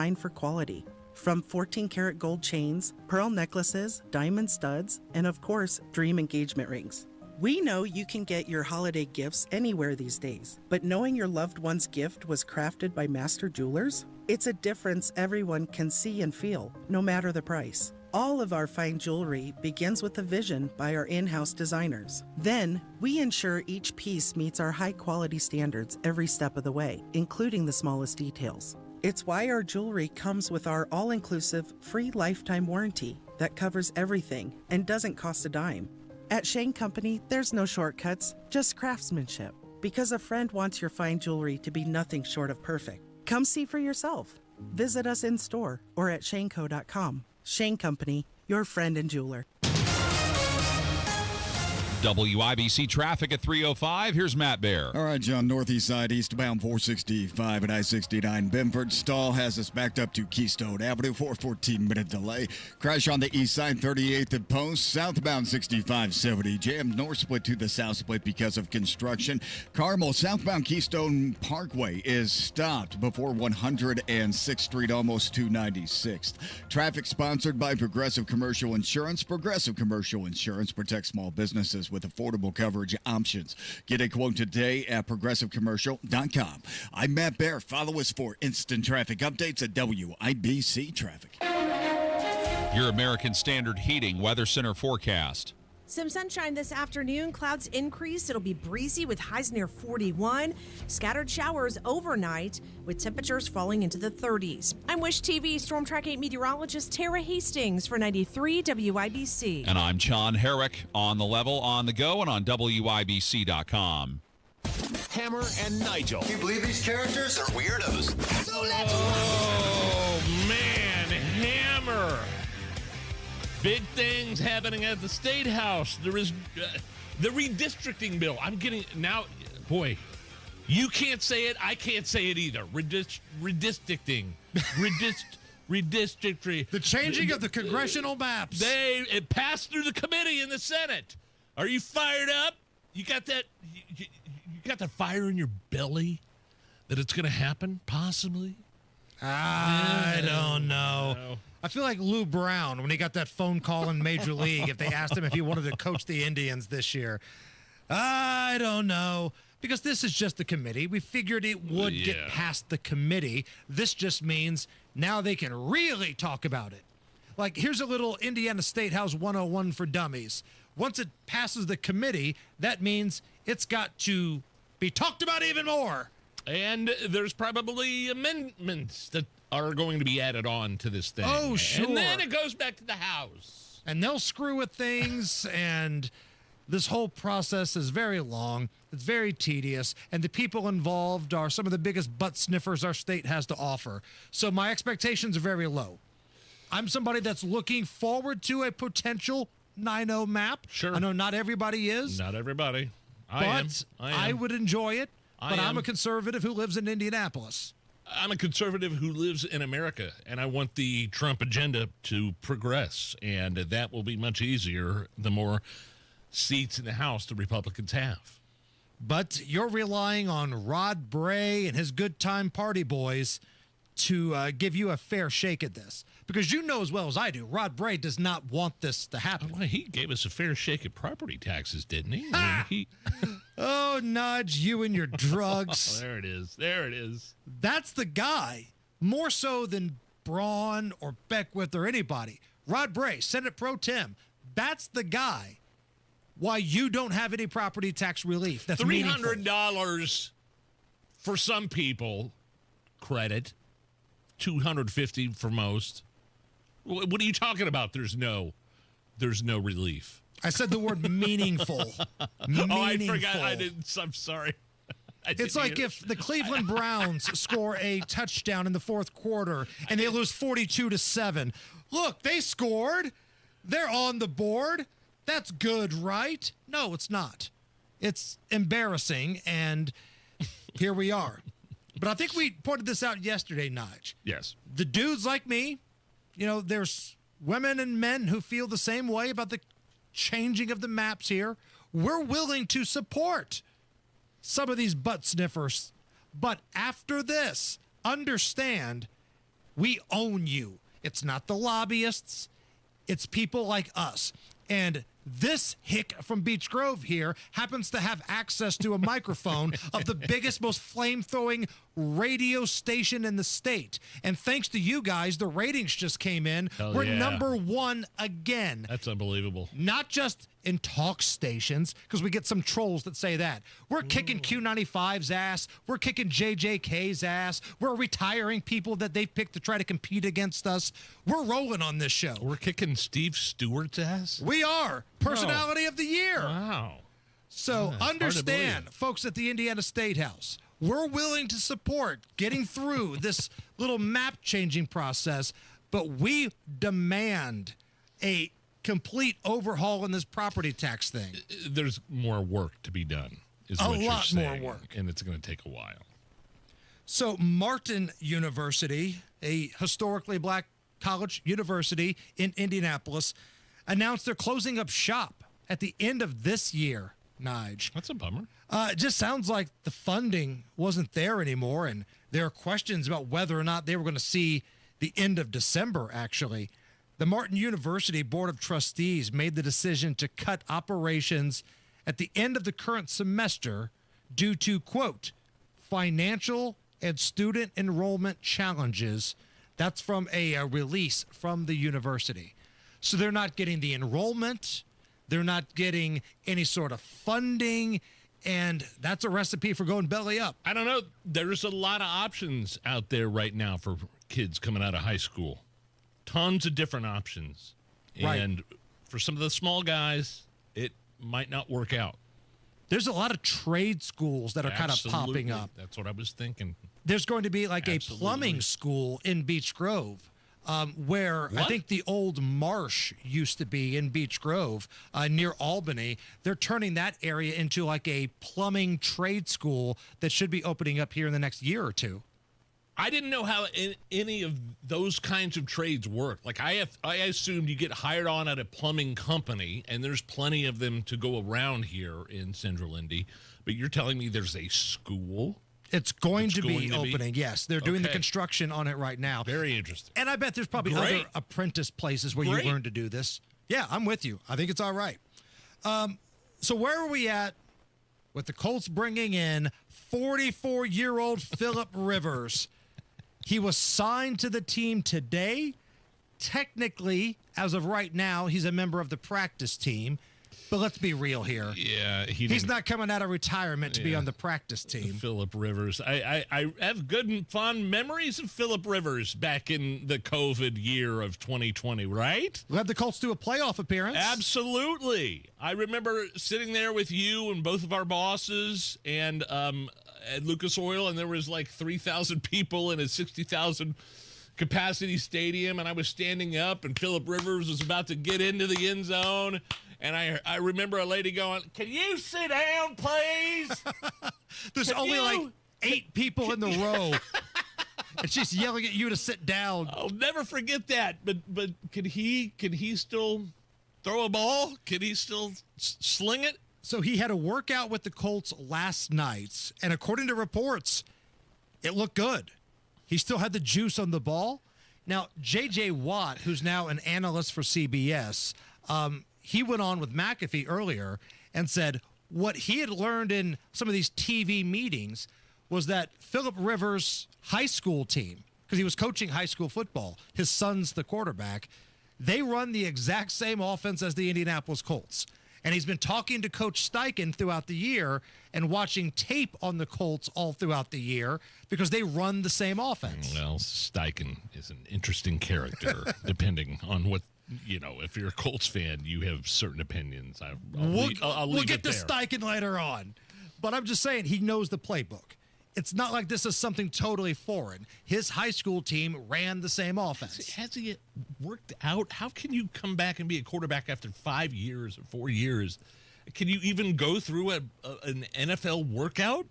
designed for quality. From 14-karat gold chains, pearl necklaces, diamond studs, and of course, dream engagement rings. We know you can get your holiday gifts anywhere these days, but knowing your loved one's gift was crafted by master jewelers? It's a difference everyone can see and feel, no matter the price. All of our fine jewelry begins with a vision by our in-house designers. Then, we ensure each piece meets our high-quality standards every step of the way, including the smallest details. It's why our jewelry comes with our all-inclusive, free lifetime warranty that covers everything and doesn't cost a dime. At Shane Company, there's no shortcuts, just craftsmanship. Because a friend wants your fine jewelry to be nothing short of perfect. Come see for yourself. Visit us in-store or at shaneco.com. Shane Company, your friend and jeweler. WIBC traffic at 3:05. Here's Matt Bear. All right, John, northeast side, eastbound 465 and I-69. Benford stall has us backed up to Keystone Avenue for a 14-minute delay. Crash on the east side, 38th and Post. Southbound 6570. Jammed north split to the south split because of construction. Carmel, southbound Keystone Parkway is stopped before 106th Street, almost to 96th. Traffic sponsored by Progressive Commercial Insurance. Progressive Commercial Insurance protects small businesses with affordable coverage options. Get a quote today at progressivecommercial.com. I'm Matt Bear. Follow us for instant traffic updates at WIBC Traffic. Your American Standard Heating Weather Center forecast. Some sunshine this afternoon. Clouds increase. It'll be breezy with highs near 41. Scattered showers overnight with temperatures falling into the 30s. I'm Wish TV Storm Track 8 meteorologist Tara Hastings for 93 WIBC. And I'm John Herrick, on the level, on the go, and on WIBC.com. Hammer and Nigel. Can you believe these characters are weirdos? So let's Oh, man, Hammer. Big things happening at the State House. There is the redistricting bill. I'm getting now, boy, you can't say it. I can't say it either. Redistricting. Redistricting. The changing of the congressional maps. It passed through the committee in the Senate. Are you fired up? You got that? You got that fire in your belly that it's going to happen? Possibly. I don't know. I feel like Lou Brown when he got that phone call in Major League if they asked him if he wanted to coach the Indians this year. I don't know. Because this is just the committee. We figured it would get past the committee. This just means now they can really talk about it. Like, here's a little Indiana State House 101 for dummies. Once it passes the committee, that means it's got to be talked about even more. And there's probably amendments that are going to be added on to this thing. Oh, sure. And then it goes back to the House. And they'll screw with things, and this whole process is very long. It's very tedious, and the people involved are some of the biggest butt sniffers our state has to offer. So my expectations are very low. I'm somebody that's looking forward to a potential 9-0 map. Sure. I know not everybody is. Not everybody. I would enjoy it, but I'm a conservative who lives in Indianapolis. I'm a conservative who lives in America, and I want the Trump agenda to progress, and that will be much easier the more seats in the House the Republicans have. But you're relying on Rod Bray and his good time party boys to give you a fair shake at this. Because you know as well as I do, Rod Bray does not want this to happen. Well, he gave us a fair shake at property taxes, didn't he? Oh, Nudge, you and your drugs. There it is. There it is. That's the guy, more so than Braun or Beckwith or anybody. Rod Bray, Senate Pro Tem, that's the guy why you don't have any property tax relief. That's $300 for some people, credit, $250 for most. What are you talking about? There's no relief. I said the word meaningful. Meaningful. Oh, I forgot. I'm sorry. It's like if the Cleveland Browns score a touchdown in the fourth quarter and they lose 42-7. Look, they scored. They're on the board. That's good, right? No, it's not. It's embarrassing, and here we are. But I think we pointed this out yesterday, Nige. Yes. The dudes like me, there's women and men who feel the same way about the changing of the maps here. We're willing to support some of these butt sniffers. But after this, understand We own you. It's not the lobbyists. It's people like us. And this hick from Beech Grove here happens to have access to a microphone of the biggest, most flame-throwing radio station in the state. And thanks to you guys, the ratings just came in. Hell We're yeah. number one again. That's unbelievable. Not just in talk stations, because we get some trolls that say that. We're kicking Q95's ass. We're kicking JJK's ass. We're retiring people that they've picked to try to compete against us. We're rolling on this show. We're kicking Steve Stewart's ass? We are. Personality of the year. Wow. So hard to understand, believe. folks at the Indiana State House, we're willing to support getting through this little map changing process, but we demand a complete overhaul in this property tax thing. There's more work to be done. Is A what you're lot more saying, work. And it's going to take a while. So Martin University, a historically black college university in Indianapolis, announced they're closing up shop at the end of this year, Nige. That's a bummer. It just sounds like the funding wasn't there anymore, and there are questions about whether or not they were going to see the end of December, actually. The Martin University Board of Trustees made the decision to cut operations at the end of the current semester due to, quote, financial and student enrollment challenges. That's from a release from the university. So they're not getting the enrollment. They're not getting any sort of funding. And that's a recipe for going belly up. I don't know. There's a lot of options out there right now for kids coming out of high school. Tons of different options. Right. And for some of the small guys, it might not work out. There's a lot of trade schools that are kind of Absolutely. popping up. That's what I was thinking. There's going to be like Absolutely. a plumbing school in Beech Grove, where I What? think the old marsh used to be in Beech Grove near Albany. They're turning that area into like a plumbing trade school that should be opening up here in the next year or two. I didn't know how any of those kinds of trades work. Like I assumed you get hired on at a plumbing company, and there's plenty of them to go around here in Central Indy. But you're telling me there's a school? It's going It's to going be to be? opening. Yes, they're doing the Okay. construction on it right now. Very interesting. And I bet there's probably Great. other apprentice places where Great. you learn to do this. Yeah, I'm with you. I think it's all right. So where are we at with the Colts bringing in 44-year-old Phillip Rivers? He was signed to the team today. Technically, as of right now, he's a member of the practice team. But let's be real here. Yeah, He's not coming out of retirement to be Yeah. on the practice team. Phillip Rivers. I have good and fond memories of Phillip Rivers back in the COVID year of 2020, right? We had the Colts do a playoff appearance. Absolutely. I remember sitting there with you and both of our bosses and at Lucas Oil, and there was like 3,000 people in a 60,000 capacity stadium, and I was standing up, and Phillip Rivers was about to get into the end zone. And I remember a lady going, "Can you sit down, please?" There's Can only you- like 8 people in the row. And she's yelling at you to sit down. I'll never forget that. But can he still throw a ball? Can he still sling it? So he had a workout with the Colts last night, and according to reports, it looked good. He still had the juice on the ball. Now, J.J. Watt, who's now an analyst for CBS, he went on with McAfee earlier and said what he had learned in some of these TV meetings was that Phillip Rivers' high school team, because he was coaching high school football, his son's the quarterback, they run the exact same offense as the Indianapolis Colts. And he's been talking to Coach Steichen throughout the year and watching tape on the Colts all throughout the year because they run the same offense. Well, Steichen is an interesting character, depending on what, if you're a Colts fan, you have certain opinions. I'll We'll leave get it to there. Steichen later on. But I'm just saying, he knows the playbook. It's not like this is something totally foreign. His high school team ran the same offense. Has he worked out? How can you come back and be a quarterback after 5 years or 4 years? Can you even go through an NFL workout?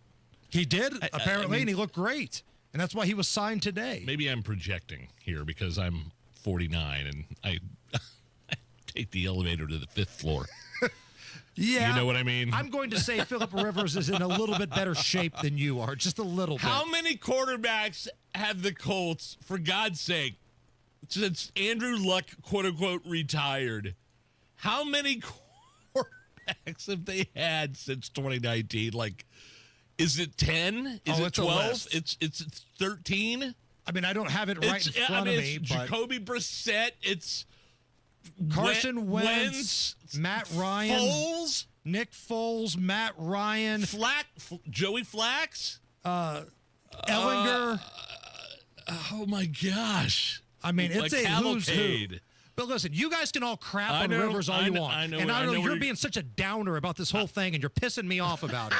He did, I apparently, mean- and he looked great. And that's why he was signed today. Maybe I'm projecting here because I'm 49 and I take the elevator to the 5th floor. Yeah. You know what I mean? I'm going to say Phillip Rivers is in a little bit better shape than you are, just a little bit. How many quarterbacks have the Colts, for God's sake, since Andrew Luck, quote-unquote, retired? How many quarterbacks have they had since 2019? Like, is it 10? Is it 12? It's 13? I mean, I don't have it right in front of me, it's but Jacoby Brissett. It's Carson Wentz, Matt Ryan, Foles, Nick Foles, Matt Ryan, Joey Flax, Ellinger. Oh my gosh! I mean, it's a who's who. cavalcade. But listen, you guys can all crap on Rivers all you want. I know you're being such a downer about this whole thing, and you're pissing me off about it.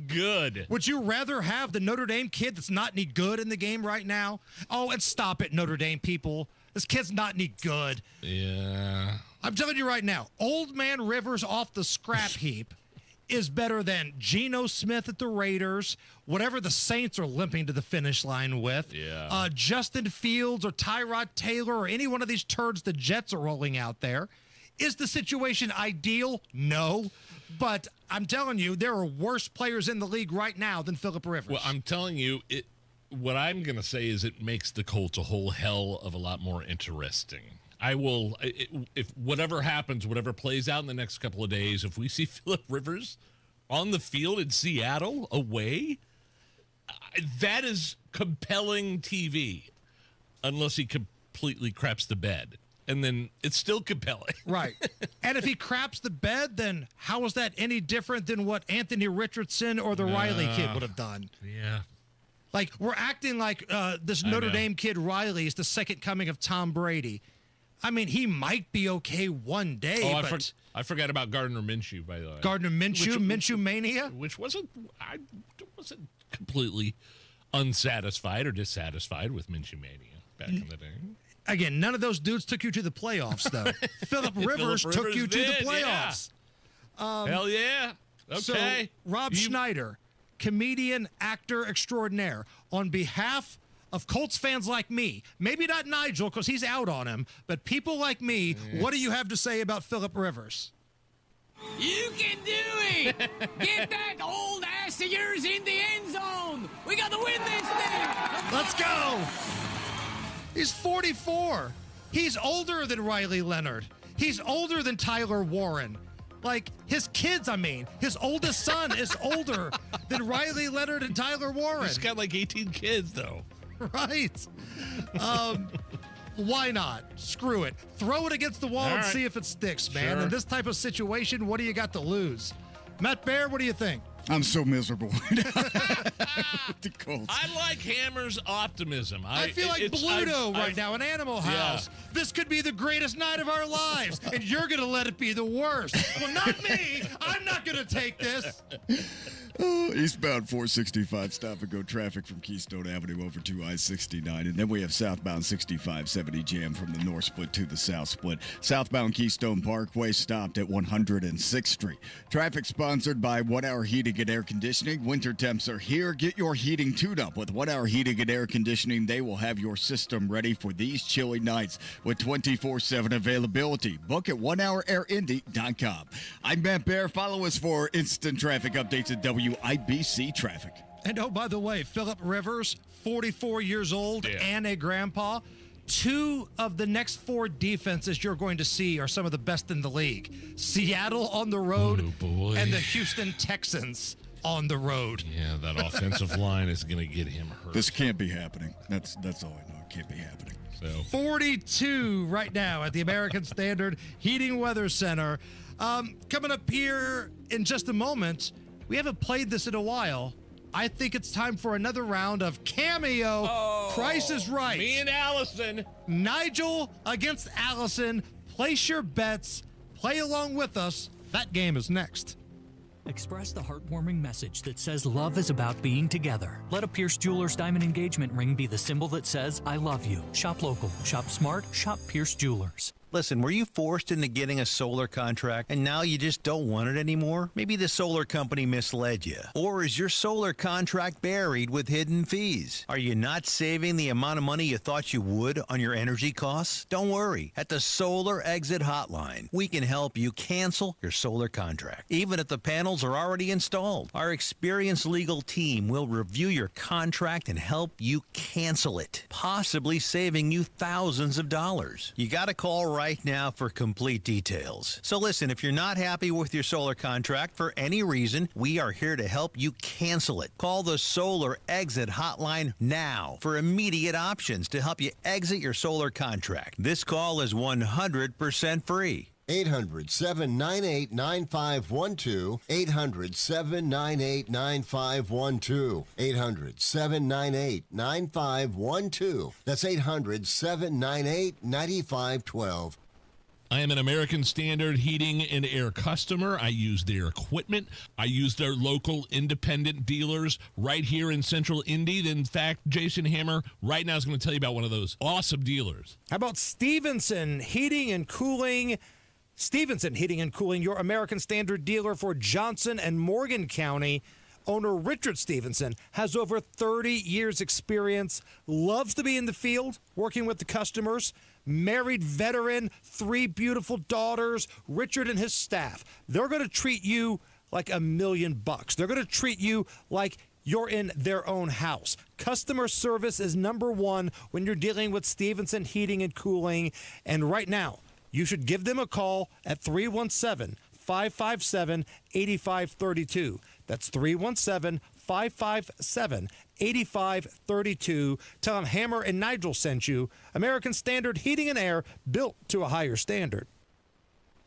Good. Would you rather have the Notre Dame kid that's not any good in the game right now? Oh, and stop it, Notre Dame people. This kid's not any good. Yeah. I'm telling you right now, old man Rivers off the scrap heap is better than Geno Smith at the Raiders, whatever the Saints are limping to the finish line with. Yeah. Justin Fields or Tyrod Taylor or any one of these turds the Jets are rolling out there. Is the situation ideal? No. But I'm telling you, there are worse players in the league right now than Phillip Rivers. Well, I'm telling you, what I'm going to say is it makes the Colts a whole hell of a lot more interesting. If whatever happens, whatever plays out in the next couple of days, if we see Phillip Rivers on the field in Seattle away, that is compelling TV, unless he completely craps the bed. And then it's still compelling. Right. And if he craps the bed, then how is that any different than what Anthony Richardson or the Riley kid would have done? Yeah. Like, we're acting like this Notre Dame kid Riley is the second coming of Tom Brady. I mean, he might be okay one day, but I forgot about Gardner Minshew, by the way. Gardner Minshew, Minshew Mania? Which I wasn't completely unsatisfied or dissatisfied with Minshew Mania back in the day. Again, none of those dudes took you to the playoffs, though. Phillip Rivers took you to the playoffs. Yeah. Hell yeah. Okay. So, Rob Schneider, comedian, actor extraordinaire, on behalf of Colts fans like me, maybe not Nigel because he's out on him, but people like me, what do you have to say about Phillip Rivers? You can do it! Get that old ass of yours in the end zone! We got to win this thing! Let's go! He's 44. He's older than Riley Leonard. He's older than Tyler Warren. Like, his kids, his oldest son is older than Riley Leonard and Tyler Warren. He's got like 18 kids, though. Right. Why not? Screw it. Throw it against the wall and see if it sticks, man. Sure. In this type of situation, what do you got to lose? Matt Baer, what do you think? I'm so miserable with the Colts. I like Hammer's optimism. I feel like Bluto right now in Animal House. Yeah. This could be the greatest night of our lives, and you're going to let it be the worst. Well, not me. I'm not going to take this. Eastbound 465 stop-and-go traffic from Keystone Avenue over to I-69. And then we have southbound 6570 jam from the north split to the south split. Southbound Keystone Parkway stopped at 106th Street. Traffic sponsored by 1 Hour Heating and Air Conditioning. Winter temps are here. Get your heating tuned up with 1 Hour Heating and Air Conditioning. They will have your system ready for these chilly nights with 24/7 availability. Book at onehourairindy.com. I'm Matt Baer. Follow us for instant traffic updates at WIBC Traffic. And oh, by the way, Phillip Rivers, 44 years old and a grandpa. 2 of the next 4 defenses you're going to see are some of the best in the league. Seattle on the road and the Houston Texans on the road. Yeah, that offensive line is going to get him hurt. This can't be happening. That's all I know. It can't be happening. So 42 right now at the American Standard Heating Weather Center. Coming up here in just a moment, we haven't played this in a while. I think it's time for another round of Cameo. Price is Right. Me and Allison. Nigel against Allison. Place your bets. Play along with us. That game is next. Express the heartwarming message that says love is about being together. Let a Pierce Jewelers diamond engagement ring be the symbol that says I love you. Shop local. Shop smart. Shop Pierce Jewelers. Listen, were you forced into getting a solar contract and now you just don't want it anymore? Maybe the solar company misled you. Or is your solar contract buried with hidden fees? Are you not saving the amount of money you thought you would on your energy costs? Don't worry. At the Solar Exit Hotline, we can help you cancel your solar contract, even if the panels are already installed. Our experienced legal team will review your contract and help you cancel it, possibly saving you thousands of dollars. You got to call right now for complete details. So listen, if you're not happy with your solar contract for any reason, we are here to help you cancel it. Call the Solar Exit Hotline now for immediate options to help you exit your solar contract. This call is 100% free. 800-798-9512. 800-798-9512. 800-798-9512. That's 800-798-9512. I am an American Standard Heating and Air customer. I use their equipment. I use their local independent dealers right here in Central Indy. In fact, Jason Hammer right now is going to tell you about one of those awesome dealers. How about Stevenson Heating and Cooling? Stevenson Heating and Cooling, your American Standard dealer for Johnson and Morgan County. Owner Richard Stevenson has over 30 years experience, loves to be in the field, working with the customers. Married veteran, 3 beautiful daughters. Richard and his staff, they're going to treat you like $1 million. They're going to treat you like you're in their own house. Customer service is number one when you're dealing with Stevenson Heating and Cooling. And right now, you should give them a call at 317-557-8532. That's 317-557-8532. Tell them Hammer and Nigel sent you. American Standard Heating and Air, built to a higher standard.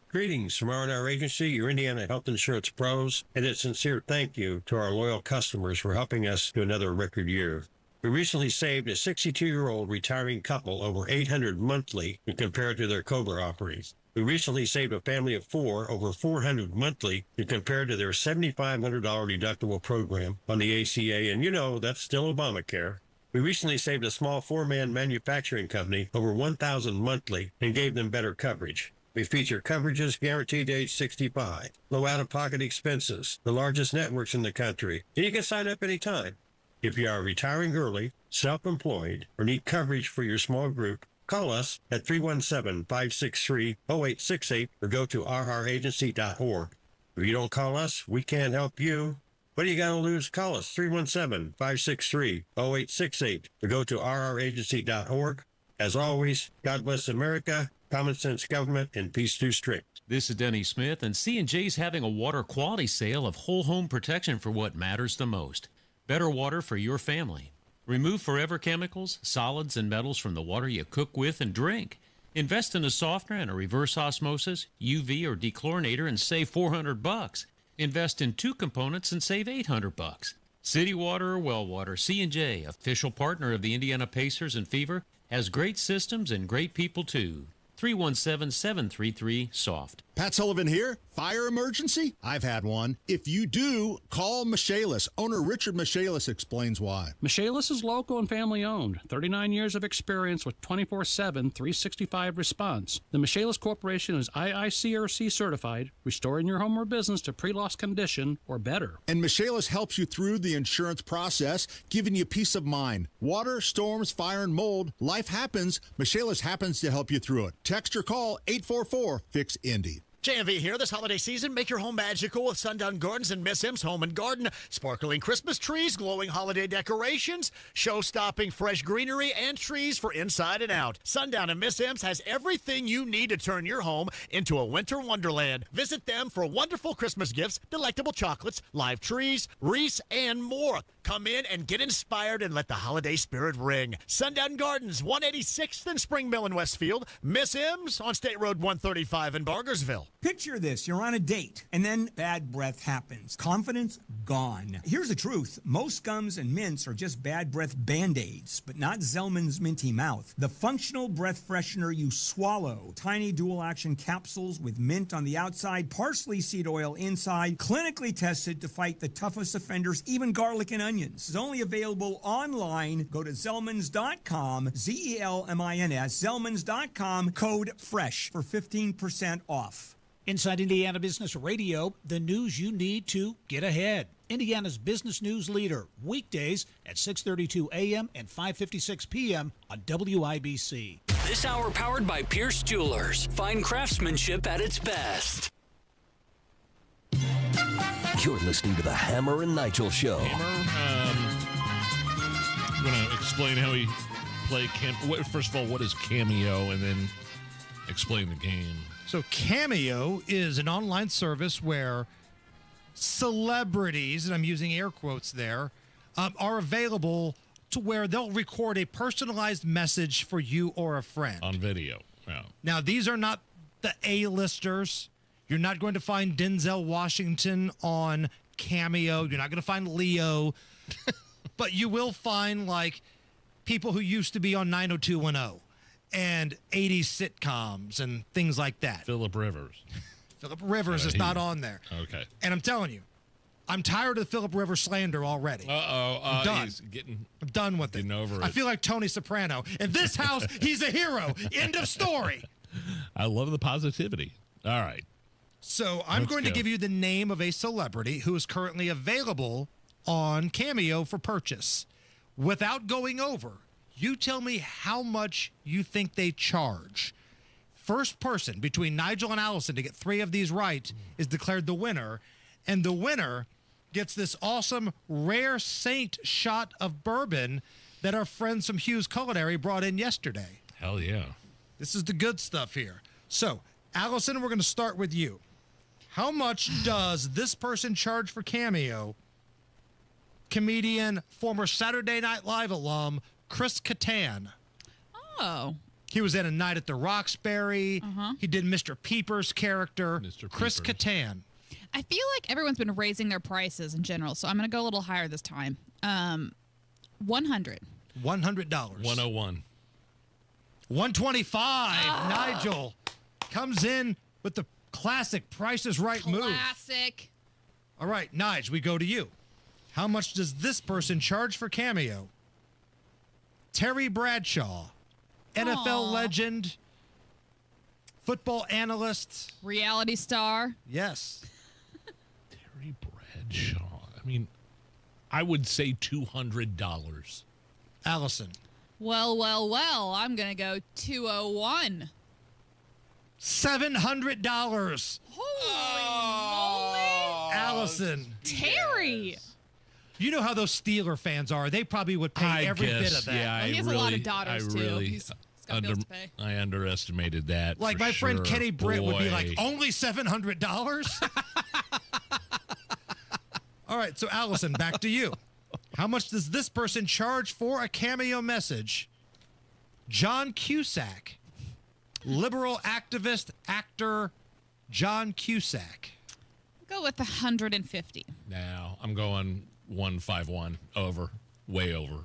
Greetings from R&R Agency, your Indiana health insurance pros, and a sincere thank you to our loyal customers for helping us to another record year. We recently saved a 62-year-old retiring couple over $800 monthly when compared to their COBRA offerings. We recently saved a family of 4 over $400 monthly when compared to their $7,500 deductible program on the ACA, and you know that's still Obamacare. We recently saved a small 4-man manufacturing company over $1,000 monthly and gave them better coverage. We feature coverages guaranteed to age 65, low out-of-pocket expenses, the largest networks in the country, and you can sign up anytime. If you are retiring early, self-employed, or need coverage for your small group, call us at 317-563-0868 or go to rragency.org. If you don't call us, we can't help you. What do you got to lose? Call us 317-563-0868 or go to rragency.org. As always, God bless America, common sense government, and peace through strict. This is Denny Smith, and C&J's having a water quality sale of whole home protection for what matters the most. Better water for your family. Remove forever chemicals, solids, and metals from the water you cook with and drink. Invest in a softener and a reverse osmosis, UV, or dechlorinator and save $400. Invest in 2 components and save $800. City Water or Well Water, C&J, official partner of the Indiana Pacers and Fever, has great systems and great people too. 317-733-SOFT. Pat Sullivan here. Fire emergency? I've had one. If you do, call Michaelis. Owner Richard Michaelis explains why. Michaelis is local and family owned. 39 years of experience with 24/7, 365 response. The Michaelis Corporation is IICRC certified, restoring your home or business to pre-loss condition or better. And Michaelis helps you through the insurance process, giving you peace of mind. Water, storms, fire, and mold. Life happens. Michaelis happens to help you through it. Text or call 844-FIX-INDY. JMV here. This holiday season, make your home magical with Sundown Gardens and Miss M's Home and Garden. Sparkling Christmas trees, glowing holiday decorations, show-stopping fresh greenery, and trees for inside and out. Sundown and Miss M's has everything you need to turn your home into a winter wonderland. Visit them for wonderful Christmas gifts, delectable chocolates, live trees, wreaths, and more. Come in and get inspired and let the holiday spirit ring. Sundown Gardens, 186th and Spring Mill in Westfield. Miss M's on State Road 135 in Bargersville. Picture this, you're on a date, and then bad breath happens. Confidence gone. Here's the truth. Most gums and mints are just bad breath Band-Aids, but not Zellman's Minty Mouth. The functional breath freshener you swallow. Tiny dual-action capsules with mint on the outside, parsley seed oil inside, clinically tested to fight the toughest offenders, even garlic and onions. It's only available online. Go to Zellmans.com, Zelmins, Zellmans.com, code FRESH for 15% off. Inside Indiana Business Radio, the news you need to get ahead. Indiana's business news leader, weekdays at 6:32 a.m. and 5:56 p.m. on WIBC. This hour powered by Pierce Jewelers. Fine craftsmanship at its best. You're listening to the Hammer and Nigel Show. I'm going to explain how he played First of all, what is Cameo, and then explain the game. So Cameo is an online service where celebrities, and I'm using air quotes there, are available to where they'll record a personalized message for you or a friend. On video. Yeah. Now, these are not the A-listers. You're not going to find Denzel Washington on Cameo. You're not going to find Leo. But you will find, like, people who used to be on 90210. And 80s sitcoms and things like that. Philip Rivers. Philip Rivers is not on there. Okay. And I'm telling you, I'm tired of the Philip Rivers slander already. I'm done. I'm done with it. Over it. I feel like Tony Soprano. In this house, he's a hero. End of story. I love the positivity. All right. So I'm going to give you the name of a celebrity who is currently available on Cameo for purchase. Without going over, you tell me how much you think they charge. First person between Nigel and Allison to get 3 of these right is declared the winner. And the winner gets this awesome rare Saint shot of bourbon that our friends from Hughes Culinary brought in yesterday. Hell yeah. This is the good stuff here. So, Allison, we're going to start with you. How much does this person charge for Cameo? Comedian, former Saturday Night Live alum, Chris Kattan. Oh. He was in A Night at the Roxbury. He did Mr. Peepers' character. Chris Kattan. I feel like everyone's been raising their prices in general, so I'm going to go a little higher this time. $100. $100. 101. 125. Nigel comes in with the classic Price is Right move. Classic. All right, Nige, we go to you. How much does this person charge for Cameo? Terry Bradshaw, NFL legend, football analyst. Reality star. Yes. Terry Bradshaw. I mean, I would say $200. Allison. Well, I'm going to go 201. $700. Holy moly. Allison. Terry. You know how those Steeler fans are. They probably would pay every bit of that. Yeah, he has a lot of daughters, too. He's got bills to pay. I underestimated that. Like my friend Kenny Britt would be like, only $700? All right, so Allison, back to you. How much does this person charge for a Cameo message? John Cusack. Liberal activist, actor John Cusack. Go with 150. Now, I'm going 151. Over. Way over.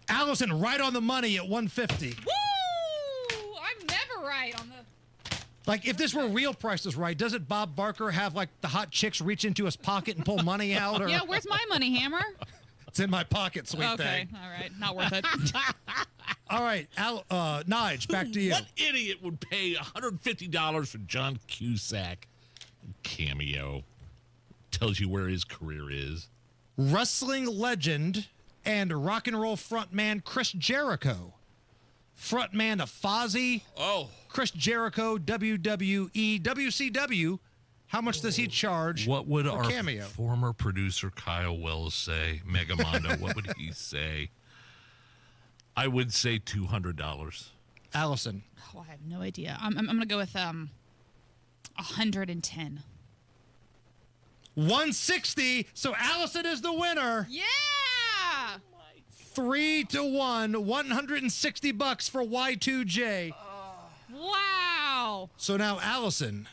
Allison, right on the money at 150. Woo! I'm never right on the... Like, if this were real prices right, doesn't Bob Barker have, like, the hot chicks reach into his pocket and pull money out? Or... Yeah, where's my money, Hammer? It's in my pocket, sweet thing. Okay, all right. Not worth it. All right, Nige, back to you. What idiot would pay $150 for John Cusack? Cameo. Tells you where his career is. Wrestling legend and rock and roll frontman Chris Jericho. Frontman of Fozzy. Oh. Chris Jericho, WWE, WCW. How much does he charge What would for our Cameo? former producer Kyle Wells say? Megamondo, what would he say? I would say $200. Allison. Oh, I have no idea. I'm going to go with 110. 160. So Allison is the winner. Yeah. 3-1. $160 for Y2J. Wow. So now, Allison,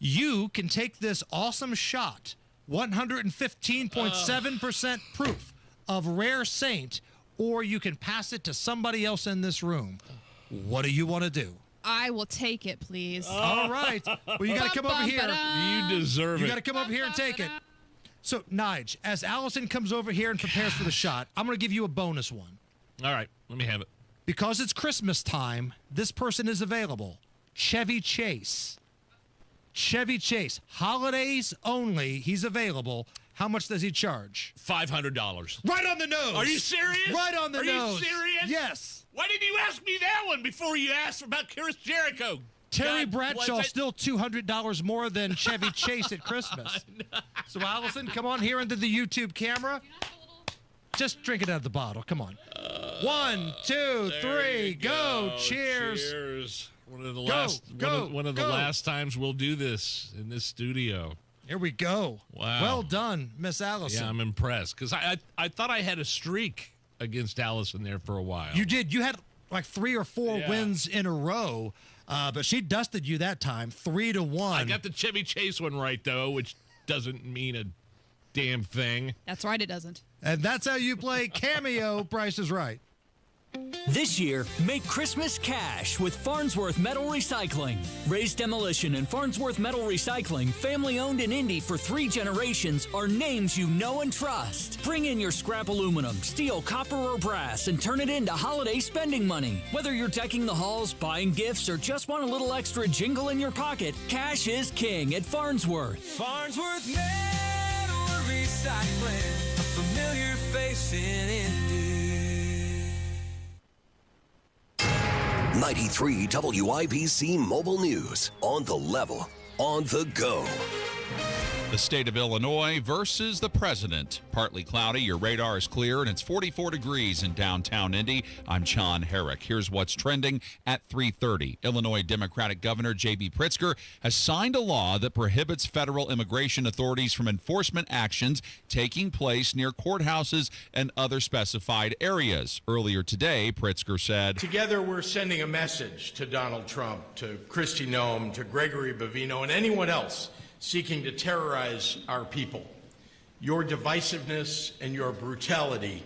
you can take this awesome shot, 115.7% proof of Rare Saint, or you can pass it to somebody else in this room. What do you want to do? I will take it, please. All right. Well, you got to come over here. You deserve it. You got to come over here and take it. So, Nige, as Allison comes over here and prepares for the shot, I'm going to give you a bonus one. All right, let me have it. Because it's Christmas time, this person is available. Chevy Chase. Chevy Chase. Holidays only. He's available. How much does he charge? $500. Right on the nose. Are you serious? Right on the nose. Are you serious? Yes. Why didn't you ask me that one before you asked about Chris Jericho? Terry God, Bradshaw still $200 more than Chevy Chase at Christmas. So, Allison, come on here into the YouTube camera. Just drink it out of the bottle. Come on. 1, 2, 3, go. Cheers. Cheers. One of the last times we'll do this in this studio. Here we go. Wow. Well done, Miss Allison. Yeah, I'm impressed because I thought I had a streak against Allison there for a while. You did. You had like 3 or 4 wins in a row, but she dusted you that time, 3-1. I got the Chevy Chase one right though, which doesn't mean a damn thing. That's right, it doesn't. And that's how you play Cameo. Price is Right. This year, make Christmas cash with Farnsworth Metal Recycling. Ray's Demolition and Farnsworth Metal Recycling, family-owned in Indy for 3 generations, are names you know and trust. Bring in your scrap aluminum, steel, copper, or brass and turn it into holiday spending money. Whether you're decking the halls, buying gifts, or just want a little extra jingle in your pocket, cash is king at Farnsworth. Farnsworth Metal Recycling, a familiar face in Indy. 93 WIBC Mobile News. On the level, on the go. The state of Illinois versus the president. Partly cloudy, your radar is clear, and it's 44 degrees in downtown Indy. I'm John Herrick. Here's what's trending at 3:30. Illinois Democratic Governor J.B. Pritzker has signed a law that prohibits federal immigration authorities from enforcement actions taking place near courthouses and other specified areas. Earlier today, Pritzker said, "Together we're sending a message to Donald Trump, to Kristi Noem, to Gregory Bavino, and anyone else seeking to terrorize our people. Your divisiveness and your brutality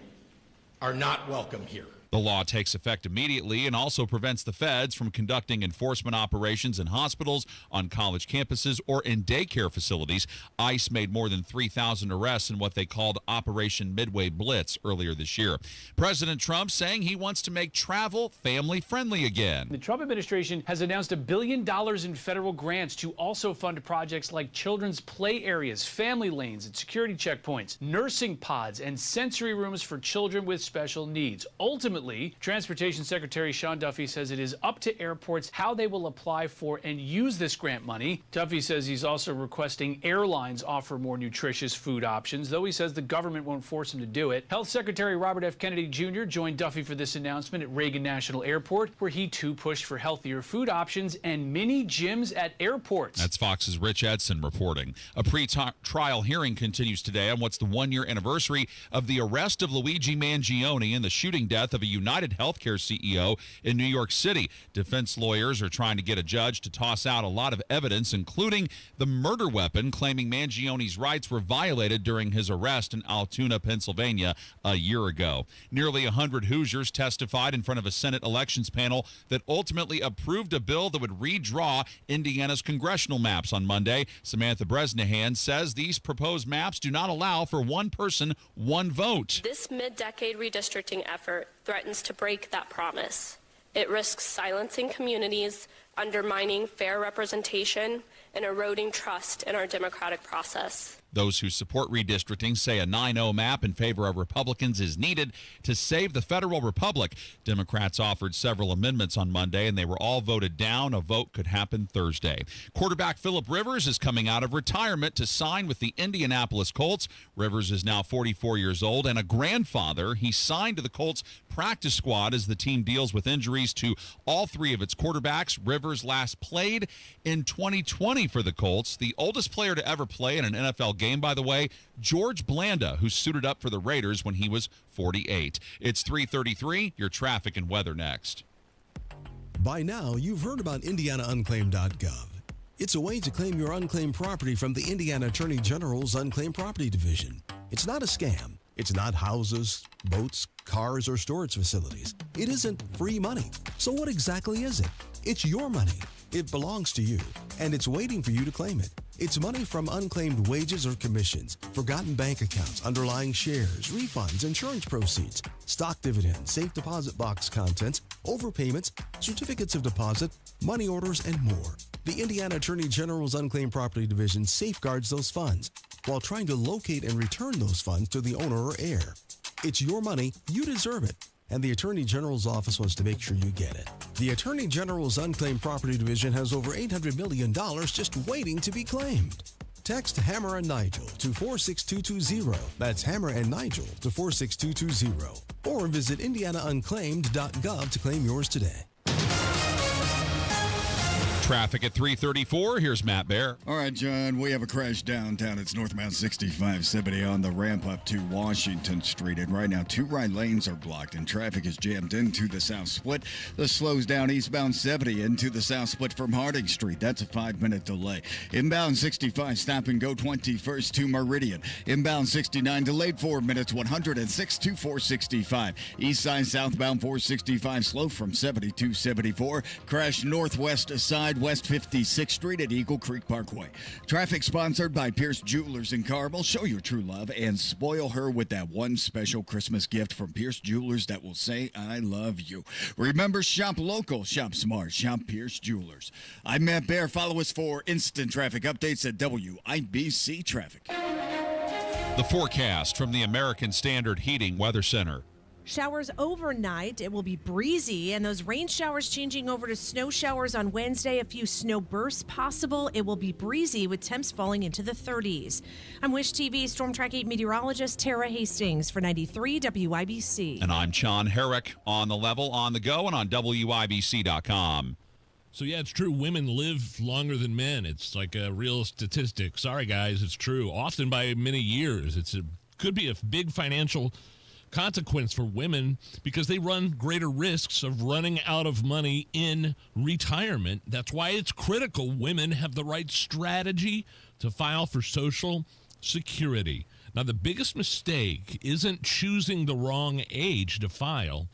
are not welcome here." The law takes effect immediately and also prevents the feds from conducting enforcement operations in hospitals, on college campuses, or in daycare facilities. ICE made more than 3,000 arrests in what they called Operation Midway Blitz earlier this year. President Trump saying he wants to make travel family-friendly again. The Trump administration has announced $1 billion in federal grants to also fund projects like children's play areas, family lanes and security checkpoints, nursing pods, and sensory rooms for children with special needs. Ultimately, Transportation Secretary Sean Duffy says it is up to airports how they will apply for and use this grant money. Duffy says he's also requesting airlines offer more nutritious food options, though he says the government won't force him to do it. Health Secretary Robert F. Kennedy Jr. joined Duffy for this announcement at Reagan National Airport, where he too pushed for healthier food options and mini gyms at airports. That's Fox's Rich Edson reporting. A pre-trial hearing continues today on what's the 1-year anniversary of the arrest of Luigi Mangione and the shooting death of a United Healthcare CEO in New York City. Defense lawyers are trying to get a judge to toss out a lot of evidence, including the murder weapon, claiming Mangione's rights were violated during his arrest in Altoona, Pennsylvania, a year ago. Nearly 100 Hoosiers testified in front of a Senate elections panel that ultimately approved a bill that would redraw Indiana's congressional maps on Monday. Samantha Bresnahan says these proposed maps do not allow for one person, one vote. This mid-decade redistricting effort threatens to break that promise. It risks silencing communities, undermining fair representation, and eroding trust in our democratic process. Those who support redistricting say a 9-0 map in favor of Republicans is needed to save the federal republic. Democrats offered several amendments on Monday, and they were all voted down. A vote could happen Thursday. Quarterback Phillip Rivers is coming out of retirement to sign with the Indianapolis Colts. Rivers is now 44 years old and a grandfather. He signed to the Colts practice squad as the team deals with injuries to all 3 of its quarterbacks. Rivers last played in 2020 for the Colts. The oldest player to ever play in an NFL game, by the way, George Blanda, who suited up for the Raiders when he was 48. It's 3:33. Your traffic and weather next. By now, you've heard about IndianaUnclaimed.gov. It's a way to claim your unclaimed property from the Indiana Attorney General's Unclaimed Property Division. It's not a scam. It's not houses, boats, cars, or storage facilities. It isn't free money. So what exactly is it? It's your money. It belongs to you, and it's waiting for you to claim it. It's money from unclaimed wages or commissions, forgotten bank accounts, underlying shares, refunds, insurance proceeds, stock dividends, safe deposit box contents, overpayments, certificates of deposit, money orders, and more. The Indiana Attorney General's Unclaimed Property Division safeguards those funds while trying to locate and return those funds to the owner or heir. It's your money, you deserve it, and the Attorney General's office wants to make sure you get it. The Attorney General's Unclaimed Property Division has over $800 million just waiting to be claimed. Text Hammer and Nigel to 46220. That's Hammer and Nigel to 46220. Or visit indianaunclaimed.gov to claim yours today. Traffic at 334. Here's Matt Bear. All right, John, we have a crash downtown. It's northbound 6570 on the ramp up to Washington Street. And right now, 2 right lanes are blocked and traffic is jammed into the south split. This slows down eastbound 70 into the south split from Harding Street. That's a 5-minute delay. Inbound 65, stop and go 21st to Meridian. Inbound 69, delayed 4 minutes, 106 to 465. East side southbound 465, slow from 70 to 74. Crash northwest side, West 56th Street at Eagle Creek Parkway. Traffic sponsored by Pierce Jewelers in Carmel. Show your true love and spoil her with that one special Christmas gift from Pierce Jewelers that will say, I love you. Remember, shop local, shop smart, shop Pierce Jewelers. I'm Matt Bear. Follow us for instant traffic updates at WIBC Traffic. The forecast from the American Standard Heating Weather Center. Showers overnight. It will be breezy, and those rain showers changing over to snow showers on Wednesday. A few snow bursts possible. It will be breezy with temps falling into the 30s. I'm Wish TV Storm Track 8 meteorologist Tara Hastings for 93 WIBC. And I'm John Herrick on the level, on the go, and on WIBC.com. So, yeah, it's true. Women live longer than men. It's like a real statistic. Sorry, guys, it's true. Often by many years. Could be a big financial consequence for women because they run greater risks of running out of money in retirement. That's why it's critical women have the right strategy to file for Social Security. Now, the biggest mistake isn't choosing the wrong age to file.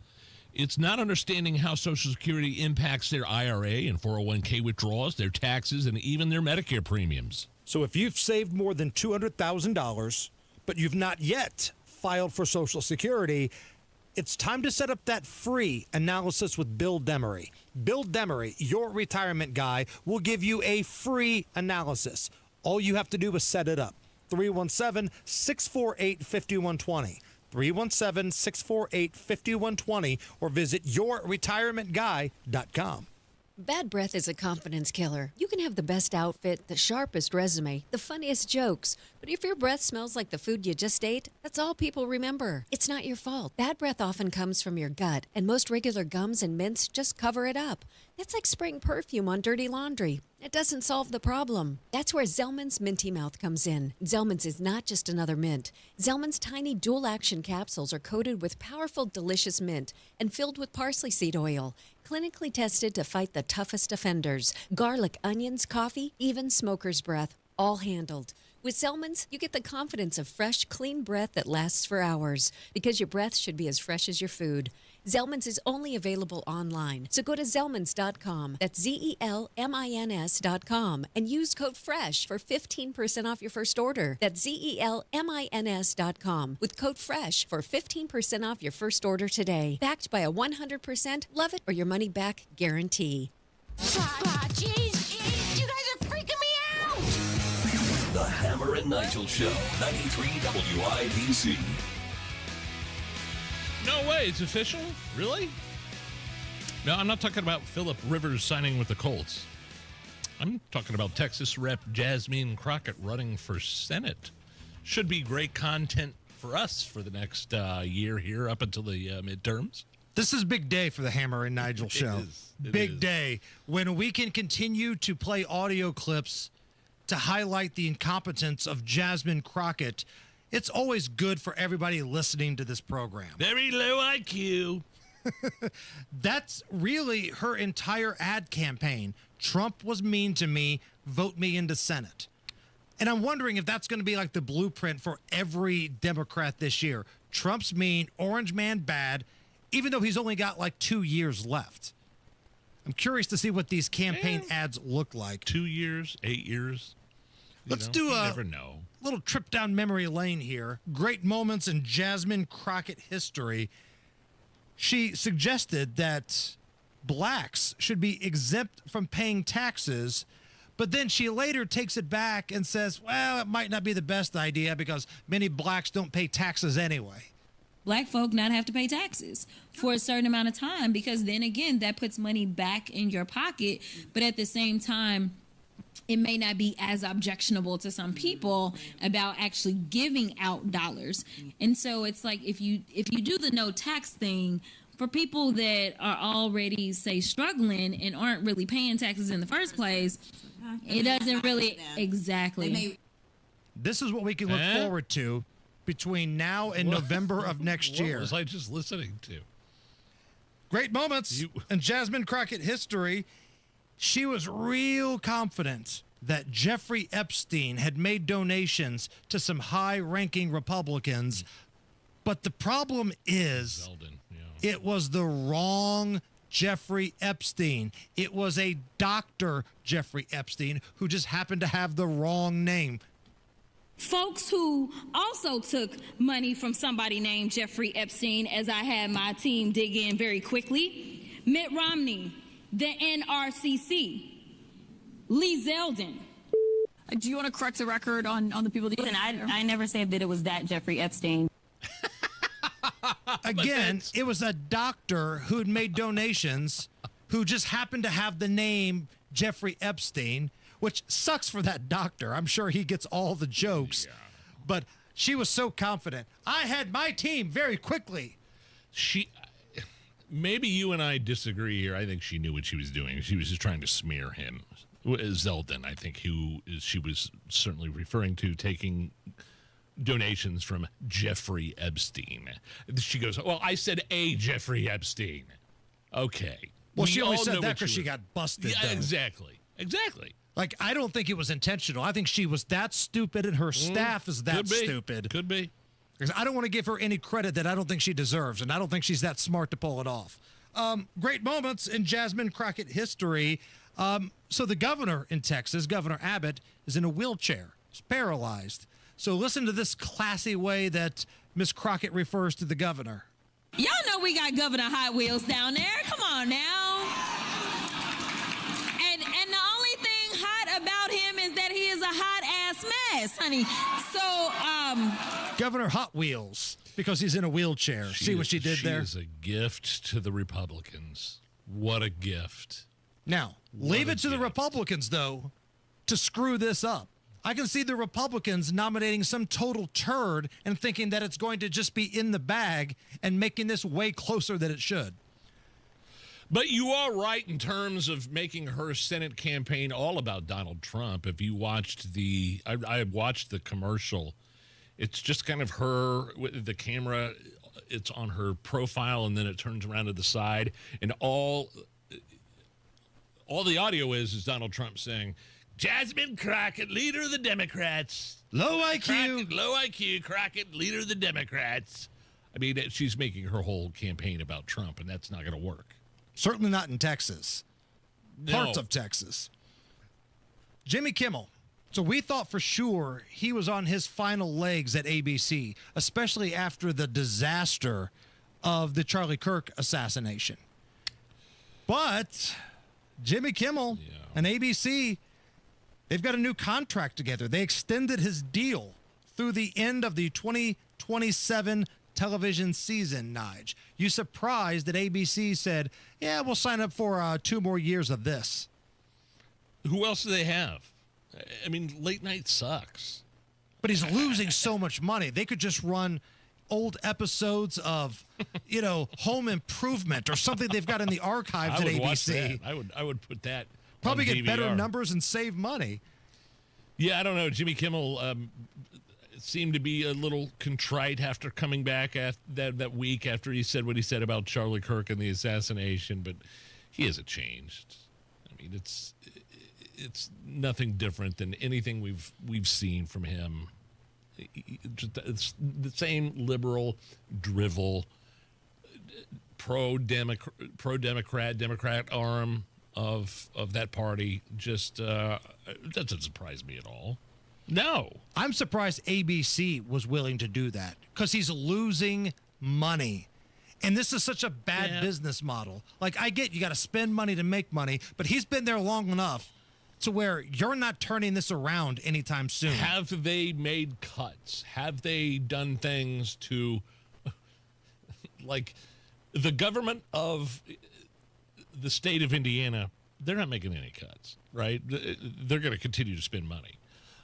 It's not understanding how Social Security impacts their IRA and 401k withdrawals, their taxes, and even their Medicare premiums. So if you've saved more than $200,000, but you've not yet filed for Social Security, it's time to set up that free analysis with Bill Demery. Bill Demery, your retirement guy, will give you a free analysis. All you have to do is set it up. 317-648-5120. 317-648-5120 or visit yourretirementguy.com. Bad breath is a confidence killer. You can have the best outfit, the sharpest resume, the funniest jokes, but if your breath smells like the food you just ate, that's all people remember. It's not your fault. Bad breath often comes from your gut, and most regular gums and mints just cover it up. That's like spraying perfume on dirty laundry. It doesn't solve the problem. That's where Zellman's Minty Mouth comes in. Zellman's is not just another mint. Zellman's tiny dual-action capsules are coated with powerful, delicious mint and filled with parsley seed oil. Clinically tested to fight the toughest offenders. Garlic, onions, coffee, even smoker's breath. All handled. With Zellman's, you get the confidence of fresh, clean breath that lasts for hours, because your breath should be as fresh as your food. Zellman's is only available online, so go to Zellmans.com. That's ZELMINS.com and use code FRESH for 15% off your first order. That's ZELMINS.com with code FRESH for 15% off your first order today. Backed by a 100% love it or your money back guarantee. Jeez, you guys are freaking me out! The Hammer and Nigel Show, 93 WIBC. No way, it's official? Really? No, I'm not talking about Phillip Rivers signing with the Colts. I'm talking about Texas Rep. Jasmine Crockett running for Senate. Should be great content for us for the next year here up until the midterms. This is a big day for the Hammer and Nigel show. Big day when we can continue to play audio clips to highlight the incompetence of Jasmine Crockett. It's always good for everybody listening to this program. Very low IQ. That's really her entire ad campaign. Trump was mean to me. vote me into Senate. And I'm wondering if that's going to be like the blueprint for every Democrat this year. Trump's mean, orange man bad, even though he's only got like 2 years left. I'm curious to see what these campaign ads look like. 2 years, 8 years. Let's do you a never know. little trip down memory lane here. Great moments in Jasmine Crockett history. She suggested that blacks should be exempt from paying taxes, but then she later takes it back and says, well, it might not be the best idea because many blacks don't pay taxes anyway. Black folk not have to pay taxes for a certain amount of time, because then again, that puts money back in your pocket. But at the same time, it may not be as objectionable to some people about actually giving out dollars. And so it's like if you do the no tax thing for people that are already, say, struggling and aren't really paying taxes in the first place, it doesn't really exactly. This is what we can look forward to between now and November of next year. What was I just listening to? Great moments in Jasmine Crockett history. She was real confident that Jeffrey Epstein had made donations to some high-ranking Republicans, but the problem is it was the wrong Jeffrey Epstein. It was a Dr. Jeffrey Epstein who just happened to have the wrong name. Folks who also took money from somebody named Jeffrey Epstein, as I had my team dig in very quickly: Mitt Romney, the NRCC, Lee Zeldin. Do you want to correct the record on the people that Listen, I never said that it was that Jeffrey Epstein. Again, it was a doctor who had made donations who just happened to have the name Jeffrey Epstein, which sucks for that doctor. I'm sure he gets all the jokes. But she was so confident. I had my team very quickly. Maybe you and I disagree here. I think she knew what she was doing. She was just trying to smear him. Zeldin, I think, she was certainly referring to, taking donations from Jeffrey Epstein. She goes, well, I said a Jeffrey Epstein. Okay. Well, she only said that because she got busted. Yeah, exactly. Like, I don't think it was intentional. I think she was that stupid and her staff is that stupid. Could be. Because I don't want to give her any credit that I don't think she deserves, and I don't think she's that smart to pull it off. Great moments in Jasmine Crockett history. So the governor in Texas, Governor Abbott, is in a wheelchair. He's paralyzed. So listen to this classy way that Miss Crockett refers to the governor. Y'all know we got Governor Hot Wheels down there. Come on now. And the only thing hot about him is that he is a hot-ass mess, honey. So, Governor Hot Wheels, because he's in a wheelchair. See what she did there? She is a gift to the Republicans. What a gift. Now, leave it to the Republicans, though, to screw this up. I can see the Republicans nominating some total turd and thinking that it's going to just be in the bag and making this way closer than it should. But you are right in terms of making her Senate campaign all about Donald Trump. If you watched I watched the commercial, it's just kind of her with the camera. It's on her profile, and then it turns around to the side, and all the audio is Donald Trump saying, Jasmine Crockett, leader of the Democrats. Low IQ. Low IQ, Crockett, leader of the Democrats. I mean, she's making her whole campaign about Trump, and that's not going to work. Certainly not in Texas. Parts of Texas. Jimmy Kimmel. So we thought for sure he was on his final legs at ABC, especially after the disaster of the Charlie Kirk assassination. But Jimmy Kimmel and ABC, they've got a new contract together. They extended his deal through the end of the 2027 television season, Nige. You surprised that ABC said, yeah, we'll sign up for 2 more years of this? Who else do they have? I mean, late night sucks. But he's losing so much money. They could just run old episodes of, Home Improvement or something they've got in the archives at ABC. Watch that. I would put that. Probably on get DVR. better numbers and save money. Yeah, I don't know. Jimmy Kimmel seemed to be a little contrite after coming back that week after he said what he said about Charlie Kirk and the assassination, but he hasn't changed. I mean, it's nothing different than anything we've seen from him. It's the same liberal drivel, Democrat arm of that party. Just doesn't surprise me at all. No. I'm surprised ABC was willing to do that because he's losing money. And this is such a bad business model. Like, I get you got to spend money to make money, but he's been there long enough to where you're not turning this around anytime soon. Have they made cuts? Have they done things to, like, the government of the state of Indiana, they're not making any cuts, right? They're going to continue to spend money.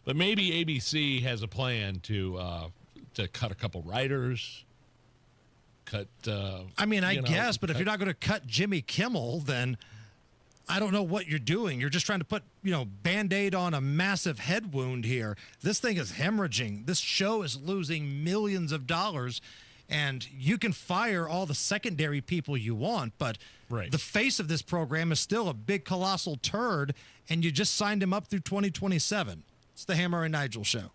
But maybe ABC has a plan to cut a couple writers, cut. I guess, but if you're not going to cut Jimmy Kimmel, then I don't know what you're doing. You're just trying to put, Band-Aid on a massive head wound here. This thing is hemorrhaging. This show is losing millions of dollars, and you can fire all the secondary people you want, but the face of this program is still a big, colossal turd, and you just signed him up through 2027. It's the Hammer and Nigel Show.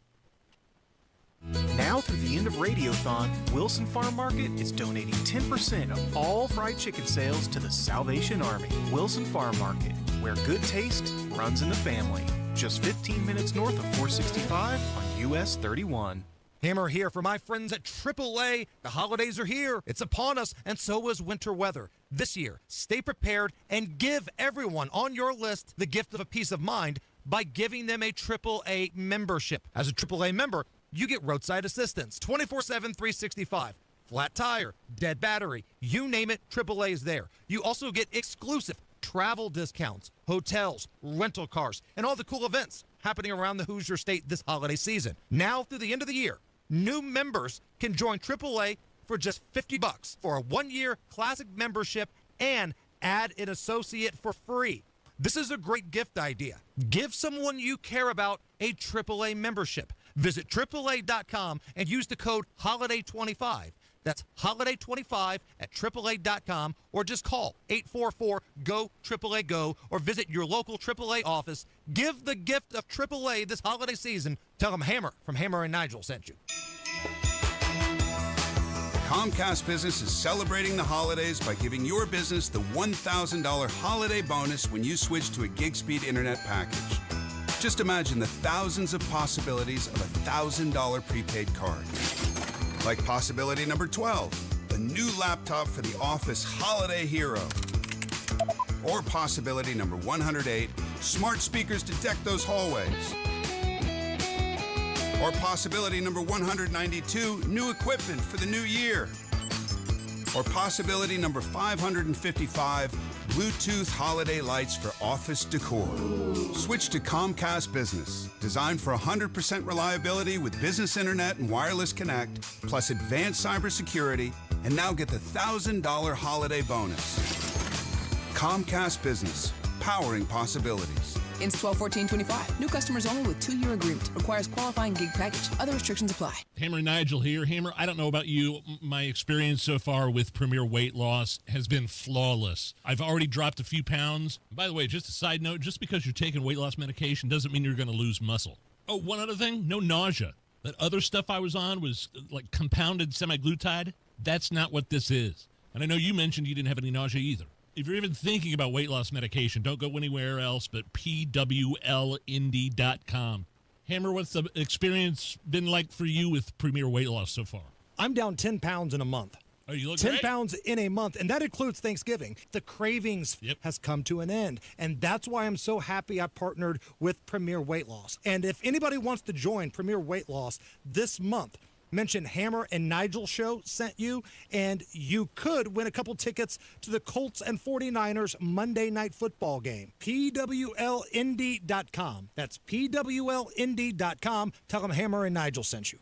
Now through the end of Radiothon, Wilson Farm Market is donating 10% of all fried chicken sales to the Salvation Army. Wilson Farm Market, where good taste runs in the family. Just 15 minutes north of 465 on US 31. Hammer here for my friends at AAA. The holidays are here. It's upon us, and so is winter weather. This year, stay prepared and give everyone on your list the gift of a peace of mind by giving them a AAA membership. As a AAA member, you get roadside assistance, 24/7, 365. Flat tire, dead battery, you name it, AAA is there. You also get exclusive travel discounts, hotels, rental cars, and all the cool events happening around the Hoosier State this holiday season. Now through the end of the year, new members can join AAA for just $50 for a 1-year classic membership and add an associate for free. This is a great gift idea. Give someone you care about a AAA membership. Visit AAA.com and use the code HOLIDAY25. That's HOLIDAY25 at AAA.com, or just call 844-GO-AAA-GO or visit your local AAA office. Give the gift of AAA this holiday season. Tell them Hammer from Hammer and Nigel sent you. Comcast Business is celebrating the holidays by giving your business the $1,000 holiday bonus when you switch to a gig speed internet package. Just imagine the thousands of possibilities of a $1,000 prepaid card. Like possibility number 12, the new laptop for the office holiday hero. Or possibility number 108, smart speakers to deck those hallways. Or possibility number 192, new equipment for the new year. Or possibility number 555, Bluetooth holiday lights for office decor. Switch to Comcast Business, designed for 100% reliability with business internet and wireless connect, plus advanced cybersecurity, and now get the $1,000 holiday bonus. Comcast Business, powering possibilities. Ends 12/14/25. New customers only with 2-year agreement. Requires qualifying gig package. Other restrictions apply. Hammer and Nigel here. Hammer, I don't know about you. My experience so far with Premier Weight Loss has been flawless. I've already dropped a few pounds. By the way, just a side note, just because you're taking weight loss medication doesn't mean you're going to lose muscle. Oh, one other thing, no nausea. That other stuff I was on was like compounded semaglutide. That's not what this is. And I know you mentioned you didn't have any nausea either. If you're even thinking about weight loss medication, don't go anywhere else but PWLindy.com. Hammer, what's the experience been like for you with Premier Weight Loss so far? I'm down 10 pounds in a month. Oh, you look 10 great. pounds in a month, and that includes Thanksgiving. The cravings has come to an end, and that's why I'm so happy I partnered with Premier Weight Loss. And if anybody wants to join Premier Weight Loss this month, mention Hammer and Nigel Show sent you, and you could win a couple tickets to the Colts and 49ers Monday Night Football game. PWLindy.com. That's PWLindy.com. Tell them Hammer and Nigel sent you.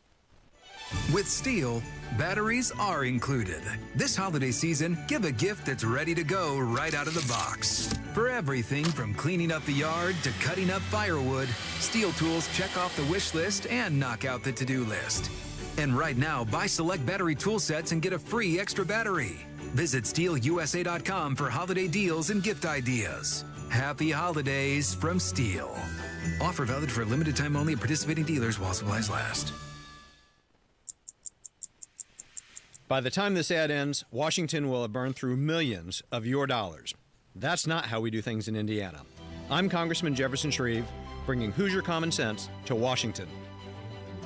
With Steel, batteries are included. This holiday season, give a gift that's ready to go right out of the box. For everything from cleaning up the yard to cutting up firewood, Steel tools check off the wish list and knock out the to-do list. And right now, buy select battery tool sets and get a free extra battery. Visit SteelUSA.com for holiday deals and gift ideas. Happy holidays from Steel. Offer valid for a limited time only at participating dealers while supplies last. By the time this ad ends, Washington will have burned through millions of your dollars. That's not how we do things in Indiana. I'm Congressman Jefferson Shreve, bringing Hoosier common sense to Washington.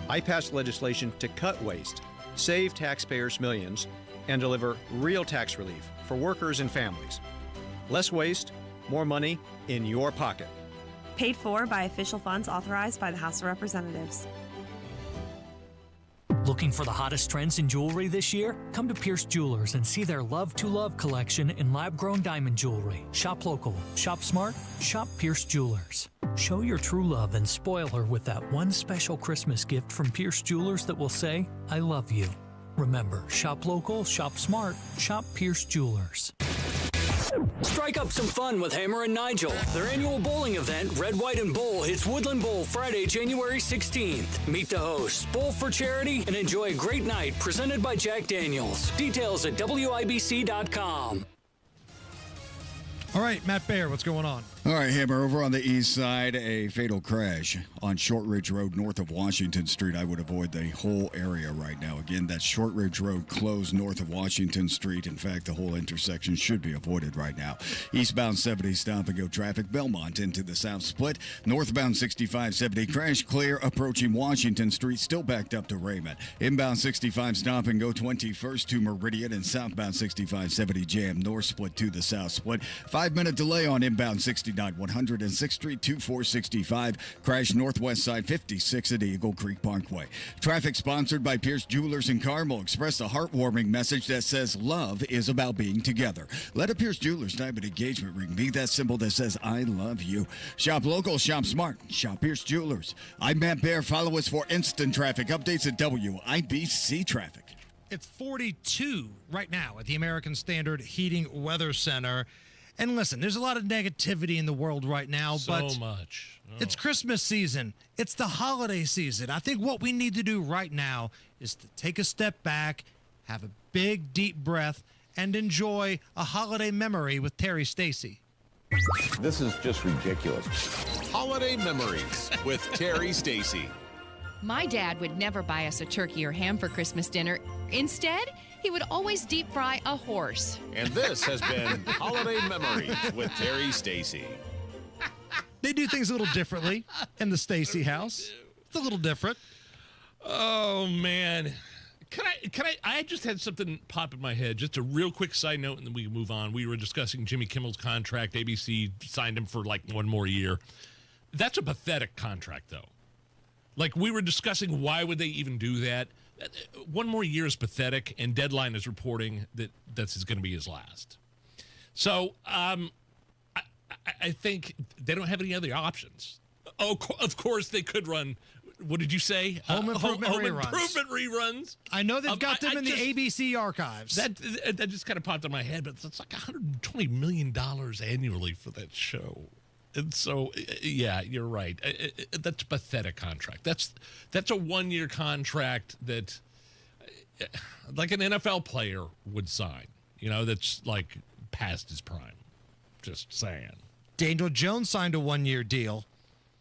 I passed legislation to cut waste, save taxpayers millions, and deliver real tax relief for workers and families. Less waste, more money in your pocket. Paid for by official funds authorized by the House of Representatives. Looking for the hottest trends in jewelry this year? Come to Pierce Jewelers and see their Love to Love collection in lab-grown diamond jewelry. Shop local, shop smart, shop Pierce Jewelers. Show your true love and spoil her with that one special Christmas gift from Pierce Jewelers that will say, I love you. Remember, shop local, shop smart, shop Pierce Jewelers. Strike up some fun with Hammer and Nigel. Their annual bowling event, Red, White, and Bowl, hits Woodland Bowl Friday, January 16th. Meet the hosts, bowl for charity, and enjoy a great night presented by Jack Daniels. Details at WIBC.com. All right, Matt Baer, what's going on? All right, Hammer, over on the east side, a fatal crash on Short Ridge Road north of Washington Street. I would avoid the whole area right now. Again, that's Short Ridge Road closed north of Washington Street. In fact, the whole intersection should be avoided right now. Eastbound 70 stop and go traffic, Belmont into the south split. Northbound 6570 crash clear approaching Washington Street, still backed up to Raymond. Inbound 65 stop and go 21st to Meridian, and southbound 6570 jam north split to the south split. 5-minute delay on inbound 69 106th Street to 465. Crash northwest side 56 at Eagle Creek Parkway. Traffic sponsored by Pierce Jewelers in Carmel. Express a heartwarming message that says love is about being together. Let a Pierce Jewelers diamond engagement ring be that symbol that says I love you. Shop local, shop smart, shop Pierce Jewelers. I'm Matt Baer. Follow us for instant traffic updates at WIBC Traffic. It's 42 right now at the American Standard Heating Weather Center. And listen, there's a lot of negativity in the world right now, but so much. It's Christmas season. It's the holiday season. I think what we need to do right now is to take a step back, have a big, deep breath, and enjoy a holiday memory with Terry Stacy. This is just ridiculous. Holiday Memories with Terry Stacy. My dad would never buy us a turkey or ham for Christmas dinner. Instead, he would always deep fry a horse. And this has been Holiday Memories with Terry Stacy. They do things a little differently in the Stacy house. It's a little different. Oh, man. I just had something pop in my head. Just a real quick side note, and then we can move on. We were discussing Jimmy Kimmel's contract. ABC signed him for like one more year. That's a pathetic contract, though. Like, we were discussing why would they even do that. One more year is pathetic, and Deadline is reporting that this is going to be his last. So I think they don't have any other options. Oh, of course they could run. What did you say? Home improvement reruns. Improvement reruns. I know they've got them in the ABC archives. That just kind of popped in my head, but it's like $120 million annually for that show. And so, yeah, you're right. That's a pathetic contract. That's a one-year contract that, like an NFL player would sign. You know, that's like past his prime. Just saying. Daniel Jones signed a one-year deal,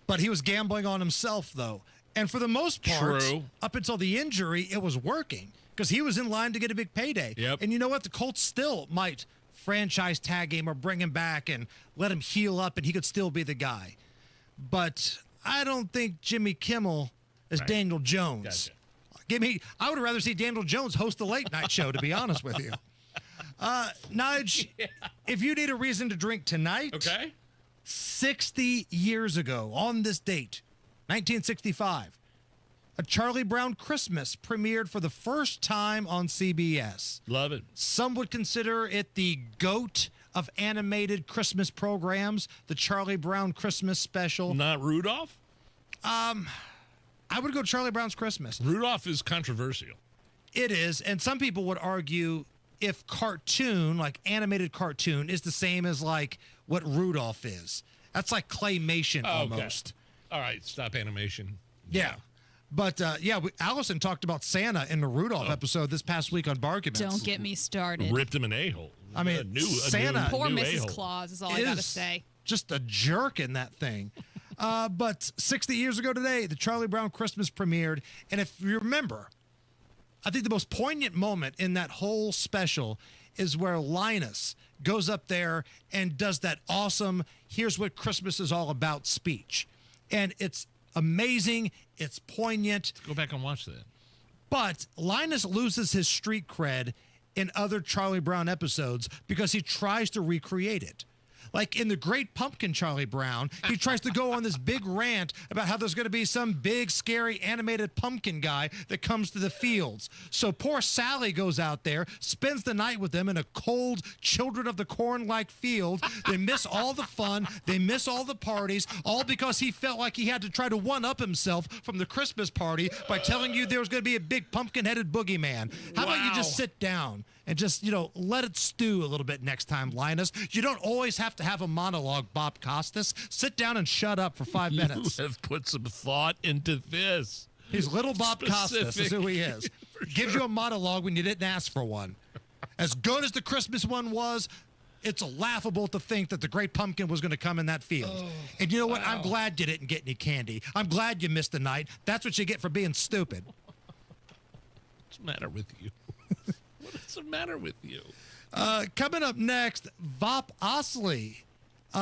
but he was gambling on himself, though. And for the most part, True. Up until the injury, it was working because he was in line to get a big payday. Yep. And you know what? The Colts still might franchise tag him or bring him back and let him heal up, and he could still be the guy. But I don't think Jimmy Kimmel is right. Daniel Jones. Gotcha. I would rather see Daniel Jones host the late night show, to be honest with you. Nige, if you need a reason to drink tonight, okay. 60 years ago on this date, 1965, A Charlie Brown Christmas premiered for the first time on CBS. Love it. Some would consider it the GOAT of animated Christmas programs, the Charlie Brown Christmas special. Not Rudolph? I would go Charlie Brown's Christmas. Rudolph is controversial. It is, and some people would argue if cartoon, like animated cartoon, is the same as like what Rudolph is. That's like claymation almost. Okay. All right, stop animation. Yeah. But, Allison talked about Santa in the Rudolph episode this past week on Bargains. Don't get me started. Ripped him an a-hole. I mean, Santa. Poor Mrs. Claus is all I got to say. just a jerk in that thing. But 60 years ago today, the Charlie Brown Christmas premiered. And if you remember, I think the most poignant moment in that whole special is where Linus goes up there and does that awesome "Here's what Christmas is all about" speech. And it's amazing. It's poignant. Go back and watch that. But Linus loses his street cred in other Charlie Brown episodes because he tries to recreate it. Like in The Great Pumpkin, Charlie Brown, he tries to go on this big rant about how there's going to be some big, scary, animated pumpkin guy that comes to the fields. So poor Sally goes out there, spends the night with them in a cold, Children of the Corn-like field. They miss all the fun. They miss all the parties, all because he felt like he had to try to one-up himself from the Christmas party by telling you there was going to be a big pumpkin-headed boogeyman. How about you just sit down and just, let it stew a little bit next time, Linus? You don't always have to have a monologue, Bob Costas. Sit down and shut up for 5 minutes. You have put some thought into this. He's little Bob Costas is who he is. Gives you a monologue when you didn't ask for one. As good as the Christmas one was, it's laughable to think that the Great Pumpkin was going to come in that field. And you know what? I'm glad you didn't get any candy. I'm glad you missed the night. That's what you get for being stupid. What's the matter with you? What's the matter with you? Coming up next, Vop Osley.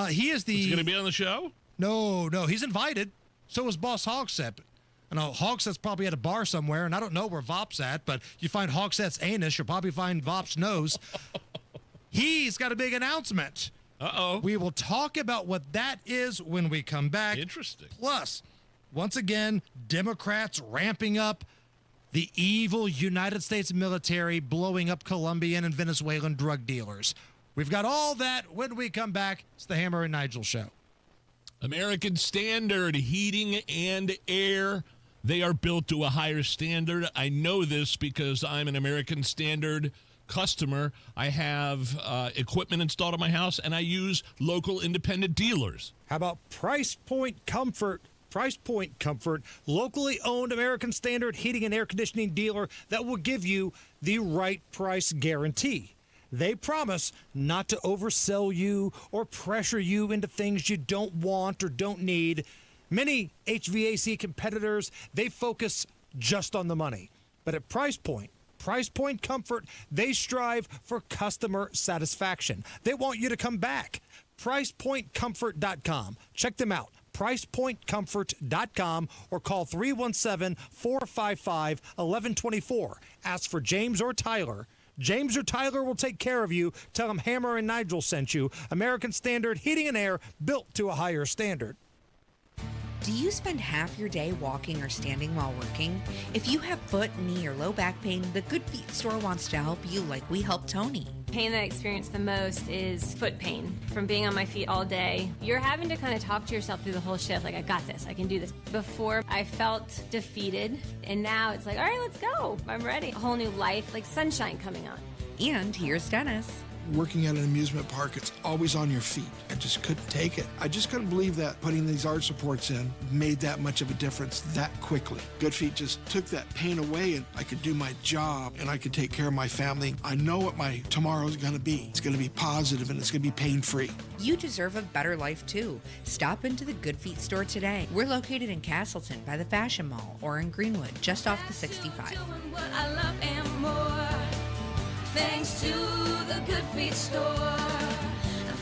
He is the... Is he going to be on the show? No, he's invited. So is Boss Hogsett. I know Hogsett's probably at a bar somewhere, and I don't know where Vop's at, but you find Hogsett's anus, you'll probably find Vop's nose. He's got a big announcement. Uh-oh. We will talk about what that is when we come back. Interesting. Plus, once again, Democrats ramping up the evil United States military blowing up Colombian and Venezuelan drug dealers. We've got all that when we come back. It's the Hammer and Nigel Show. American Standard Heating and Air. They are built to a higher standard. I know this because I'm an American Standard customer. I have equipment installed in my house, and I use local independent dealers. How about Price Point Comfort? Price Point Comfort, locally owned American Standard heating and air conditioning dealer that will give you the right price guarantee. They promise not to oversell you or pressure you into things you don't want or don't need. Many HVAC competitors, they focus just on the money. But at Price Point Comfort, they strive for customer satisfaction. They want you to come back. PricePointComfort.com. Check them out. PricePointComfort.com or call 317-455-1124. Ask for James or Tyler. James or Tyler will take care of you. Tell them Hammer and Nigel sent you. American Standard Heating and Air, built to a higher standard. Do you spend half your day walking or standing while working? If you have foot, knee, or low back pain, the Good Feet store wants to help you like we helped Tony. Pain that I experience the most is foot pain from being on my feet all day. You're having to kind of talk to yourself through the whole shift, like, I got this, I can do this. Before, I felt defeated, and now it's like, all right, let's go. I'm ready. A whole new life, like sunshine coming on. And here's Dennis. Working at an amusement park, it's always on your feet. I just couldn't take it. I just couldn't believe that putting these arch supports in made that much of a difference that quickly. Good Feet just took that pain away, and I could do my job, and I could take care of my family. I know what my tomorrow is going to be. It's going to be positive, and it's going to be pain-free. You deserve a better life, too. Stop into the Good Feet store today. We're located in Castleton by the Fashion Mall or in Greenwood, just off the 65. Thanks to the Good Feet store.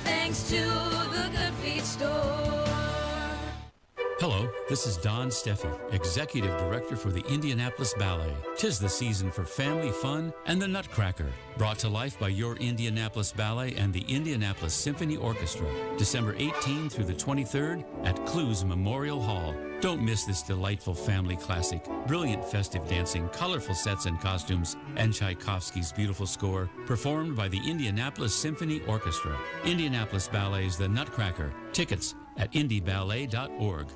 Thanks to the Good Feet store. Hello, this is Don Steffi, Executive Director for the Indianapolis Ballet. 'Tis the season for family fun and the Nutcracker, brought to life by your Indianapolis Ballet and the Indianapolis Symphony Orchestra, December 18 through the 23rd at Clues Memorial Hall. Don't miss this delightful family classic. Brilliant festive dancing, colorful sets and costumes, and Tchaikovsky's beautiful score, performed by the Indianapolis Symphony Orchestra. Indianapolis Ballet's The Nutcracker. Tickets at indieballet.org.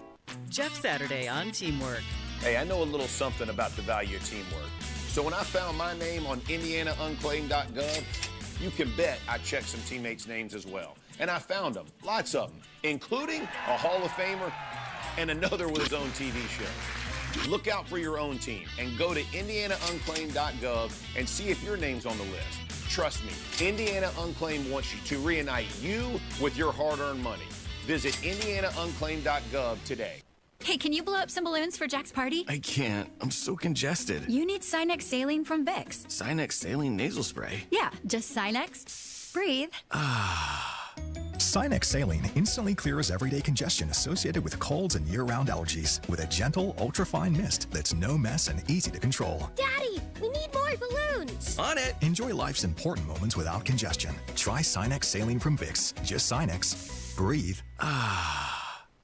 Jeff Saturday on Teamwork. Hey, I know a little something about the value of teamwork. So when I found my name on indianaunclaimed.gov, you can bet I checked some teammates' names as well. And I found them, lots of them, including a Hall of Famer and another with his own TV show. Look out for your own team and go to indianaunclaimed.gov and see if your name's on the list. Trust me, Indiana Unclaimed wants you to reunite you with your hard-earned money. Visit indianaunclaimed.gov today. Hey, can you blow up some balloons for Jack's party? I can't. I'm so congested. You need Sinex Saline from Vicks. Sinex Saline Nasal Spray? Yeah, just Sinex. Breathe. Sinex Saline instantly clears everyday congestion associated with colds and year-round allergies with a gentle, ultra-fine mist that's no mess and easy to control. Daddy, we need more balloons. On it. Enjoy life's important moments without congestion. Try Sinex Saline from Vicks. Just Sinex. Breathe.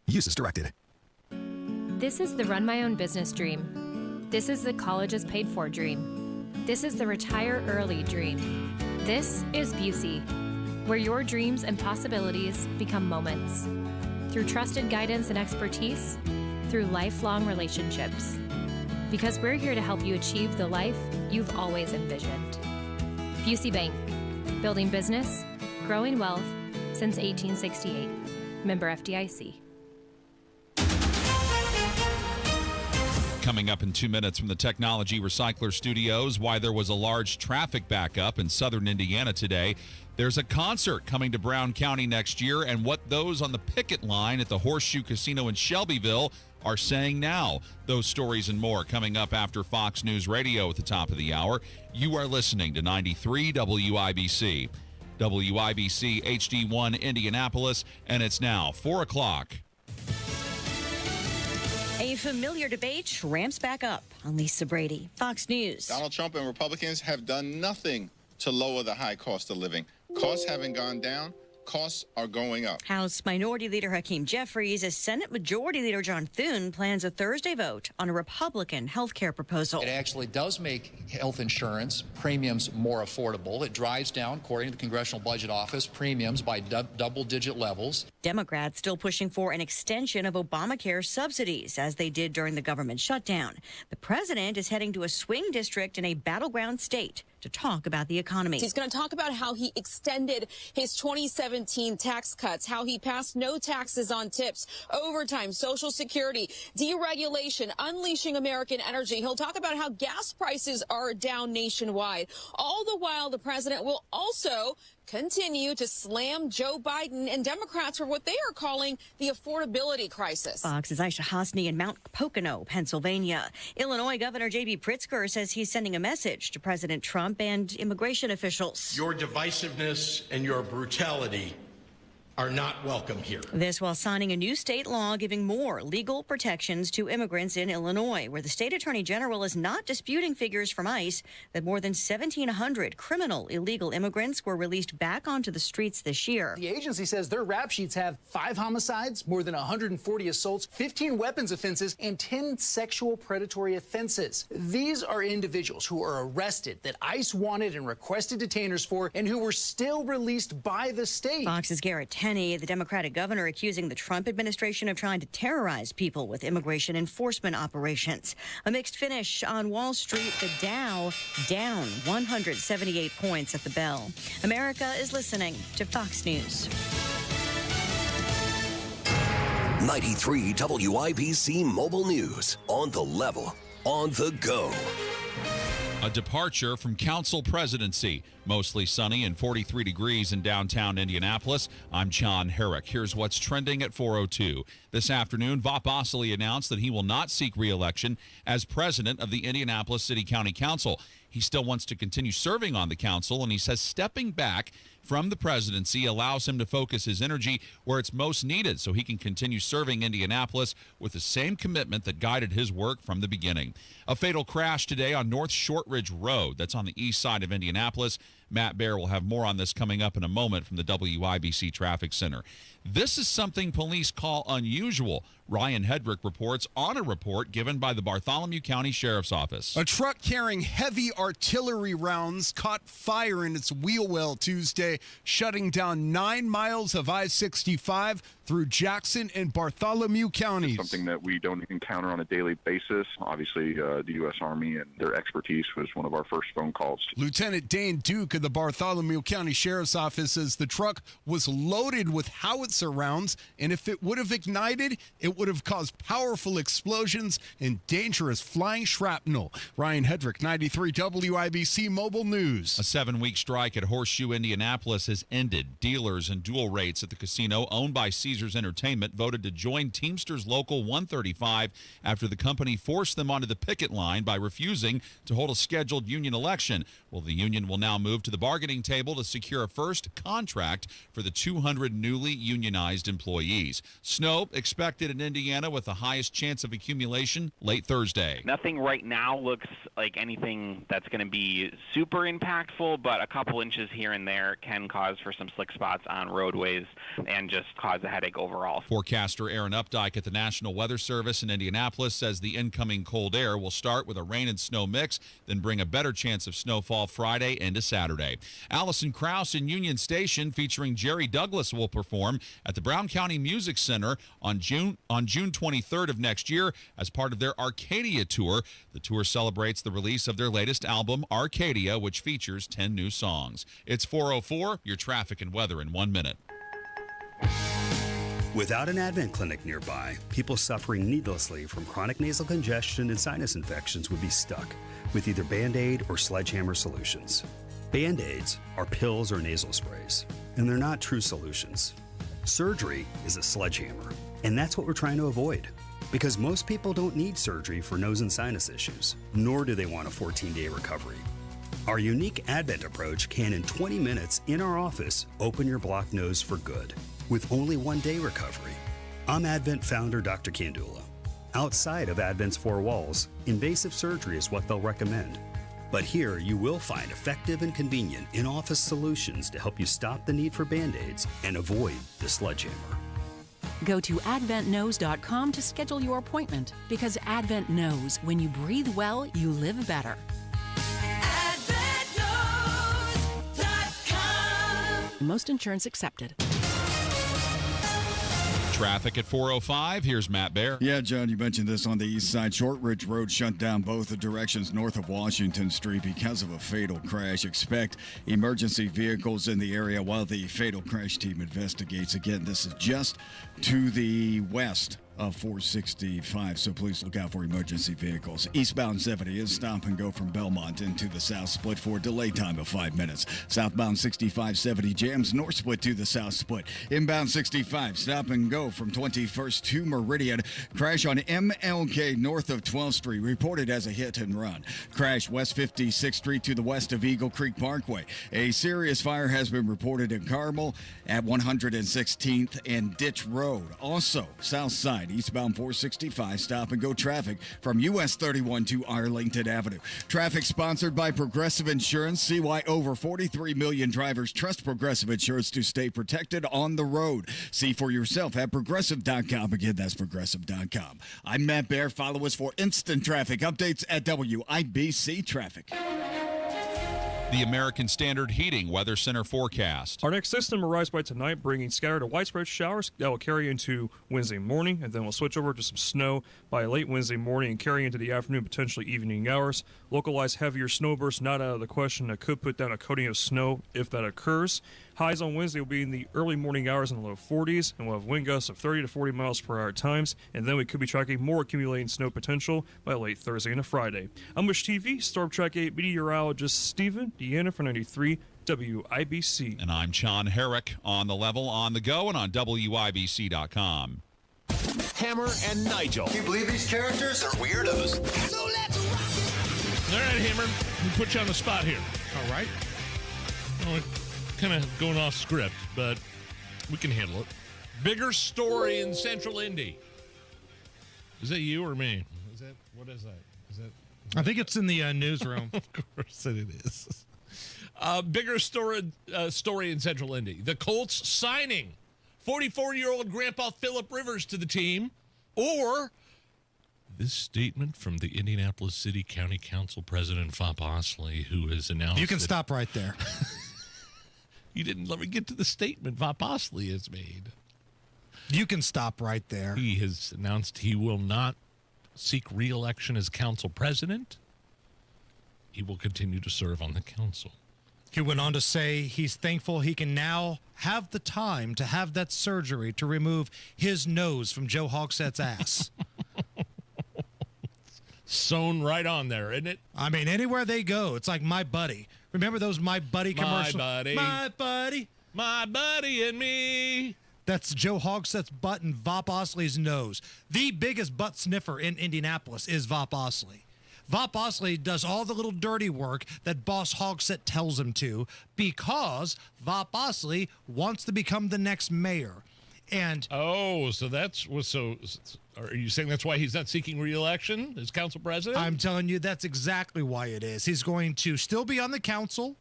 Use as directed. This is the run my own business dream. This is the college is paid for dream. This is the retire early dream. This is Busey, where your dreams and possibilities become moments. Through trusted guidance and expertise, through lifelong relationships. Because we're here to help you achieve the life you've always envisioned. Busey Bank, building business, growing wealth since 1868. Member FDIC. Coming up in 2 minutes from the Technology Recycler Studios, why there was a large traffic backup in southern Indiana today. There's a concert coming to Brown County next year, and what those on the picket line at the Horseshoe Casino in Shelbyville are saying now. Those stories and more coming up after Fox News Radio at the top of the hour. You are listening to 93 WIBC. WIBC HD1 Indianapolis, and it's now 4 o'clock. A familiar debate ramps back up on Lisa Brady, Fox News. Donald Trump and Republicans have done nothing to lower the high cost of living. Costs haven't gone down. Costs are going up. House Minority Leader Hakeem Jeffries, as Senate Majority Leader John Thune plans a Thursday vote on a Republican health care proposal. It actually does make health insurance premiums more affordable. It drives down, according to the Congressional Budget Office, premiums by double-digit levels. Democrats still pushing for an extension of Obamacare subsidies, as they did during the government shutdown. The president is heading to a swing district in a battleground state to talk about the economy. He's going to talk about how he extended his 2017 tax cuts, how he passed no taxes on tips, overtime, Social Security, deregulation, unleashing American energy. He'll talk about how gas prices are down nationwide. All the while, the president will also continue to slam Joe Biden and Democrats for what they are calling the affordability crisis. Fox's Aisha Hasni in Mount Pocono, Pennsylvania. Illinois Governor J.B. Pritzker says he's sending a message to President Trump and immigration officials. Your divisiveness and your brutality are not welcome here. This while signing a new state law giving more legal protections to immigrants in Illinois, where the state attorney general is not disputing figures from ICE that more than 1,700 criminal illegal immigrants were released back onto the streets this year. The agency says their rap sheets have 5 homicides, more than 140 assaults, 15 weapons offenses, and 10 sexual predatory offenses. These are individuals who are arrested that ICE wanted and requested detainers for and who were still released by the state. Fox's Garrett Tenney, the Democratic governor, accusing the Trump administration of trying to terrorize people with immigration enforcement operations. A mixed finish on Wall Street, the Dow down 178 points at the bell. America is listening to Fox News. 93 WIBC Mobile News. On the level, on the go. A departure from council presidency. Mostly sunny and 43 degrees in downtown Indianapolis. I'm John Herrick. Here's what's trending at 4:02. This afternoon, Vop Osili announced that he will not seek re-election as president of the Indianapolis City County Council. He still wants to continue serving on the council, and he says stepping back from the presidency allows him to focus his energy where it's most needed so he can continue serving Indianapolis with the same commitment that guided his work from the beginning. A fatal crash today on North Shortridge Road. That's on the east side of Indianapolis. Matt Baer will have more on this coming up in a moment from the WIBC Traffic Center. This is something police call unusual. Ryan Hedrick reports on a report given by the Bartholomew County Sheriff's Office. A truck carrying heavy artillery rounds caught fire in its wheel well Tuesday, shutting down 9 miles of I-65 through Jackson and Bartholomew counties. Something that we don't encounter on a daily basis. Obviously, the U.S. Army and their expertise was one of our first phone calls. Lieutenant Dane Duke of the Bartholomew County Sheriff's Office says the truck was loaded with howitzer rounds, and if it would have ignited, it would have caused powerful explosions and dangerous flying shrapnel. Ryan Hedrick, 93 WIBC Mobile News. A 7-week strike at Horseshoe, Indianapolis has ended. Dealers and dual rates at the casino owned by Caesars Entertainment voted to join Teamsters Local 135 after the company forced them onto the picket line by refusing to hold a scheduled union election. Well, the union will now move to the bargaining table to secure a first contract for the 200 newly unionized employees. Snow expected in Indiana with the highest chance of accumulation late Thursday. Nothing right now looks like anything that's going to be super impactful, but a couple inches here and there can cause for some slick spots on roadways and just cause a headache overall. Forecaster Aaron Updike at the National Weather Service in Indianapolis says the incoming cold air will start with a rain and snow mix, then bring a better chance of snowfall Friday into Saturday. Allison Krauss in Union Station featuring Jerry Douglas will perform at the Brown County Music Center on June 23rd of next year as part of their Arcadia tour. The tour celebrates the release of their latest album, Arcadia, which features 10 new songs. It's 4:04, your traffic and weather in 1 minute. Without an Advent clinic nearby, people suffering needlessly from chronic nasal congestion and sinus infections would be stuck with either Band-Aid or Sledgehammer solutions. Band-Aids are pills or nasal sprays, and they're not true solutions. Surgery is a sledgehammer, and that's what we're trying to avoid. Because most people don't need surgery for nose and sinus issues, nor do they want a 14-day recovery. Our unique Advent approach can, in 20 minutes in our office, open your blocked nose for good, with only 1-day recovery. I'm Advent founder Dr. Kandula. Outside of Advent's 4 walls, invasive surgery is what they'll recommend. But here you will find effective and convenient in-office solutions to help you stop the need for Band-Aids and avoid the sledgehammer. Go to adventknows.com to schedule your appointment, because Advent knows when you breathe well, you live better. Most insurance accepted. Traffic at 4:05. Here's Matt Bear. Yeah, John, you mentioned this on the east side. Shortridge Road shut down both directions north of Washington Street because of a fatal crash. Expect emergency vehicles in the area while the fatal crash team investigates. Again, this is just to the west of 465, so please look out for emergency vehicles. Eastbound 70 is stop and go from Belmont into the south split for a delay time of 5 minutes. Southbound 6570 jams north split to the south split. Inbound 65 stop and go from 21st to Meridian. Crash on MLK north of 12th Street reported as a hit and run. Crash West 56th Street to the west of Eagle Creek Parkway. A serious fire has been reported in Carmel at 116th and Ditch Road. Also, south side eastbound 465 stop and go traffic from US 31 to Arlington Avenue. Traffic sponsored by Progressive Insurance. See why over 43 million drivers trust Progressive Insurance to stay protected on the road. See for yourself at progressive.com. Again, that's progressive.com. I'm Matt Bear. Follow us for instant traffic updates at WIBC Traffic. The American Standard Heating Weather Center forecast. Our next system arrives by tonight, bringing scattered to widespread showers that will carry into Wednesday morning, and then we'll switch over to some snow by late Wednesday morning and carry into the afternoon, potentially evening hours. Localized heavier snowbursts not out of the question. That could put down a coating of snow if that occurs. Highs on Wednesday will be in the early morning hours in the low 40s, and we'll have wind gusts of 30 to 40 miles per hour at times, and then we could be tracking more accumulating snow potential by late Thursday into Friday. I'm Wish TV, Storm Track 8 meteorologist Stephen Deanna for 93 WIBC. And I'm John Herrick on the level, on the go, and on WIBC.com. Hammer and Nigel. Can you believe these characters are weirdos? So let's rock it! All right, Hammer, we put you on the spot here. All right. Well, kind of going off script, but we can handle it. Bigger story in Central Indy. Is that you or me? What is that? I think it's in the newsroom. Of course it is. Bigger story in Central Indy. The Colts signing 44-year-old Grandpa Phillip Rivers to the team, or this statement from the Indianapolis City County Council President Fop Osley, who has announced. You can stop right there. You didn't let me get to the statement Fop Osley has made. You can stop right there. He has announced he will not seek re-election as council president. He will continue to serve on the council. He went on to say he's thankful he can now have the time to have that surgery to remove his nose from Joe Hogsett's ass. Sewn right on there, isn't it? I mean, anywhere they go, it's like My Buddy. Remember those My Buddy commercials? My buddy. My buddy. My buddy and me. That's Joe Hogsett's butt and Vop Osley's nose. The biggest butt sniffer in Indianapolis is Vop Osley. Vop Osley does all the little dirty work that Boss Hogsett tells him to because Vop Osley wants to become the next mayor. And so are you saying that's why he's not seeking re-election as council president? I'm telling you, that's exactly why it is. He's going to still be on the council,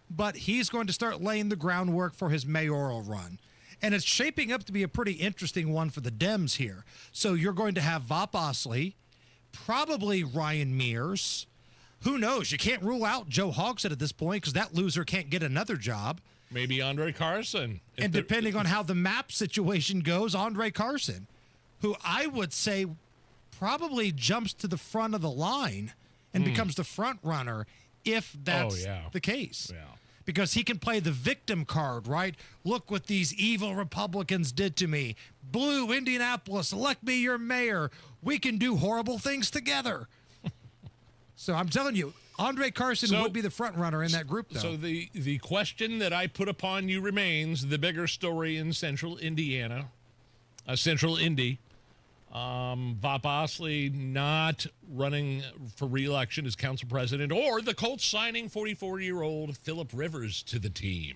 but he's going to start laying the groundwork for his mayoral run. And it's shaping up to be a pretty interesting one for the Dems here. So you're going to have Vop Osley, probably Ryan Mears. Who knows? You can't rule out Joe Hogsett at this point because that loser can't get another job. Maybe Andre Carson. And depending on how the map situation goes, Andre Carson, who I would say probably jumps to the front of the line and becomes the front runner if that's the case. Yeah. Because he can play the victim card, right? Look what these evil Republicans did to me. Blue Indianapolis, elect me your mayor. We can do horrible things together. So I'm telling you, Andre Carson would be the front runner in that group, though. So the question that I put upon you remains the bigger story in Central Indiana, Central Indy. Vop Osley not running for re-election as council president, or the Colts signing 44-year-old Philip Rivers to the team.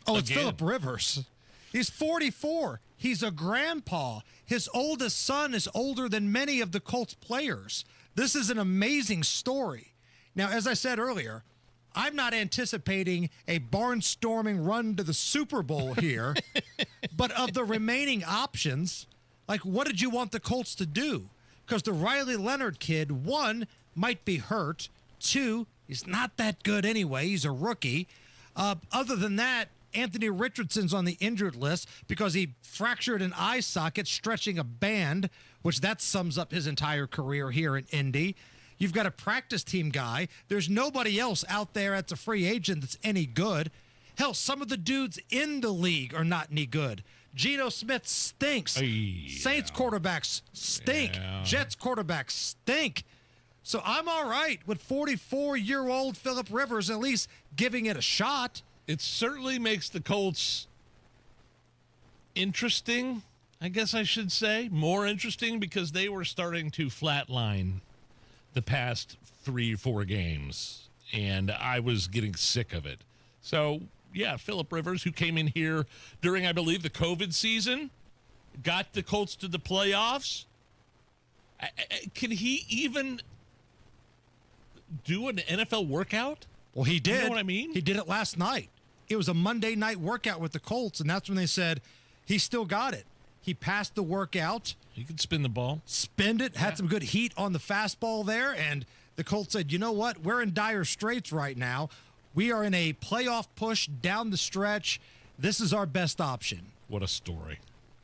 Oh, it's Philip Rivers. He's 44. He's a grandpa. His oldest son is older than many of the Colts players. This is an amazing story. Now, as I said earlier, I'm not anticipating a barnstorming run to the Super Bowl here, but of the remaining options, like, what did you want the Colts to do? Because the Riley Leonard kid, one, might be hurt. Two, he's not that good anyway. He's a rookie. Other than that, Anthony Richardson's on the injured list because he fractured an eye socket stretching a band, which that sums up his entire career here in Indy. You've got a practice team guy. There's nobody else out there that's a free agent that's any good. Hell, some of the dudes in the league are not any good. Geno Smith stinks. Saints quarterbacks stink. Jets quarterbacks stink. So I'm all right with 44-year-old Philip Rivers at least giving it a shot. It certainly makes the Colts interesting, I guess I should say. More interesting because they were starting to flatline the past 3 or 4 games, and I was getting sick of it. So, yeah, Philip Rivers, who came in here during, I believe, the COVID season, got the Colts to the playoffs. Can he even do an NFL workout? Well, he did. You know what I mean? He did it last night. It was a Monday night workout with the Colts, and that's when they said he still got it. He passed the workout. He could spin the ball. Spinned it, had some good heat on the fastball there, and the Colts said, you know what? We're in dire straits right now. We are in a playoff push down the stretch. This is our best option. What a story.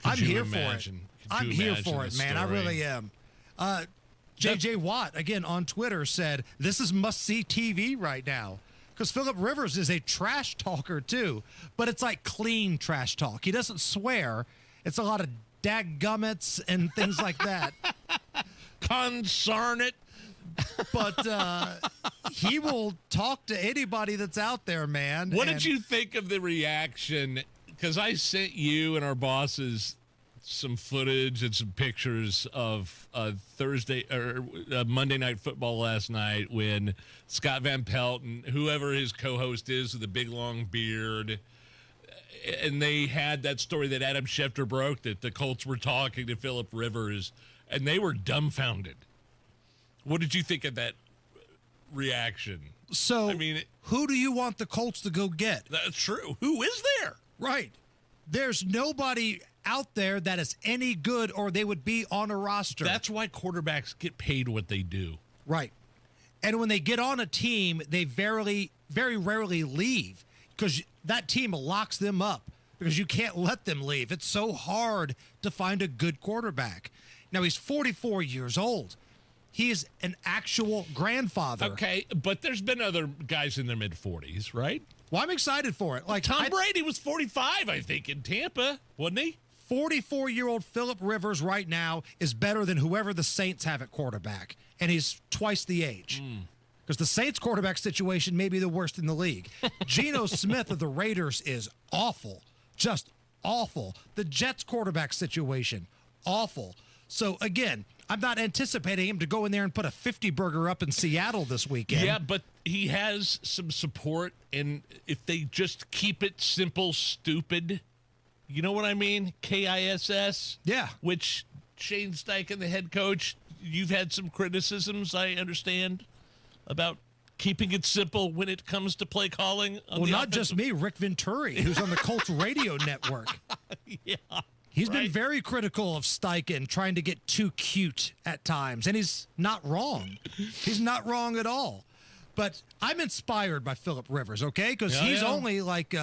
I'm here for it. I'm here for it, man. I really am. J.J. Watt, again, on Twitter said, this is must-see TV right now. Because Philip Rivers is a trash talker, too. But it's like clean trash talk. He doesn't swear. It's a lot of dadgummits and things like that. Consarn it. But he will talk to anybody that's out there, man. What did you think of the reaction? Because I sent you and our bosses some footage and some pictures of Thursday or Monday Night Football last night when Scott Van Pelt and whoever his co-host is with the big long beard, and they had that story that Adam Schefter broke that the Colts were talking to Philip Rivers, and they were dumbfounded. What did you think of that reaction? So, I mean, who do you want the Colts to go get? That's true. Who is there? Right. There's nobody out there that is any good or they would be on a roster. That's why quarterbacks get paid what they do. Right. And when they get on a team, they very rarely leave because that team locks them up because you can't let them leave. It's so hard to find a good quarterback. Now, he's 44 years old. He's an actual grandfather. Okay, but there's been other guys in their mid-40s, right? Well, I'm excited for it. Like Tom Brady was 45, I think, in Tampa, wasn't he? 44-year-old Phillip Rivers right now is better than whoever the Saints have at quarterback, and he's twice the age. Because the Saints quarterback situation may be the worst in the league. Geno Smith of the Raiders is awful, just awful. The Jets quarterback situation, awful. So, again, I'm not anticipating him to go in there and put a 50-burger up in Seattle this weekend. Yeah, but he has some support, and if they just keep it simple, stupid, you know what I mean? KISS. Yeah. Which Shane Steichen, the head coach, you've had some criticisms, I understand, about keeping it simple when it comes to play calling. Well, not just me, Rick Venturi, who's on the Colts radio network. Yeah. He's been very critical of Steichen trying to get too cute at times, and he's not wrong. He's not wrong at all. But I'm inspired by Phillip Rivers, okay? Because he's only like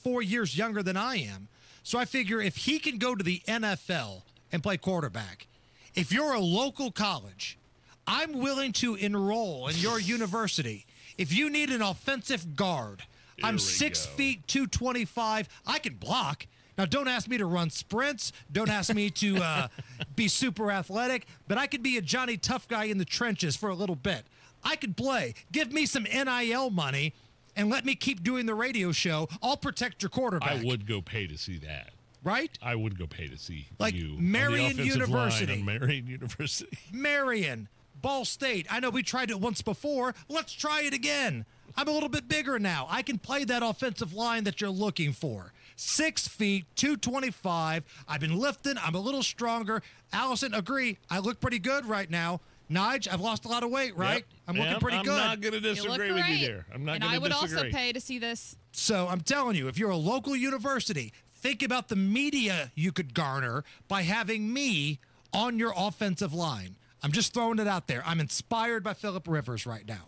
4 years younger than I am. So I figure if he can go to the NFL and play quarterback, if you're a local college, I'm willing to enroll in your university. If you need an offensive guard, I'm 6 feet 225. I can block. Now, don't ask me to run sprints. Don't ask me to be super athletic. But I could be a Johnny Tough Guy in the trenches for a little bit. I could play. Give me some NIL money and let me keep doing the radio show. I'll protect your quarterback. I would go pay to see that. Right? I would go pay to see like you. Marion University. Marion University. Marion. Ball State. I know we tried it once before. Let's try it again. I'm a little bit bigger now. I can play that offensive line that you're looking for. 6 feet, 225. I've been lifting. I'm a little stronger. Allison, agree. I look pretty good right now. Nige, I've lost a lot of weight, right? Yep. I'm looking pretty good. I'm not going to disagree with you there. I'm not going to disagree. And I would also pay to see this. So I'm telling you, if you're a local university, think about the media you could garner by having me on your offensive line. I'm just throwing it out there. I'm inspired by Phillip Rivers right now.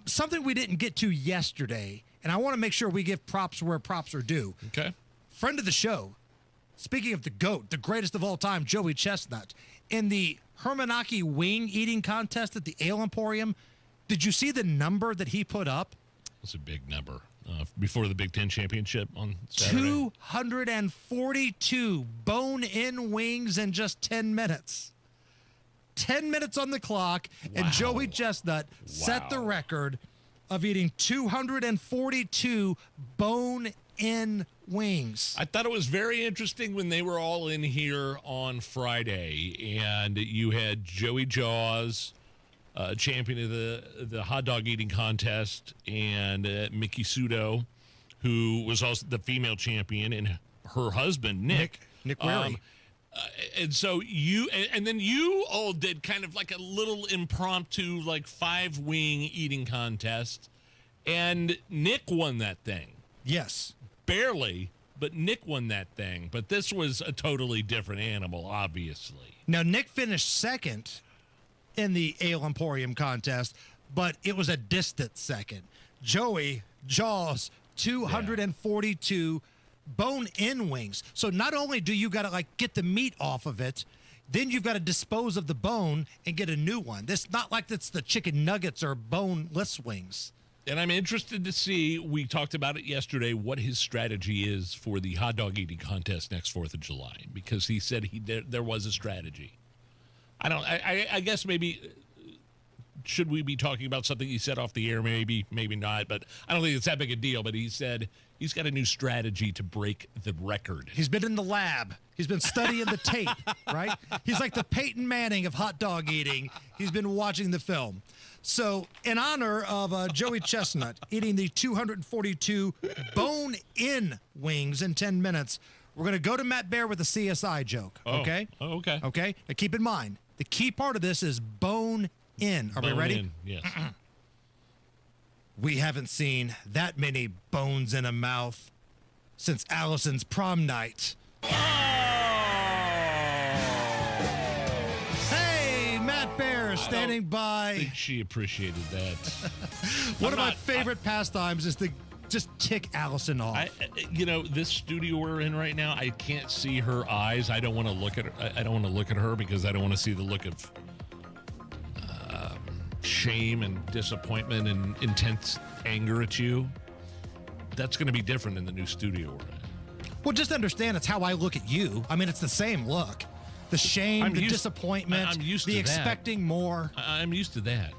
Something we didn't get to yesterday, and I want to make sure we give props where props are due. Okay. Friend of the show, speaking of the GOAT, the greatest of all time, Joey Chestnut, in the Hermanaki wing eating contest at the Ale Emporium, did you see the number that he put up? It's a big number. Before the Big Ten Championship on Saturday. 242 bone-in wings in just 10 minutes. 10 minutes on the clock, and Joey Chestnut set the record of eating 242 bone-in wings. I thought it was very interesting when they were all in here on Friday, and you had Joey Jaws, champion of the hot dog eating contest, and Mickey Sudo, who was also the female champion, and her husband, Nick Wary. And so and then you all did kind of like a little impromptu, like 5-wing eating contest, and Nick won that thing. Yes. Barely, but Nick won that thing. But this was a totally different animal, obviously. Now, Nick finished second in the Ale Emporium contest, but it was a distant second. Joey Jaws, 242 bone-in wings. So not only do you got to like get the meat off of it, then you've got to dispose of the bone and get a new one. This not like it's the chicken nuggets or boneless wings. And I'm interested to see, we talked about it yesterday, what his strategy is for the hot dog eating contest next 4th of July, because he said there was a strategy. I guess maybe, should we be talking about something he said off the air? Maybe not, but I don't think it's that big a deal. But he said he's got a new strategy to break the record. He's been in the lab. He's been studying the tape, right? He's like the Peyton Manning of hot dog eating. He's been watching the film. So in honor of Joey Chestnut eating the 242 bone-in wings in 10 minutes, we're going to go to Matt Baer with a CSI joke, okay? Oh, okay. Okay? Now keep in mind, the key part of this is bone-in. Are we ready? In, yes. We haven't seen that many bones in a mouth since Allison's prom night. Hey, Matt Baer standing by. I think she appreciated that. One of my favorite pastimes is to just tick Allison off. This studio we're in right now, I can't see her eyes. I don't want to look at her. I don't want to look at her because I don't want to see the look of shame and disappointment and intense anger at you. that's going to be different in the new studio we're in. Well, just understand it's how I look at you. I mean, it's the same look. The shame, the disappointment, I'm used the to expecting more. I'm used to that.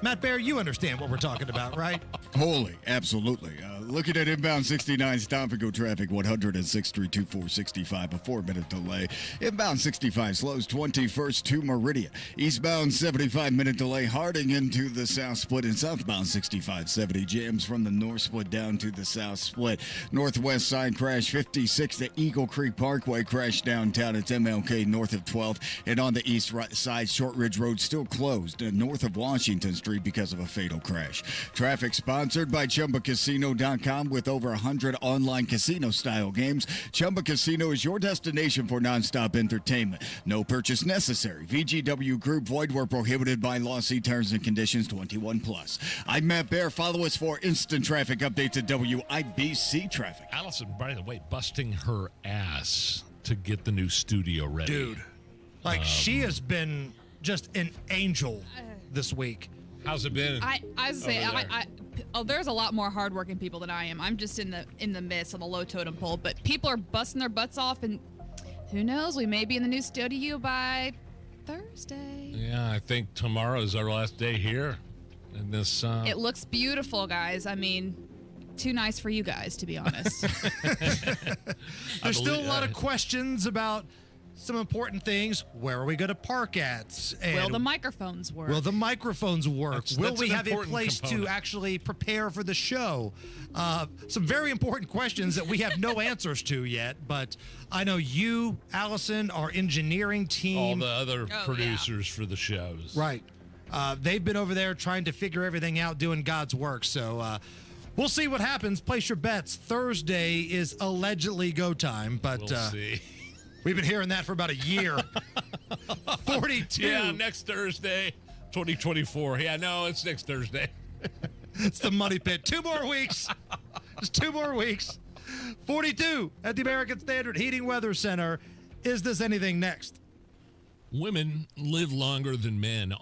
Matt Bear, you understand what we're talking about, right? Wholly, absolutely. Looking at inbound 69 stop and go traffic 106-324-65, a 4-minute delay. Inbound 65 slows 21st to Meridian. Eastbound 75-minute delay Harding into the south split, and southbound 65-70 jams from the north split down to the south split. Northwest side crash 56 to Eagle Creek Parkway crash downtown. It's MLK north of 12th, and on the east side Short Ridge Road still closed north of Washington Street because of a fatal crash. Traffic sponsored by ChumbaCasino.com with over 100 online casino-style games. Chumba Casino is your destination for nonstop entertainment. No purchase necessary. VGW Group void where prohibited by law. See terms and conditions 21+. I'm Matt Bear. Follow us for instant traffic updates at WIBC Traffic. Allison, by the way, busting her ass to get the new studio ready. Dude, she has been just an angel this week. How's it been? I say there's a lot more hardworking people than I am. I'm just in the midst of the low totem pole, but people are busting their butts off, and who knows? We may be in the new studio by Thursday. Yeah, I think tomorrow's our last day here in this. It looks beautiful, guys. I mean, too nice for you guys, to be honest. There's still a lot of questions about some important things. Where are we going to park at? And will the microphones work? Will the microphones work? Will we have a place component to actually prepare for the show? Some very important questions that we have no answers to yet, but I know you, Allison, our engineering team. All the other producers for the shows. Right. They've been over there trying to figure everything out, doing God's work. So we'll see what happens. Place your bets. Thursday is allegedly go time, but we'll see. We've been hearing that for about a year. 42. Yeah, next Thursday, 2024. Yeah, no, it's next Thursday. It's the money pit. 2 more weeks. Just 2 more weeks. 42 at the American Standard Heating Weather Center. Is this anything next? Women live longer than men,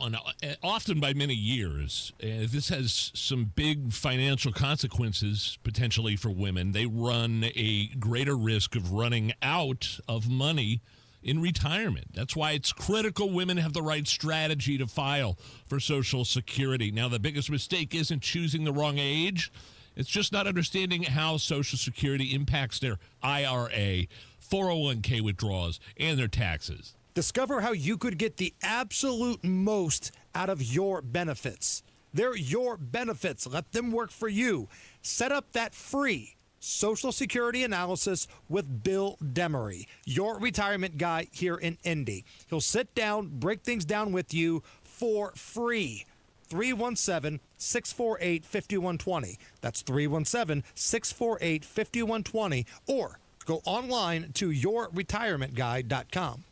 often by many years. This has some big financial consequences potentially for women. They run a greater risk of running out of money in retirement. That's why it's critical women have the right strategy to file for Social Security. Now, the biggest mistake isn't choosing the wrong age. It's just not understanding how Social Security impacts their IRA, 401k withdrawals, and their taxes. Discover how you could get the absolute most out of your benefits. They're your benefits. Let them work for you. Set up that free Social Security analysis with Bill Demery, your retirement guy here in Indy. He'll sit down, break things down with you for free. 317-648-5120. That's 317-648-5120. Or go online to yourretirementguy.com.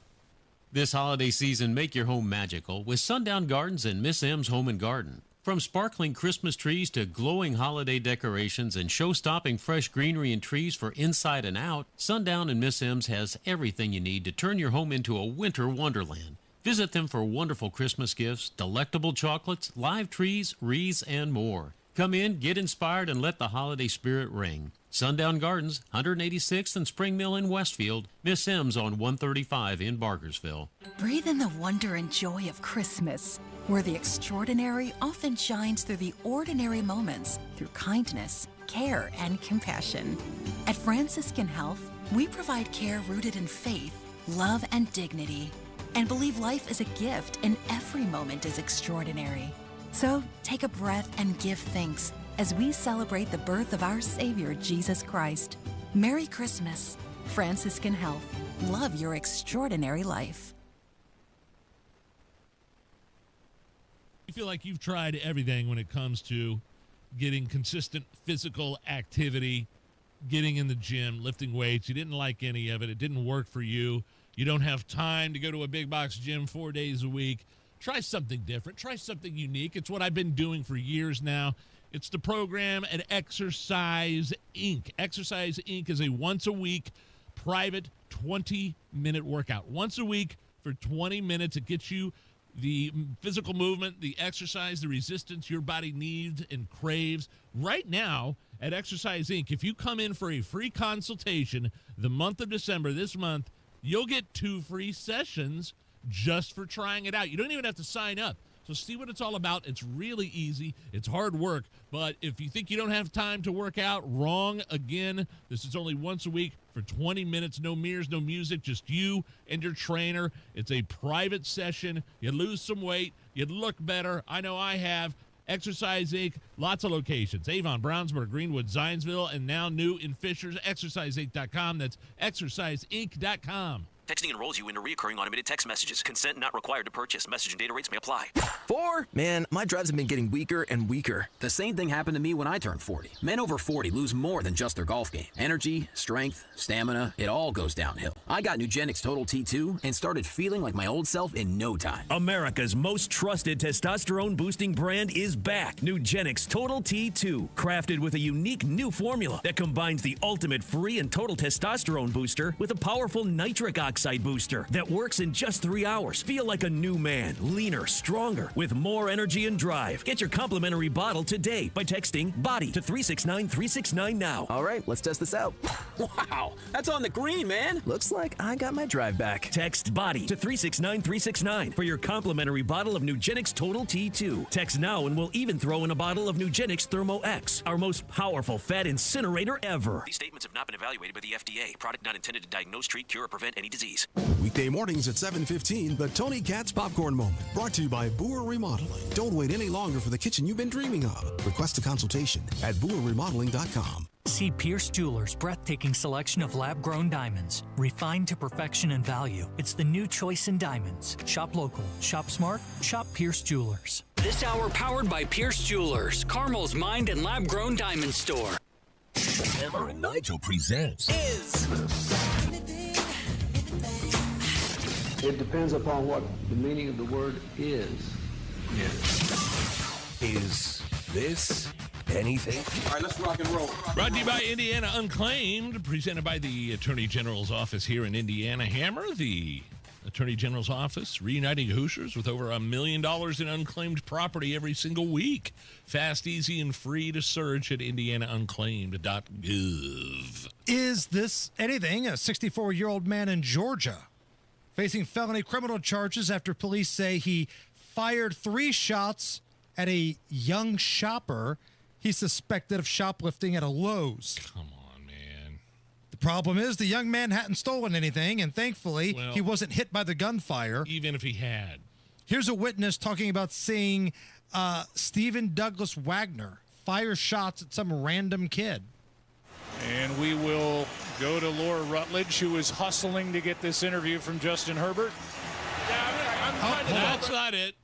This holiday season, make your home magical with Sundown Gardens and Miss M's Home and Garden. From sparkling Christmas trees to glowing holiday decorations and show-stopping fresh greenery and trees for inside and out, Sundown and Miss M's has everything you need to turn your home into a winter wonderland. Visit them for wonderful Christmas gifts, delectable chocolates, live trees, wreaths, and more. Come in, get inspired, and let the holiday spirit ring. Sundown Gardens, 186th and Spring Mill in Westfield. Miss M's on 135 in Bargersville. Breathe in the wonder and joy of Christmas, where the extraordinary often shines through the ordinary moments, through kindness, care, and compassion. At Franciscan Health, we provide care rooted in faith, love, and dignity, and believe life is a gift and every moment is extraordinary. So take a breath and give thanks as we celebrate the birth of our Savior, Jesus Christ. Merry Christmas. Franciscan Health. Love your extraordinary life. You feel like you've tried everything when it comes to getting consistent physical activity, getting in the gym, lifting weights. You didn't like any of it. It didn't work for you. You don't have time to go to a big box gym 4 days a week. Try something different. Try something unique. It's what I've been doing for years now. It's the program at Exercise Inc. Exercise Inc. is a once-a-week private 20-minute workout. Once a week for 20 minutes. It gets you the physical movement, the exercise, the resistance your body needs and craves. Right now, at Exercise Inc. If you come in for a free consultation the month of December, this month, you'll get 2 free sessions just for trying it out. You don't even have to sign up. So see what it's all about. It's really easy. It's hard work. But if you think you don't have time to work out, wrong again. This is only once a week for 20 minutes. No mirrors, no music, just you and your trainer. It's a private session. You lose some weight. You look better. I know I have. Exercise Inc., lots of locations. Avon, Brownsburg, Greenwood, Zionsville, and now new in Fishers. ExerciseInc.com. That's ExerciseInc.com. Texting enrolls you into recurring automated text messages. Consent not required to purchase. Message and data rates may apply. 4? Man, my drives have been getting weaker and weaker. The same thing happened to me when I turned 40. Men over 40 lose more than just their golf game. Energy, strength, stamina, it all goes downhill. I got Nugenix Total T2 and started feeling like my old self in no time. America's most trusted testosterone-boosting brand is back. Nugenix Total T2, crafted with a unique new formula that combines the ultimate free and total testosterone booster with a powerful nitric oxide booster that works in just 3 hours. Feel like a new man, leaner, stronger, with more energy and drive. Get your complimentary bottle today by texting BODY to 369-369 now. All right, let's test this out. Wow, that's on the green, man. Looks like I got my drive back. Text BODY to 369-369 for your complimentary bottle of Nugenix Total T2. Text now and we'll even throw in a bottle of Nugenix Thermo X, our most powerful fat incinerator ever. These statements have not been evaluated by the FDA. Product not intended to diagnose, treat, cure, or prevent any disease. Weekday mornings at 7:15, the Tony Katz Popcorn Moment. Brought to you by Boer Remodeling. Don't wait any longer for the kitchen you've been dreaming of. Request a consultation at BoerRemodeling.com. See Pierce Jewelers' breathtaking selection of lab-grown diamonds. Refined to perfection and value. It's the new choice in diamonds. Shop local. Shop smart. Shop Pierce Jewelers. This hour powered by Pierce Jewelers, Carmel's Mind and Lab-Grown Diamond Store. Hammer and Nigel presents It depends upon what the meaning of the word is. Is this anything? All right, let's rock and roll. Brought to you by Indiana Unclaimed, presented by the Attorney General's office here in Indiana. Hammer, the Attorney General's office, reuniting Hoosiers with over $1 million in unclaimed property every single week. Fast, easy, and free to search at indianaunclaimed.gov. Is this anything? A 64-year-old man in Georgia facing felony criminal charges after police say he fired 3 shots at a young shopper he's suspected of shoplifting at a Lowe's. Come on, man. The problem is the young man hadn't stolen anything, and thankfully he wasn't hit by the gunfire. Even if he had. Here's a witness talking about seeing Stephen Douglas Wagner fire shots at some random kid. And we will go to Laura Rutledge, who is hustling to get this interview from Justin Herbert. That's not it.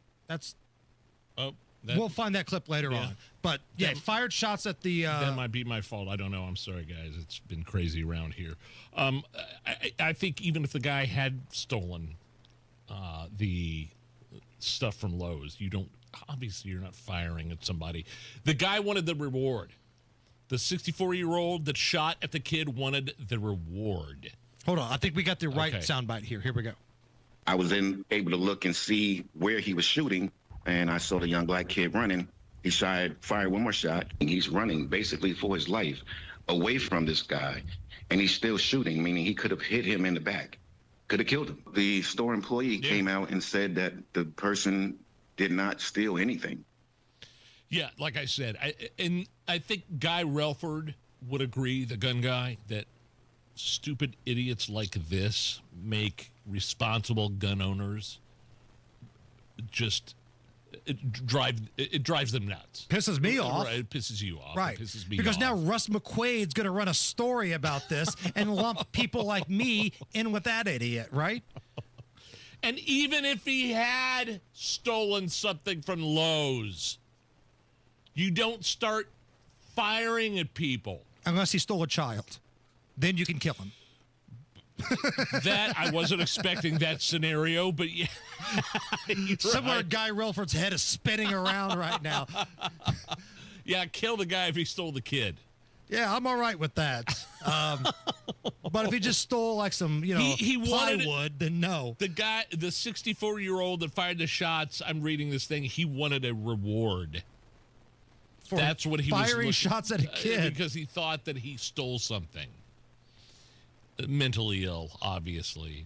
We'll find that clip later on. But, fired shots at the... that might be my fault. I don't know. I'm sorry, guys. It's been crazy around here. I think even if the guy had stolen the stuff from Lowe's, obviously you're not firing at somebody. The guy wanted the reward. The 64-year-old that shot at the kid wanted the reward. Hold on. I think we got the right soundbite here. Here we go. I was then able to look and see where he was shooting, and I saw the young black kid running. He fired one more shot, and he's running basically for his life away from this guy, and he's still shooting, meaning he could have hit him in the back, could have killed him. The store employee came out and said that the person did not steal anything. Yeah, like I said, I think Guy Relford would agree, the gun guy, that stupid idiots like this make responsible gun owners it drives them nuts. Pisses me off. Right, it pisses you off. Right. It pisses me because off. now Russ McQuaid's going to run a story about this and lump people like me in with that idiot, right? And even if he had stolen something from Lowe's, you don't start firing at people. Unless he stole a child. Then you can kill him. That, I wasn't expecting that scenario, but yeah. Somewhere Guy Relford's head is spinning around right now. Yeah, kill the guy if he stole the kid. Yeah, I'm all right with that. But if he just stole like some, plywood, then no. The guy, the 64-year-old that fired the shots, I'm reading this thing, he wanted a reward. for That's what he was firing looking, shots at a kid. because he thought that he stole something. Mentally ill, obviously.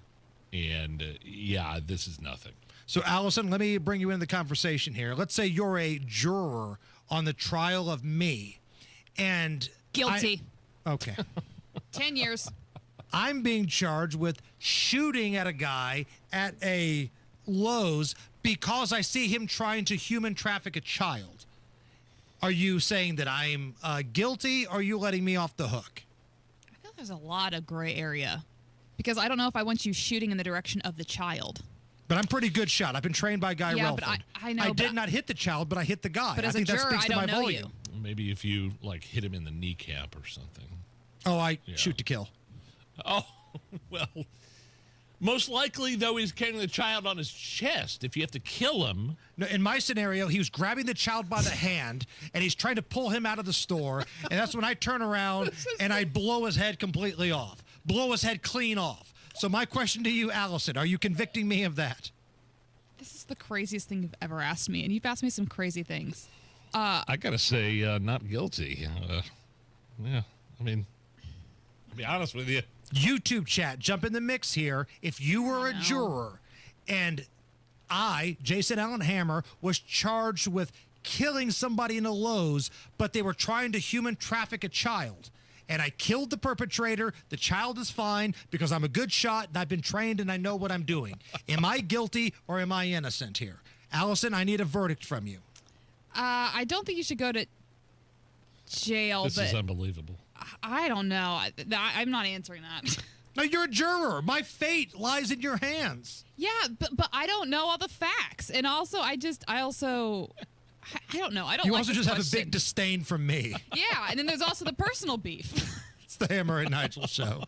And yeah, this is nothing. So, Allison, let me bring you into the conversation here. Let's say you're a juror on the trial of me, and Guilty. Okay. 10 years. I'm being charged with shooting at a guy at a Lowe's because I see him trying to human traffic a child. Are you saying that I'm guilty, or are you letting me off the hook? I feel there's a lot of gray area because I don't know if I want you shooting in the direction of the child. But I'm pretty good shot. I've been trained by Guy Yeah, Relford. but I know. I did not hit the child, but I hit the guy. But as I think a that juror, speaks I to don't my know volume. Maybe if you hit him in the kneecap or something. Oh, I shoot to kill. Oh, well, most likely, though, he's carrying the child on his chest. If you have to kill him. No, in my scenario, he was grabbing the child by the hand, and he's trying to pull him out of the store, and that's when I turn around and I blow his head completely off. Blow his head clean off. So my question to you, Allison, are you convicting me of that? This is the craziest thing you've ever asked me, and you've asked me some crazy things. I got to say, not guilty. Yeah, I mean, I'll be honest with you. YouTube chat, jump in the mix here. If you were a juror and I, Jason Allen Hammer, was charged with killing somebody in a Lowe's, but they were trying to human traffic a child, and I killed the perpetrator, the child is fine because I'm a good shot and I've been trained and I know what I'm doing. Am I guilty or am I innocent here? Allison, I need a verdict from you. I don't think you should go to jail, This but is unbelievable. I don't know. I'm not answering that. No, you're a juror. My fate lies in your hands. Yeah, but I don't know all the facts, and also I don't know. I don't. You like also this just have a question. big disdain from me. Yeah, and then there's also the personal beef. It's the Hammer and Nigel show.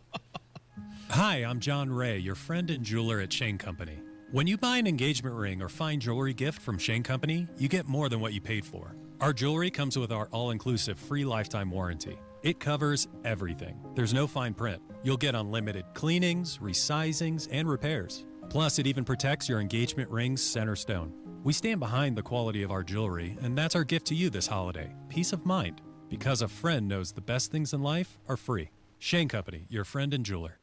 Hi, I'm John Ray, your friend and jeweler at Shane Company. When you buy an engagement ring or fine jewelry gift from Shane Company, you get more than what you paid for. Our jewelry comes with our all-inclusive free lifetime warranty. It covers everything. There's no fine print. You'll get unlimited cleanings, resizings, and repairs. Plus, it even protects your engagement ring's center stone. We stand behind the quality of our jewelry, and that's our gift to you this holiday. Peace of mind. Because a friend knows the best things in life are free. Shane Company, your friend and jeweler.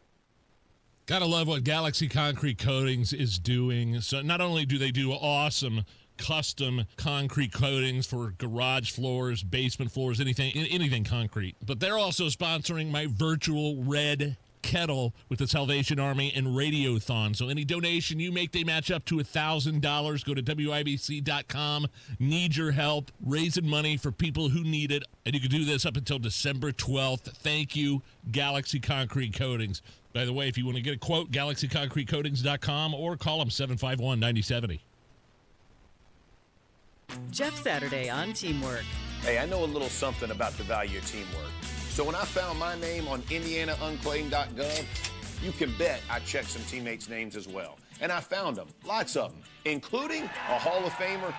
Gotta love what Galaxy Concrete Coatings is doing. So not only do they do awesome custom concrete coatings for garage floors, basement floors, anything concrete, but they're also sponsoring my virtual red kettle with the Salvation Army and Radiothon. So any donation you make, they match up to $1,000. Go to WIBC.com. Need your help raising money for people who need it. And you can do this up until December 12th. Thank you, Galaxy Concrete Coatings. By the way, if you want to get a quote, galaxyconcretecoatings.com or call them 751-9070. Jeff Saturday on Teamwork. Hey, I know a little something about the value of teamwork. So when I found my name on IndianaUnclaimed.gov, you can bet I checked some teammates' names as well. And I found them, lots of them, including a Hall of Famer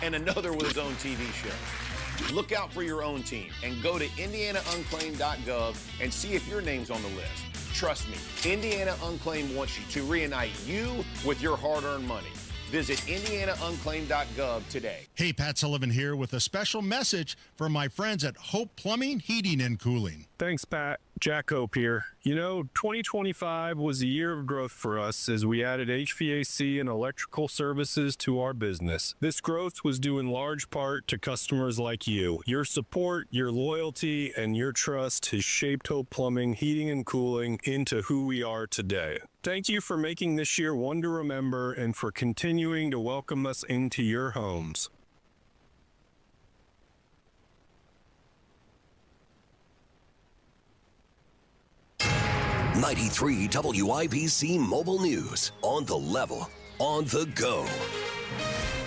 and another with his own TV show. Look out for your own team and go to IndianaUnclaimed.gov and see if your name's on the list. Trust me, Indiana Unclaimed wants you to reunite you with your hard-earned money. Visit IndianaUnclaimed.gov today. Hey, Pat Sullivan here with a special message from my friends at Hope Plumbing, Heating, and Cooling. Thanks, Pat. Jack Hope here. You know, 2025 was a year of growth for us as we added HVAC and electrical services to our business. This growth was due in large part to customers like you. Your support, your loyalty, and your trust has shaped Hope Plumbing, Heating, and Cooling into who we are today. Thank you for making this year one to remember and for continuing to welcome us into your homes. '93 WIBC Mobile News. On the level, on the go.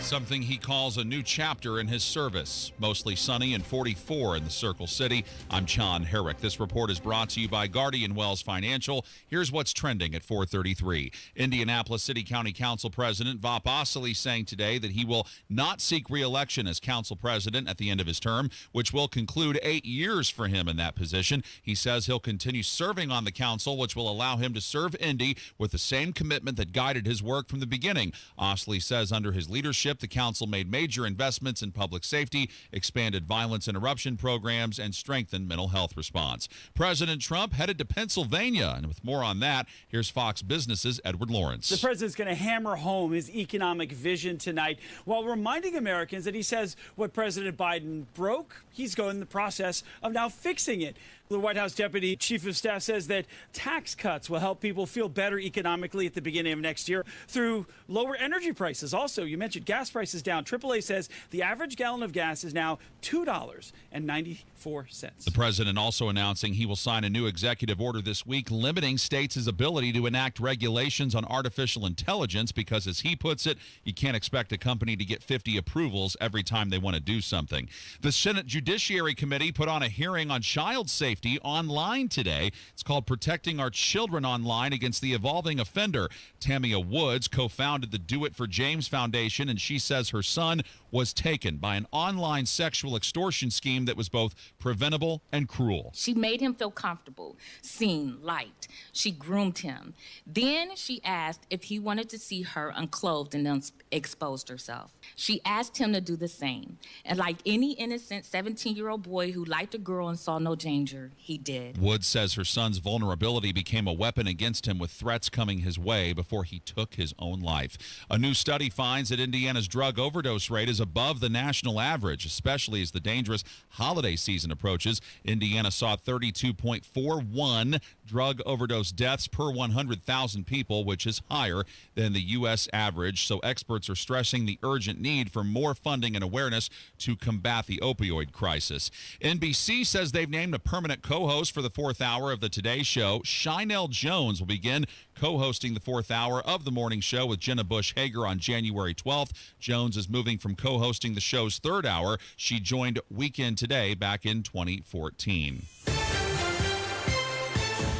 Something he calls a new chapter in his service. Mostly sunny and 44 in the Circle City. I'm John Herrick. This report is brought to you by Guardian Wells Financial. Here's what's trending at 4:33. Indianapolis City County Council President Vop Osili saying today that he will not seek re-election as council president at the end of his term, which will conclude 8 years for him in that position. He says he'll continue serving on the council, which will allow him to serve Indy with the same commitment that guided his work from the beginning. Osili says under his leadership, leadership, the council made major investments in public safety, expanded violence interruption programs, and strengthened mental health response. President Trump headed to Pennsylvania, and with more on that, here's Fox Business's Edward Lawrence. The president's going to hammer home his economic vision tonight while reminding Americans that he says what President Biden broke, he's going in the process of now fixing it. The White House Deputy Chief of Staff says that tax cuts will help people feel better economically at the beginning of next year through lower energy prices. Also, you mentioned gas prices down. AAA says the average gallon of gas is now $2.94. The president also announcing he will sign a new executive order this week limiting states' ability to enact regulations on artificial intelligence because, as he puts it, you can't expect a company to get 50 approvals every time they want to do something. The Senate Judiciary Committee put on a hearing on child safety online today. It's called Protecting Our Children Online Against the Evolving Offender. Cameo Woods co-founded the Do It for James Foundation, and she says her son was taken by an online sexual extortion scheme that was both preventable and cruel. She made him feel comfortable, seen, liked. She groomed him. Then she asked if he wanted to see her unclothed and exposed herself. She asked him to do the same. And like any innocent 17-year-old boy who liked a girl and saw no danger, he did. Woods says her son's vulnerability became a weapon against him, with threats coming his way before he took his own life. A new study finds that Indiana's drug overdose rate is above the national average, especially as the dangerous holiday season approaches. Indiana saw 32.41 drug overdose deaths per 100,000 people, which is higher than the U.S. average. So experts are stressing the urgent need for more funding and awareness to combat the opioid crisis. NBC says they've named a permanent co-host for the fourth hour of the Today Show. Shynell Jones will begin co-hosting the fourth hour of the morning show with Jenna Bush Hager on January 12th. Jones is moving from co-hosting the show's third hour. She joined Weekend Today back in 2014.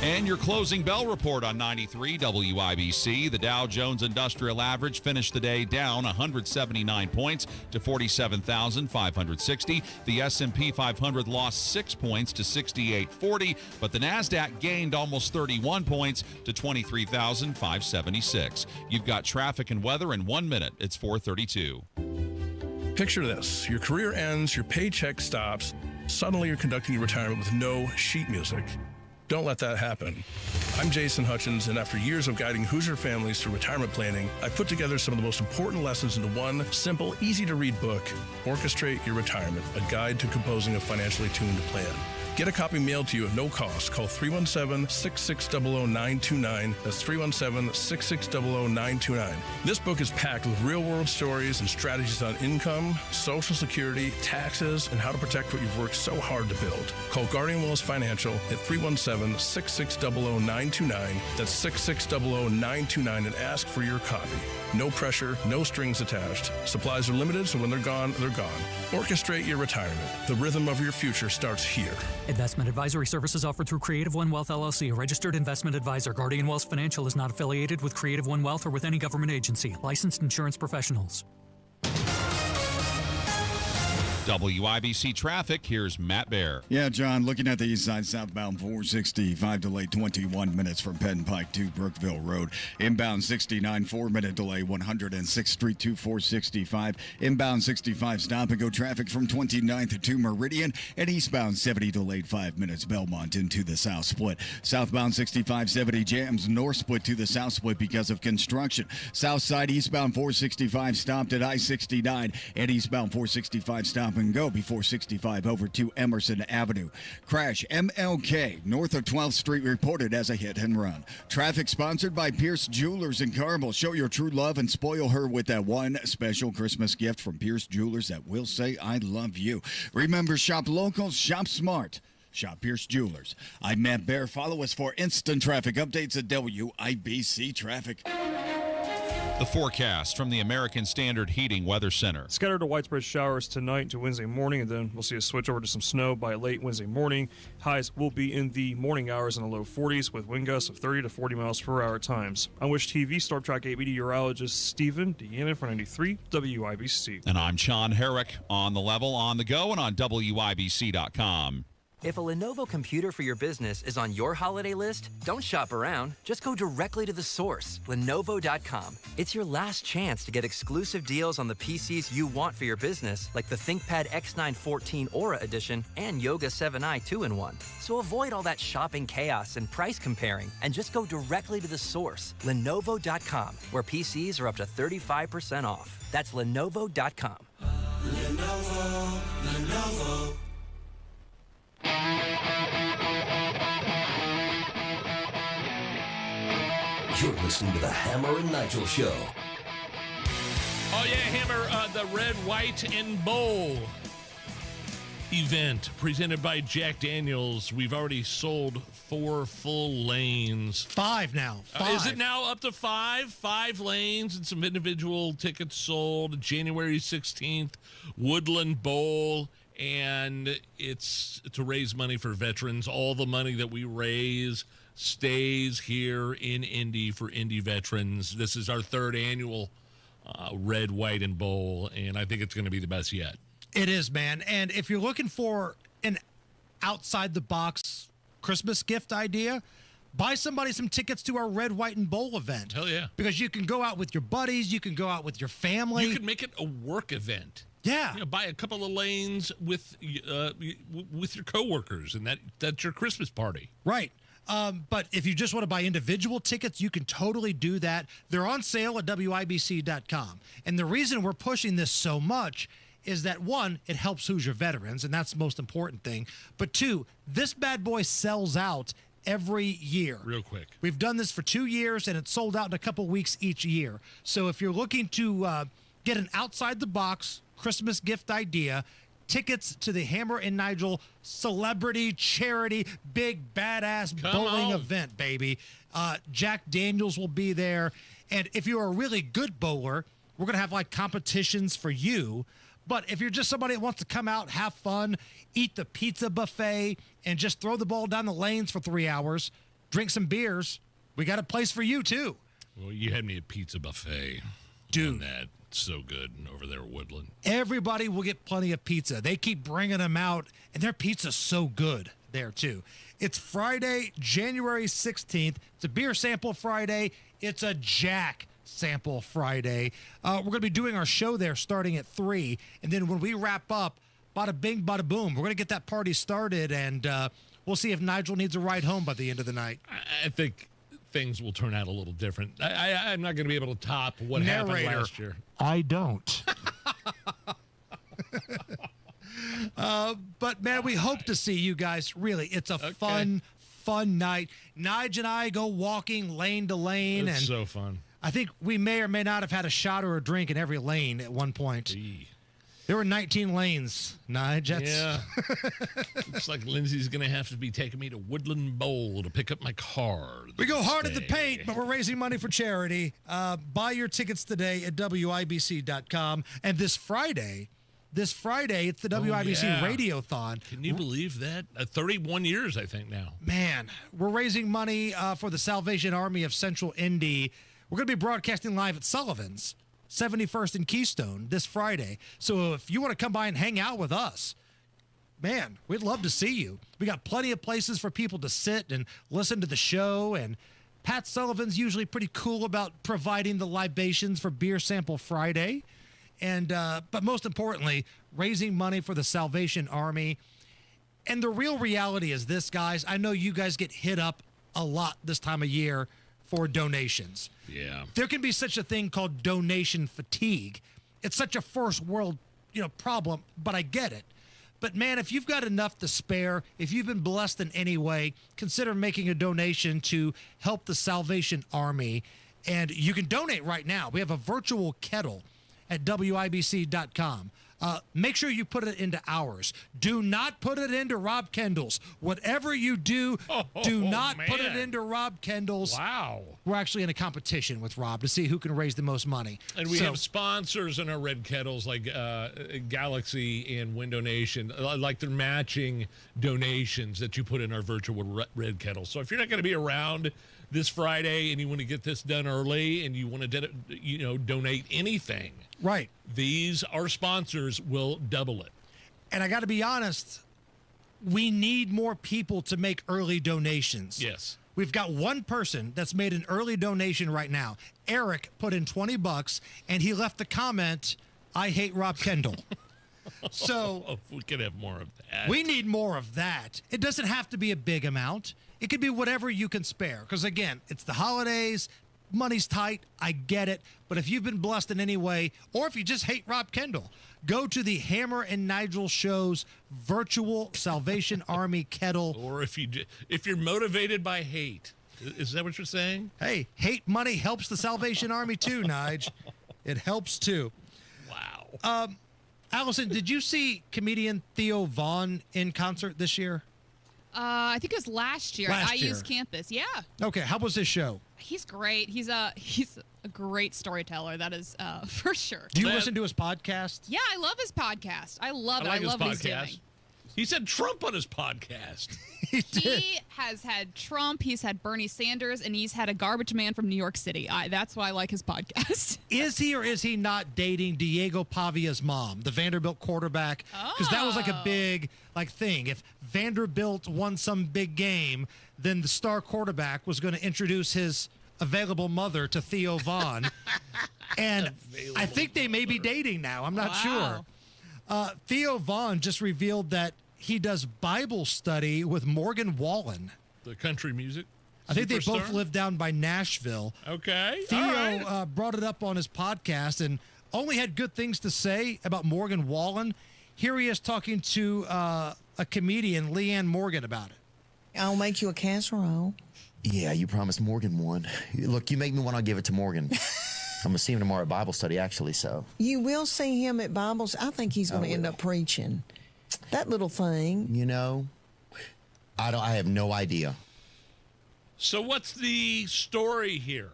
And your closing bell report on 93 WIBC. The Dow Jones Industrial Average finished the day down 179 points to 47,560. The S&P 500 lost 6 points to 6840, but the NASDAQ gained almost 31 points to 23,576. You've got traffic and weather in 1 minute. It's 4:32. Picture this. Your career ends, your paycheck stops. Suddenly you're conducting your retirement with no sheet music. Don't let that happen. I'm Jason Hutchins, and after years of guiding Hoosier families through retirement planning, I put together some of the most important lessons into one simple, easy-to-read book, Orchestrate Your Retirement, a guide to composing a financially tuned plan. Get a copy mailed to you at no cost. Call 317-660-929. That's 317-660-929. This book is packed with real-world stories and strategies on income, Social Security, taxes, and how to protect what you've worked so hard to build. Call Guardian Willis Financial at 317-660-929. That's 660-929 and ask for your copy. No pressure, no strings attached. Supplies are limited, so when they're gone, they're gone. Orchestrate your retirement. The rhythm of your future starts here. Investment advisory services offered through Creative One Wealth LLC, a registered investment advisor. Guardian Wealth Financial is not affiliated with Creative One Wealth or with any government agency. Licensed insurance professionals. WIBC traffic, here's Matt Bear. Yeah, John, looking at the east side, southbound 465 delay 21 minutes from Penn Pike to Brookville Road. Inbound 69, 4-minute delay 106th Street to 465. Inbound 65 stop and go traffic from 29th to Meridian. And eastbound 70 delayed 5 minutes Belmont into the south split. Southbound 65 70 jams north split to the south split because of construction. South side eastbound 465 stopped at I-69 and eastbound 465 stop and go before 65 over to Emerson Avenue. Crash MLK north of 12th Street reported as a hit and run. Traffic sponsored by Pierce Jewelers in Carmel. Show your true love and spoil her with that one special Christmas gift from Pierce Jewelers that will say I love you. Remember, shop local, shop smart. Shop Pierce Jewelers. I'm Matt Bear. Follow us for instant traffic updates at WIBC Traffic. The forecast from the American Standard Heating Weather Center. Scattered to widespread showers tonight into Wednesday morning, and then we'll see a switch over to some snow by late Wednesday morning. Highs will be in the morning hours in the low 40s with wind gusts of 30 to 40 miles per hour at times. On Wish TV, Storm Track 8 meteorologist Stephen Deanna for 93 WIBC. And I'm Sean Herrick on the level, on the go, and on WIBC.com. If a Lenovo computer for your business is on your holiday list, don't shop around. Just go directly to the source, Lenovo.com. It's your last chance to get exclusive deals on the PCs you want for your business, like the ThinkPad X9 14 Aura Edition and Yoga 7i 2-in-1. So avoid all that shopping chaos and price comparing, and just go directly to the source, Lenovo.com, where PCs are up to 35% off. That's Lenovo.com. Lenovo. You're listening to the Hammer and Nigel Show. Oh, yeah, Hammer, the Red, White, and Bowl event presented by Jack Daniels. We've already sold 4 full lanes. 5 now. 5. Is it now up to 5? 5 lanes and some individual tickets sold. January 16th, Woodland Bowl. And it's to raise money for veterans. All the money that we raise stays here in Indy for Indy veterans. This is our 3rd annual Red, White, and Bowl, and I think it's going to be the best yet. It is, man. And if you're looking for an outside-the-box Christmas gift idea, buy somebody some tickets to our Red, White, and Bowl event. Hell yeah. Because you can go out with your buddies. You can go out with your family. You can make it a work event. Yeah. You know, buy a couple of lanes with your coworkers, and that's your Christmas party. Right. But if you just want to buy individual tickets, you can totally do that. They're on sale at WIBC.com. And the reason we're pushing this so much is that, 1, it helps Hoosier veterans, and that's the most important thing. But 2, this bad boy sells out every year. Real quick. We've done this for 2 years, and it's sold out in a couple weeks each year. So if you're looking to get an outside-the-box Christmas gift idea, tickets to the Hammer and Nigel celebrity charity big badass bowling event, baby. Jack Daniels will be there. And if you're a really good bowler, we're going to have like competitions for you. But if you're just somebody that wants to come out, have fun, eat the pizza buffet, and just throw the ball down the lanes for 3 hours, drink some beers, we got a place for you too. Well, you had me at pizza buffet. Dude. That so good over there at Woodland. Everybody will get plenty of pizza. They keep bringing them out, and their pizza's so good there too. It's Friday, January 16th. It's a beer sample Friday. It's a Jack sample Friday. We're going to be doing our show there starting at 3, and then when we wrap up, bada bing, bada boom, we're going to get that party started, and we'll see if Nigel needs a ride home by the end of the night. I think things will turn out a little different. I'm not going to be able to top what happened last year. I don't. But, man, we hope to see you guys. Really, it's a fun night. Nige and I go walking lane to lane. It's and so fun. I think we may or may not have had a shot or a drink in every lane at one point. There were 19 lanes, Nige. Yeah. Looks like Lindsay's going to have to be taking me to Woodland Bowl to pick up my car. We go hard at the paint, but we're raising money for charity. Buy your tickets today at WIBC.com. And this Friday, it's the WIBC Radiothon. Can you believe that? 31 years, I think, now. Man, we're raising money for the Salvation Army of Central Indy. We're going to be broadcasting live at Sullivan's, 71st and Keystone, this Friday. So if you want to come by and hang out with us, man, we'd love to see you. We got plenty of places for people to sit and listen to the show, and Pat Sullivan's usually pretty cool about providing the libations for Beer Sample Friday. And but most importantly, raising money for the Salvation Army. And the real reality is this, guys. I know you guys get hit up a lot this time of year for donations. Yeah. There can be such a thing called donation fatigue. It's such a first world, problem, but I get it. But man, if you've got enough to spare, if you've been blessed in any way, consider making a donation to help the Salvation Army. And you can donate right now. We have a virtual kettle at WIBC.com. Make sure you put it into ours. Do not put it into Rob Kendall's. Whatever you do, do not put it into Rob Kendall's. Wow. We're actually in a competition with Rob to see who can raise the most money. And we have sponsors in our red kettles like Galaxy and Window Nation. Like they're matching donations that you put in our virtual red kettle. So if you're not going to be around this Friday and you want to get this done early and you want to donate anything, right, these our sponsors will double it. And I got to be honest, we need more people to make early donations. Yes. We've got one person that's made an early donation right now. Eric put in $20 and he left the comment, "I hate Rob Kendall." So we could have more of that. we need more of that. It doesn't have to be a big amount. It could be whatever you can spare. Because again, it's the holidays, money's tight. I get it. But if you've been blessed in any way, or if you just hate Rob Kendall, go to the Hammer and Nigel Show's virtual Salvation Army kettle. Or if you're motivated by hate, is that what you're saying? Hey, hate money helps the Salvation Army too, Nige. It helps too. Wow. Allison, did you see comedian Theo Vaughn in concert this year? I think it was last year at IU's campus. Yeah. Okay, how was his show? He's great. He's a great storyteller. That is for sure. Do you listen to his podcast? Yeah, I love his podcast. I love it. I like I love his what he's podcast. doing. He said Trump on his podcast. He has had Trump, he's had Bernie Sanders, and he's had a garbage man from New York City. That's why I like his podcast. Is he or is he not dating Diego Pavia's mom, the Vanderbilt quarterback? Because that was like a big thing. If Vanderbilt won some big game, then the star quarterback was going to introduce his available mother to Theo Vaughn. And I think they may be dating now. I'm not sure. Theo Vaughn just revealed that he does Bible study with Morgan Wallen. The country music I think they both superstar? live down by Nashville. Okay. Theo all right. brought it up on his podcast and only had good things to say about Morgan Wallen. Here he is talking to a comedian, Leanne Morgan, about it. I'll make you a casserole. Yeah, you promised Morgan one. Look, you make me one, I'll give it to Morgan. I'm going to see him tomorrow at Bible study, actually, so. You will see him at Bibles. I think he's going to end up preaching. That little thing. You know, I have no idea. So what's the story here?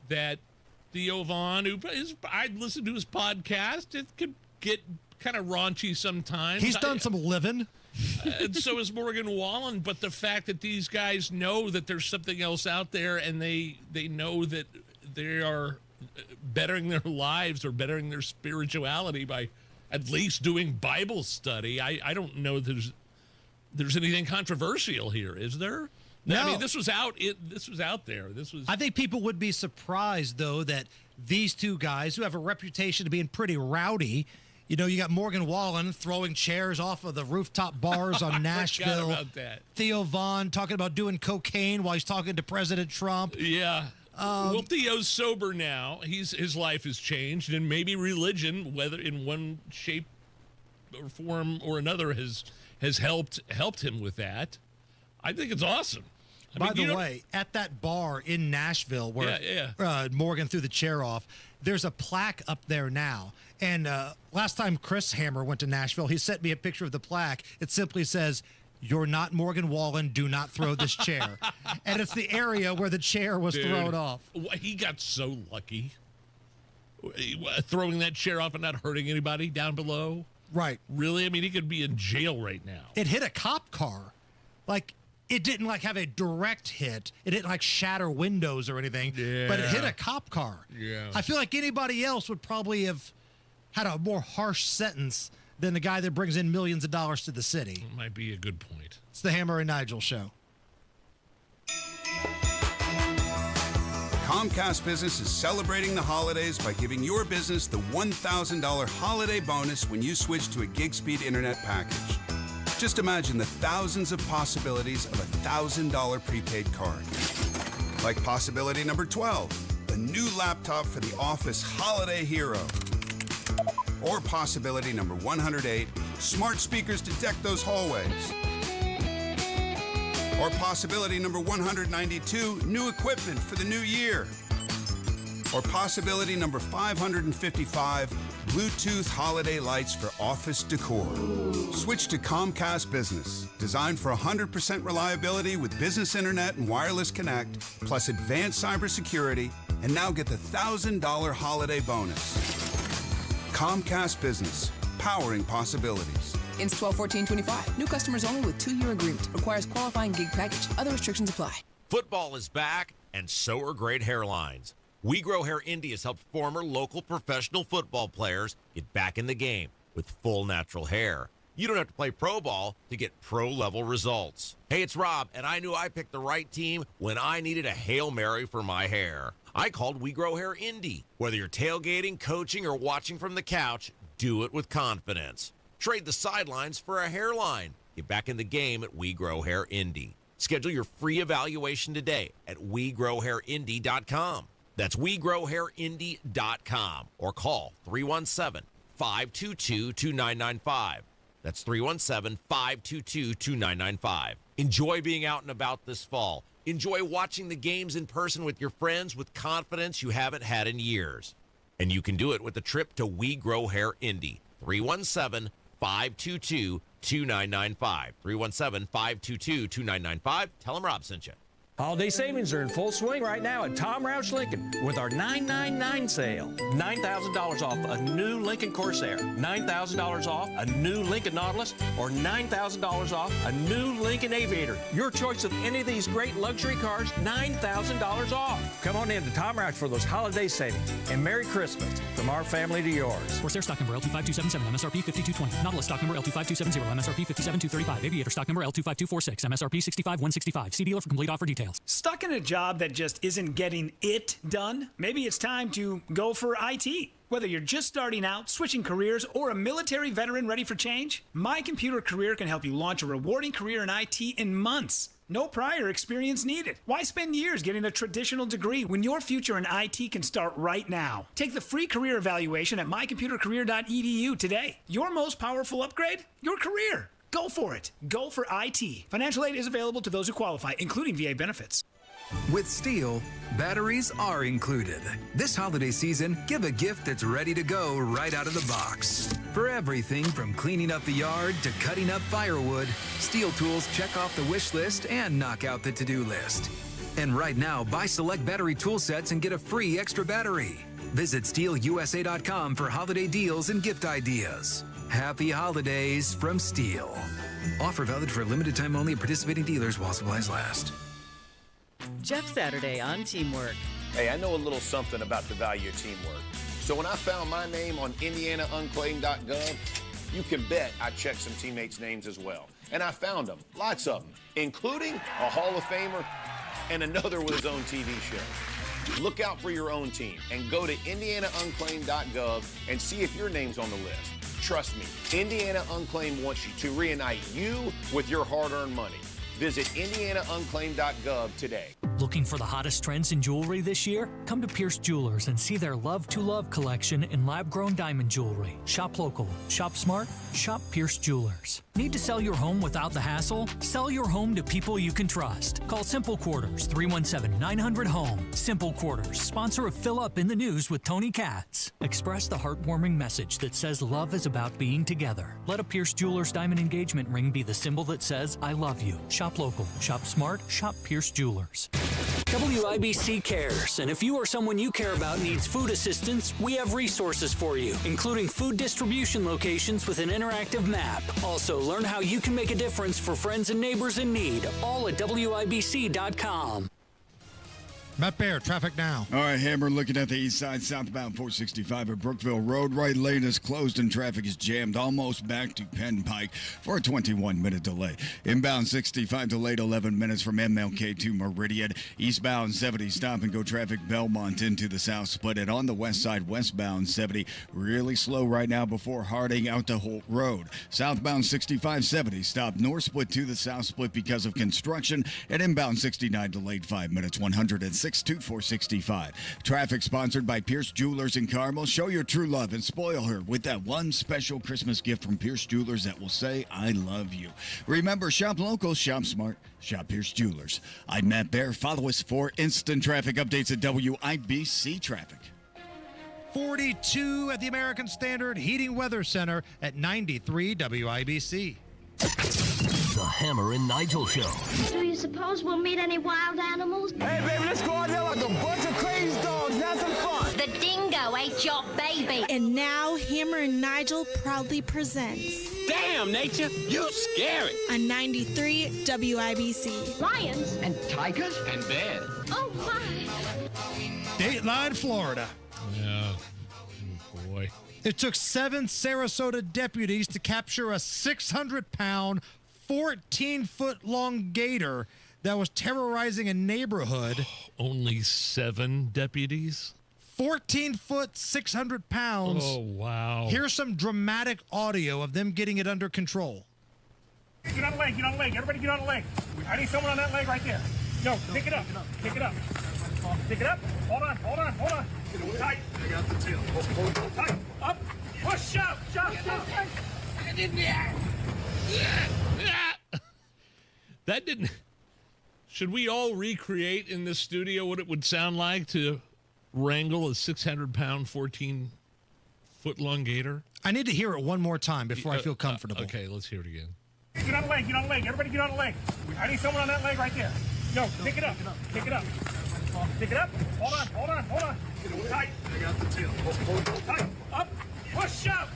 That Theo Vaughn, I'd listen to his podcast. It could get kind of raunchy sometimes. He's done some living. And so is Morgan Wallen. But the fact that these guys know that there's something else out there and they know that they are bettering their lives or bettering their spirituality by at least doing Bible study. I don't know there's anything controversial here, is there? No. I mean, this was out there. I think people would be surprised, though, that these two guys who have a reputation of being pretty rowdy, you know, you got Morgan Wallen throwing chairs off of the rooftop bars on Nashville. I forgot about that. Theo Vaughn talking about doing cocaine while he's talking to President Trump. Yeah. Well, Theo's sober now. His life has changed, and maybe religion, whether in one shape or form or another, has helped him with that. I think it's awesome. By the way, at that bar in Nashville where Morgan threw the chair off, there's a plaque up there now. And last time Chris Hammer went to Nashville, he sent me a picture of the plaque. It simply says, "You're not Morgan Wallen. Do not throw this chair." And it's the area where the chair was thrown off. He got so lucky. Throwing that chair off and not hurting anybody down below. Right. Really? I mean, he could be in jail right now. It hit a cop car. It didn't have a direct hit. It didn't shatter windows or anything. Yeah. But it hit a cop car. Yeah. I feel like anybody else would probably have had a more harsh sentence than the guy that brings in millions of dollars to the city. Might be a good point. It's the Hammer and Nigel Show. Comcast Business is celebrating the holidays by giving your business the $1,000 holiday bonus when you switch to a gig speed internet package. Just imagine the thousands of possibilities of a $1,000 prepaid card. Like possibility number 12, a new laptop for the office holiday hero. Or possibility number 108, smart speakers to deck those hallways. Or possibility number 192, new equipment for the new year. Or possibility number 555, Bluetooth holiday lights for office decor. Switch to Comcast Business, designed for 100% reliability with business internet and wireless connect, plus advanced cybersecurity, and now get the $1,000 holiday bonus. Comcast Business, powering possibilities. Ends 12/14/25. New customers only with 2-year agreement. Requires qualifying gig package. Other restrictions apply. Football is back, and so are great hairlines. We Grow Hair India has helped former local professional football players get back in the game with full natural hair. You don't have to play pro ball to get pro-level results. Hey, it's Rob, and I knew I picked the right team when I needed a Hail Mary for my hair. I called We Grow Hair Indy. Whether you're tailgating, coaching, or watching from the couch, do it with confidence. Trade the sidelines for a hairline. Get back in the game at We Grow Hair Indy. Schedule your free evaluation today at WeGrowHairIndy.com. That's WeGrowHairIndy.com. Or call 317-522-2995. That's 317-522-2995. Enjoy being out and about this fall. Enjoy watching the games in person with your friends with confidence you haven't had in years. And you can do it with a trip to We Grow Hair Indy. 317-522-2995. 317-522-2995. Tell them Rob sent you. Holiday savings are in full swing right now at Tom Roush Lincoln with our 999 sale. $9,000 off a new Lincoln Corsair, $9,000 off a new Lincoln Nautilus, or $9,000 off a new Lincoln Aviator. Your choice of any of these great luxury cars, $9,000 off. Come on in to Tom Roush for those holiday savings. And Merry Christmas from our family to yours. Corsair stock number L25277, MSRP 5220. Nautilus stock number L25270, MSRP 57235. Aviator stock number L25246, MSRP 65165. See dealer for complete offer details. Stuck in a job that just isn't getting it done? Maybe it's time to go for IT. Whether you're just starting out, switching careers, or a military veteran ready for change, My Computer Career can help you launch a rewarding career in IT in months. No prior experience needed. Why spend years getting a traditional degree when your future in IT can start right now? Take the free career evaluation at mycomputercareer.edu today. Your most powerful upgrade? Your career. Go for it. Go for IT. Financial aid is available to those who qualify, including VA benefits. With Steel, batteries are included. This holiday season, give a gift that's ready to go right out of the box. For everything from cleaning up the yard to cutting up firewood, Steel tools check off the wish list and knock out the to-do list. And right now, buy select battery tool sets and get a free extra battery. Visit SteelUSA.com for holiday deals and gift ideas. Happy holidays from Steel. Offer valid for a limited time only at participating dealers while supplies last. Jeff Saturday on Teamwork. Hey, I know a little something about the value of teamwork. So when I found my name on IndianaUnclaimed.gov, you can bet I checked some teammates' names as well. And I found them, lots of them, including a Hall of Famer and another with his own TV show. Look out for your own team and go to IndianaUnclaimed.gov and see if your name's on the list. Trust me, Indiana Unclaimed wants you to reunite you with your hard-earned money. Visit IndianaUnclaimed.gov today. Looking for the hottest trends in jewelry this year? Come to Pierce Jewelers and see their Love to Love collection in lab-grown diamond jewelry. Shop local, shop smart, shop Pierce Jewelers. Need to sell your home without the hassle? Sell your home to people you can trust. Call Simple Quarters, 317-900-HOME. Simple Quarters, sponsor of Fill Up in the News with Tony Katz. Express the heartwarming message that says love is about being together. Let a Pierce Jewelers diamond engagement ring be the symbol that says, I love you. Shop local, shop smart, shop Pierce Jewelers. WIBC cares, and if you or someone you care about needs food assistance, we have resources for you, including food distribution locations with an interactive map. Also, learn how you can make a difference for friends and neighbors in need, all at WIBC.com. Matt Bear, traffic now. All right, Hammer, looking at the east side, southbound 465 at Brookville Road. Right lane is closed and traffic is jammed almost back to Penn Pike for a 21-minute delay. Inbound 65 delayed 11 minutes from MLK to Meridian. Eastbound 70 stop and go traffic Belmont into the south split. And on the west side, westbound 70 really slow right now before Harding out to Holt Road. Southbound 65-70 stop north split to the south split because of construction. And inbound 69 delayed 5 minutes, 106 to 465. Traffic sponsored by Pierce Jewelers in Carmel. Show your true love and spoil her with that one special Christmas gift from Pierce Jewelers that will say, I love you. Remember, shop local, shop smart, shop Pierce Jewelers. I'm Matt Bear. Follow us for instant traffic updates at WIBC Traffic. 42 at the American Standard Heating Weather Center at 93 WIBC. The Hammer and Nigel Show. Do you suppose we'll meet any wild animals? Hey, baby, let's go out there like a bunch of crazy dogs. Have some fun. The dingo ate your baby. And now Hammer and Nigel proudly presents. Damn, nature, you scary. On 93 WIBC. Lions. And tigers. And bears. Oh, my. Dateline, Florida. Yeah. Oh, boy. It took 7 Sarasota deputies to capture a 600-pound, 14-foot-long gator that was terrorizing a neighborhood. Only 7 deputies? 14 foot, 600 pounds. Oh, wow. Here's some dramatic audio of them getting it under control. Get on the leg, get on the leg. Everybody get on the leg. I need someone on that leg right there. Yo, pick it up. Pick it up. Pick it up. Hold on. Tight. I got the tail. Tight. Up. Push, shove. That didn't... Should we all recreate in this studio what it would sound like to wrangle a 600-pound, 14-foot-long gator? I need to hear it one more time before I feel comfortable. Okay, let's hear it again. Get on the leg. Everybody get on the leg. I need someone on that leg right there. Yo, pick it up. Pick it up. Hold on. Tight. I got the tail. Tight. Up. Push, shove.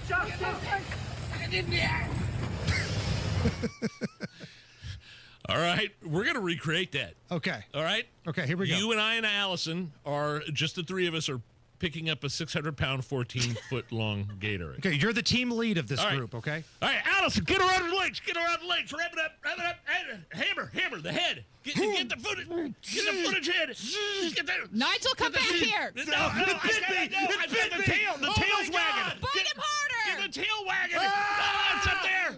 All right, we're going to recreate that. Okay. All right? Okay, here we go. You and I and Allison are, just the three of us are picking up a 600-pound, 14-foot-long gator. Okay, you're the team lead of this group, okay? All right, Allison, get around the legs. Wrap it up. Hammer the head. Get the footage. Get the footage head. Nigel, come back here. No, it bit me. The tail. The tail's wagging. Bite him harder. Get the tail wagging. Oh, it's up there.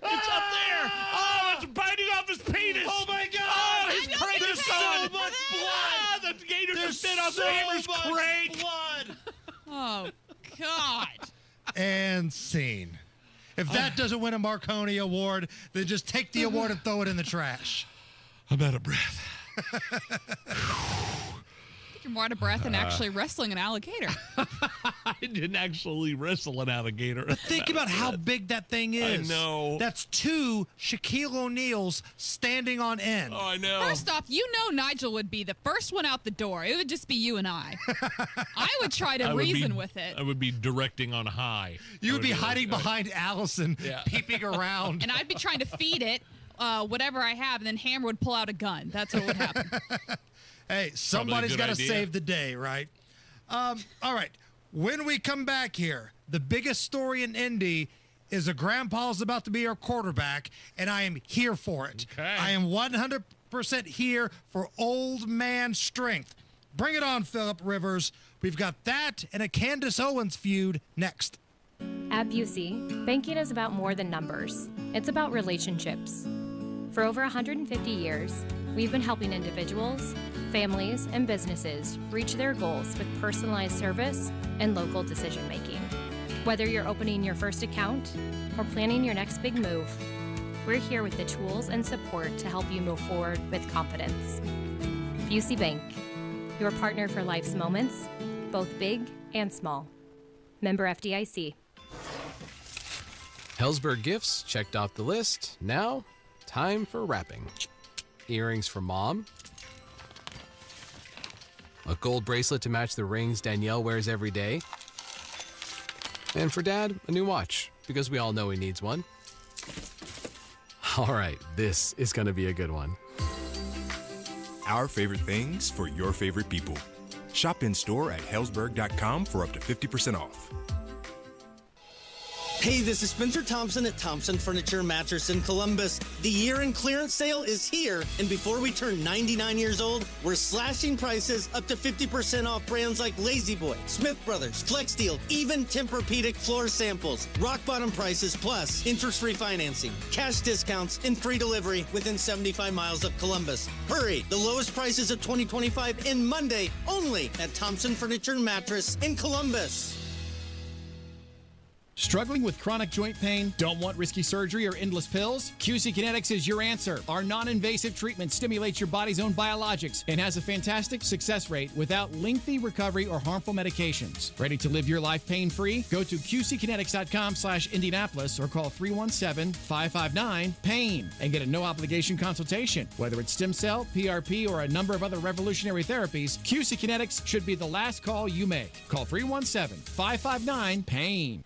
Oh, it's biting off his penis. Oh, my God. Oh, his crank is so gone. much blood. The gator just bit off the hammer's crank. Blood. Oh, God. And scene. If that doesn't win a Marconi Award, then just take the award and throw it in the trash. I'm out of breath. You're more out of breath than actually wrestling an alligator. I didn't actually wrestle an alligator. But think about how big that thing is. I know. That's 2 Shaquille O'Neals standing on end. Oh, I know. First off, Nigel would be the first one out the door. It would just be you and I. I would try to reason with it. I would be directing on high. You would be hiding behind Allison, peeping around. And I'd be trying to feed it whatever I have, and then Hammer would pull out a gun. That's what would happen. Hey, somebody's got to save the day, right? All right. When we come back here, the biggest story in Indy is a grandpa's about to be our quarterback, and I am here for it. Okay. I am 100% here for old man strength. Bring it on, Phillip Rivers. We've got that and a Candace Owens feud next. At WIBC, banking is about more than numbers. It's about relationships. For over 150 years, we've been helping individuals, families, and businesses reach their goals with personalized service and local decision-making. Whether you're opening your first account or planning your next big move, we're here with the tools and support to help you move forward with confidence. WIBC Bank, your partner for life's moments, both big and small. Member FDIC. Hellsberg gifts checked off the list. Now, time for wrapping. Earrings for Mom. A gold bracelet to match the rings Danielle wears every day. And for Dad, a new watch, because we all know he needs one. All right, this is going to be a good one. Our favorite things for your favorite people. Shop in store at hellsberg.com for up to 50% off. Hey, this is Spencer Thompson at Thompson Furniture Mattress in Columbus. The year-end clearance sale is here, and before we turn 99 years old, we're slashing prices up to 50% off brands like Lazy Boy, Smith Brothers, Flex Steel, even Tempur-Pedic floor samples. Rock bottom prices plus interest-free financing, cash discounts, and free delivery within 75 miles of Columbus. Hurry! The lowest prices of 2025 in Monday only at Thompson Furniture Mattress in Columbus. Struggling with chronic joint pain? Don't want risky surgery or endless pills? QC Kinetics is your answer. Our non-invasive treatment stimulates your body's own biologics and has a fantastic success rate without lengthy recovery or harmful medications. Ready to live your life pain-free? Go to qckinetics.com/Indianapolis or call 317-559-PAIN and get a no-obligation consultation. Whether it's stem cell, PRP, or a number of other revolutionary therapies, QC Kinetics should be the last call you make. Call 317-559-PAIN.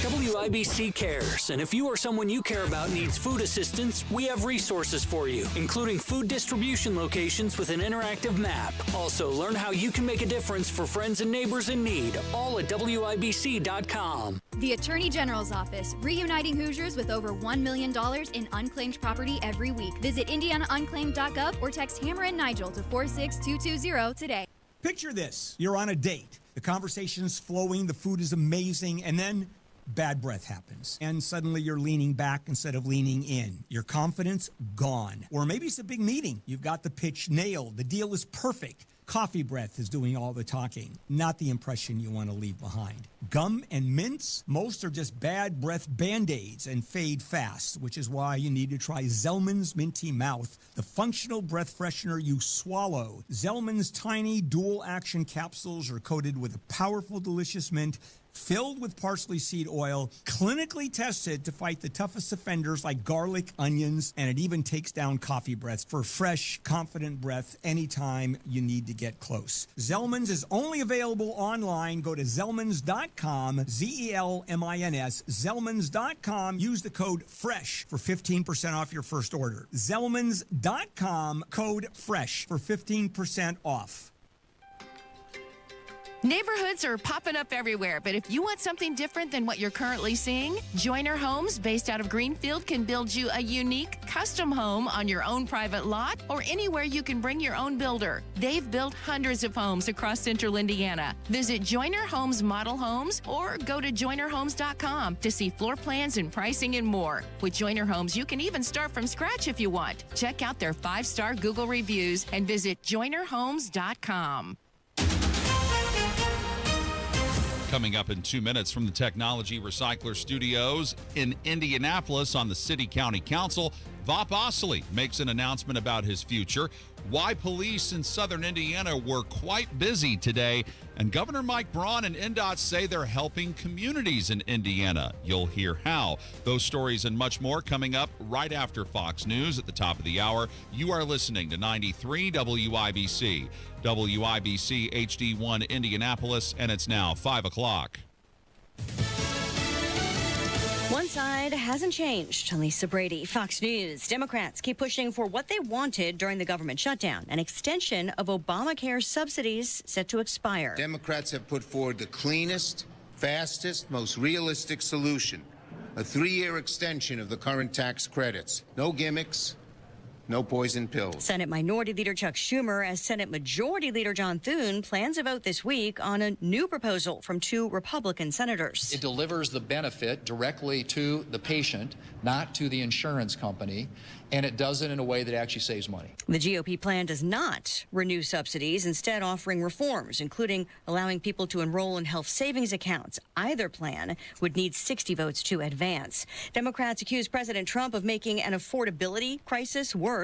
WIBC cares, and if you or someone you care about needs food assistance, we have resources for you, including food distribution locations with an interactive map. Also, learn how you can make a difference for friends and neighbors in need, all at WIBC.com. The Attorney General's Office, reuniting Hoosiers with over $1 million in unclaimed property every week. Visit IndianaUnclaimed.gov or text Hammer and Nigel to 46220 today. Picture this. You're on a date. The conversation's flowing, the food is amazing, and then bad breath happens. And suddenly you're leaning back instead of leaning in. Your confidence gone. Or maybe it's a big meeting. You've got the pitch nailed. The deal is perfect. Coffee breath is doing all the talking, not the impression you want to leave behind. Gum and mints, most are just bad breath Band-Aids and fade fast, which is why you need to try Zellman's Minty Mouth, the functional breath freshener you swallow. Zellman's tiny dual-action capsules are coated with a powerful, delicious mint filled with parsley seed oil, clinically tested to fight the toughest offenders like garlic, onions, and it even takes down coffee breath for fresh, confident breath anytime you need to get close. Zellman's is only available online. Go to Zellmans.com, Z-E-L-M-I-N-S, Zellmans.com. Use the code FRESH for 15% off your first order. Zellmans.com, code FRESH for 15% off. Neighborhoods are popping up everywhere, but if you want something different than what you're currently seeing, Joyner Homes, based out of Greenfield, can build you a unique custom home on your own private lot or anywhere you can bring your own builder. They've built hundreds of homes across central Indiana. Visit Joyner Homes Model Homes or go to joynerhomes.com to see floor plans and pricing and more. With Joyner Homes, you can even start from scratch if you want. Check out their 5-star Google reviews and visit joynerhomes.com. Coming up in 2 minutes from the Technology Recycler Studios in Indianapolis on the City County Council, Vop Ostley makes an announcement about his future, why police in southern Indiana were quite busy today, and Governor Mike Braun and NDOT say they're helping communities in Indiana. You'll hear how. Those stories and much more coming up right after Fox News at the top of the hour. You are listening to 93 WIBC. WIBC HD1 Indianapolis, and it's now 5 o'clock. One side hasn't changed. Lisa Brady, Fox News. Democrats keep pushing for what they wanted during the government shutdown, an extension of Obamacare subsidies set to expire. Democrats have put forward the cleanest, fastest, most realistic solution, a 3-year extension of the current tax credits. No gimmicks. No poison pills. Senate Minority Leader Chuck Schumer, as Senate Majority Leader John Thune plans to vote this week on a new proposal from 2 Republican senators. It delivers the benefit directly to the patient, not to the insurance company, and it does it in a way that actually saves money. The GOP plan does not renew subsidies, instead offering reforms, including allowing people to enroll in health savings accounts. Either plan would need 60 votes to advance. Democrats accuse President Trump of making an affordability crisis worse.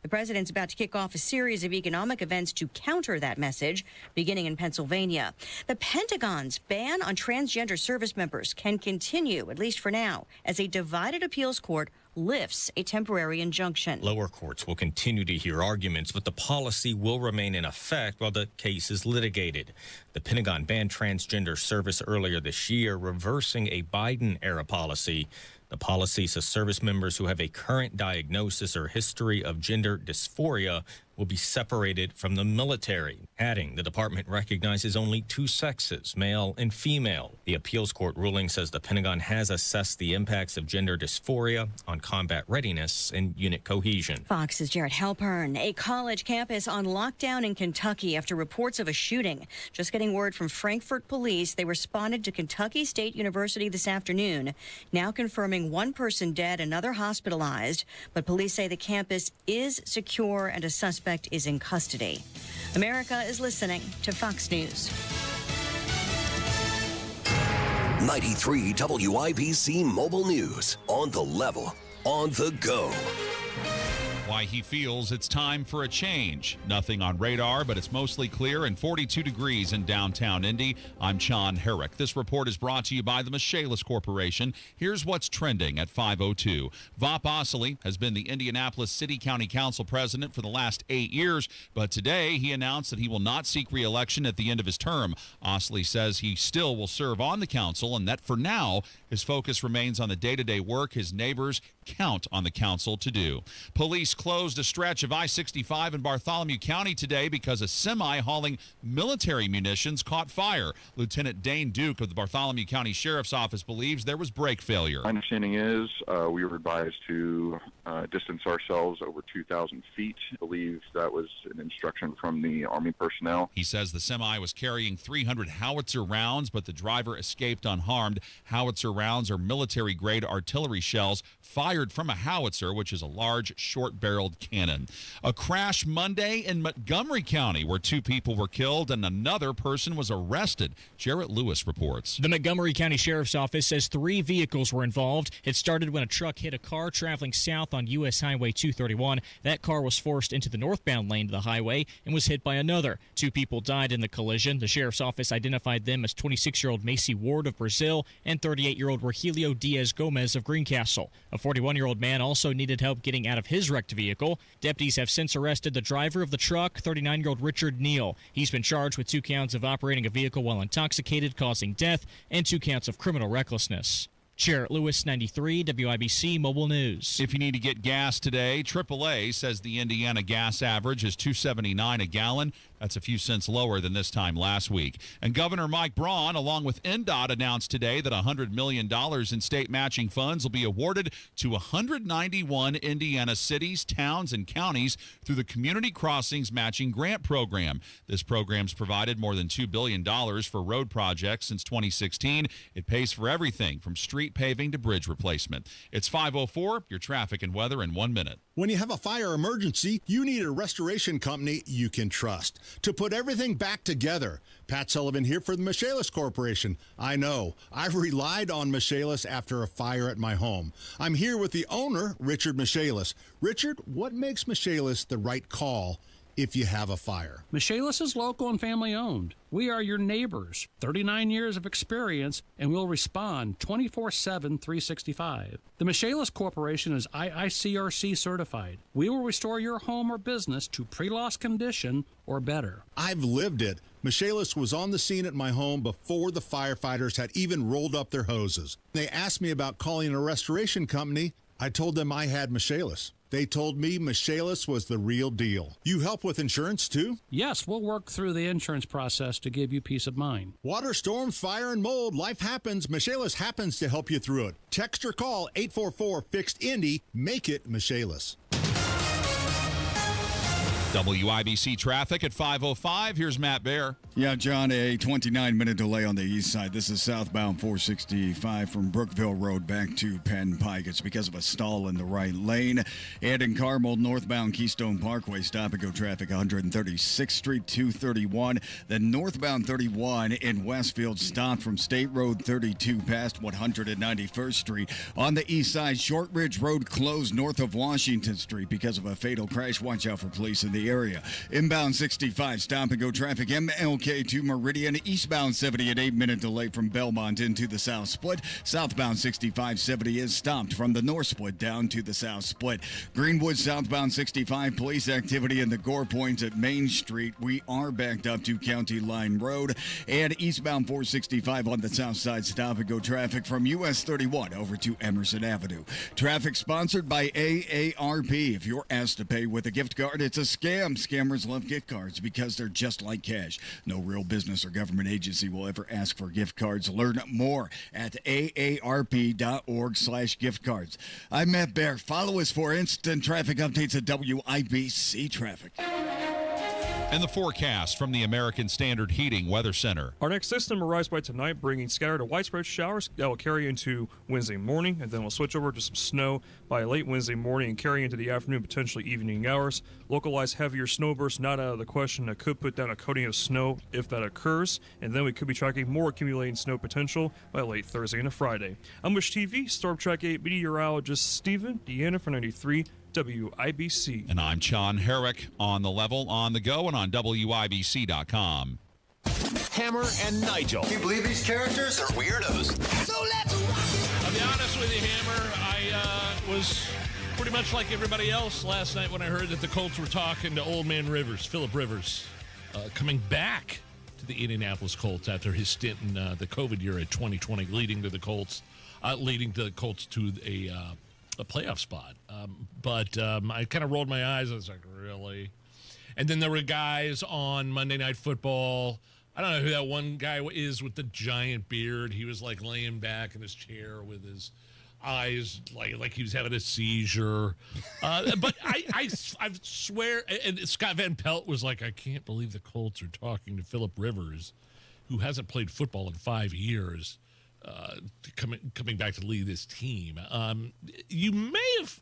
The president's about to kick off a series of economic events to counter that message, beginning in Pennsylvania. The Pentagon's ban on transgender service members can continue, at least for now, as a divided appeals court lifts a temporary injunction. Lower courts will continue to hear arguments, but the policy will remain in effect while the case is litigated. The Pentagon banned transgender service earlier this year, reversing a Biden-era policy. The policy says service members who have a current diagnosis or history of gender dysphoria will be separated from the military, adding the department recognizes only 2 sexes, male and female. The appeals court ruling says the Pentagon has assessed the impacts of gender dysphoria on combat readiness and unit cohesion. Fox's Jarrett Halpern. A college campus on lockdown in Kentucky after reports of a shooting. Just getting word from Frankfort police, they responded to Kentucky State University this afternoon, now confirming 1 person dead, another hospitalized. But police say the campus is secure and a suspect is in custody. America is listening to Fox News. 93 WIBC Mobile News. On the level, on the go. Why he feels it's time for a change. Nothing on radar, but it's mostly clear and 42 degrees in downtown Indy. I'm John Herrick. This report is brought to you by the Michaelis Corporation. Here's what's trending at 5:02. Vop Osili has been the Indianapolis City County Council president for the last 8 years, but today he announced that he will not seek re-election at the end of his term. Osili says he still will serve on the council and that for now, his focus remains on the day-to-day work his neighbors count on the council to do. Police closed a stretch of I-65 in Bartholomew County today because a semi hauling military munitions caught fire. Lieutenant Dane Duke of the Bartholomew County Sheriff's Office believes there was brake failure. My understanding is we were advised to distance ourselves over 2,000 feet. I believe that was an instruction from the Army personnel. He says the semi was carrying 300 howitzer rounds, but the driver escaped unharmed. Howitzer rounds are military-grade artillery shells fired from a howitzer, which is a large, short-barreled cannon. A crash Monday in Montgomery County where 2 people were killed and another person was arrested. Jarrett Lewis reports. The Montgomery County Sheriff's Office says 3 vehicles were involved. It started when a truck hit a car traveling south on U.S. Highway 231. That car was forced into the northbound lane of the highway and was hit by another. 2 people died in the collision. The Sheriff's Office identified them as 26-year-old Macy Ward of Brazil and 38-year-old Rogelio Diaz Gomez of Greencastle. A 41-year-old man also needed help getting out of his wrecked vehicle. Deputies have since arrested the driver of the truck, 39-year-old Richard Neal. He's been charged with 2 counts of operating a vehicle while intoxicated, causing death, and 2 counts of criminal recklessness. Jarrett Lewis, 93, WIBC Mobile News. If you need to get gas today, AAA says the Indiana gas average is $2.79 a gallon. That's a few cents lower than this time last week. And Governor Mike Braun, along with NDOT, announced today that $100 million in state matching funds will be awarded to 191 Indiana cities, towns, and counties through the Community Crossings Matching Grant Program. This program's provided more than $2 billion for road projects since 2016. It pays for everything from street paving to bridge replacement. It's 5:04, your traffic and weather in 1 minute. When you have a fire emergency, you need a restoration company you can trust to put everything back together. Pat Sullivan here for the Michaelis Corporation. I know. I've relied on Michaelis after a fire at my home. I'm here with the owner, Richard Michaelis. Richard, what makes Michaelis the right call if you have a fire? Michaelis is local and family owned. We are your neighbors, 39 years of experience, and we'll respond 24/7, 365. The Michaelis Corporation is IICRC certified. We will restore your home or business to pre-loss condition or better. I've lived it. Michaelis was on the scene at my home before the firefighters had even rolled up their hoses. They asked me about calling a restoration company. I told them I had Michaelis. They told me Michaelis was the real deal. You help with insurance, too? Yes, we'll work through the insurance process to give you peace of mind. Water, storms, fire, and mold. Life happens. Michaelis happens to help you through it. Text or call 844-FIXED-INDY. Make it Michaelis. WIBC traffic at 5:05. Here's Matt Baer. Yeah, John, a 29-minute delay on the east side. This is southbound 465 from Brookville Road back to Penn Pike. It's because of a stall in the right lane. And in Carmel, northbound Keystone Parkway, stop-and-go traffic 136th Street, 231. Then northbound 31 in Westfield, stopped from State Road 32 past 191st Street. On the east side, Short Ridge Road closed north of Washington Street because of a fatal crash. Watch out for police in the area. Inbound 65, stop-and-go traffic, MLK to Meridian. Eastbound 70, an 8-minute delay from Belmont into the South Split. Southbound 65, 70 is stopped from the North Split down to the South Split. Greenwood, southbound 65, police activity in the Gore Points at Main Street. We are backed up to County Line Road. And eastbound 465 on the south side, stop-and-go traffic from US 31 over to Emerson Avenue. Traffic sponsored by AARP. If you're asked to pay with a gift card, it's a scam. Scammers love gift cards because they're just like cash. No real business or government agency will ever ask for gift cards. Learn more at aarp.org/gift cards. I'm Matt Baer. Follow us for instant traffic updates at WIBC Traffic. And the forecast from the American Standard Heating Weather Center. Our next system arrives by tonight, bringing scattered to widespread showers that will carry into Wednesday morning, and then we'll switch over to some snow by late Wednesday morning and carry into the afternoon, potentially evening hours. Localized heavier snowbursts not out of the question. That could put down a coating of snow if that occurs, and then we could be tracking more accumulating snow potential by late Thursday into Friday. I'm Wish TV Storm Track 8 meteorologist Stephen Deanna for 93 WIBC. And I'm John Herrick on the level, on the go, and on WIBC.com. Hammer and Nigel. Can you believe these characters are weirdos? So let's rock it! I'll be honest with you, Hammer. I was pretty much like everybody else last night when I heard that the Colts were talking to Old Man Rivers, Phillip Rivers, coming back to the Indianapolis Colts after his stint in the COVID year at 2020, leading the Colts to a playoff spot. But I kind of rolled my eyes. I was like, really? And then there were guys on Monday Night Football. I don't know who that one guy is with the giant beard. He was like laying back in his chair with his eyes like he was having a seizure. But I swear, and Scott Van Pelt was like, I can't believe the Colts are talking to Phillip Rivers, who hasn't played football in 5 years, coming back to lead this team. You may have,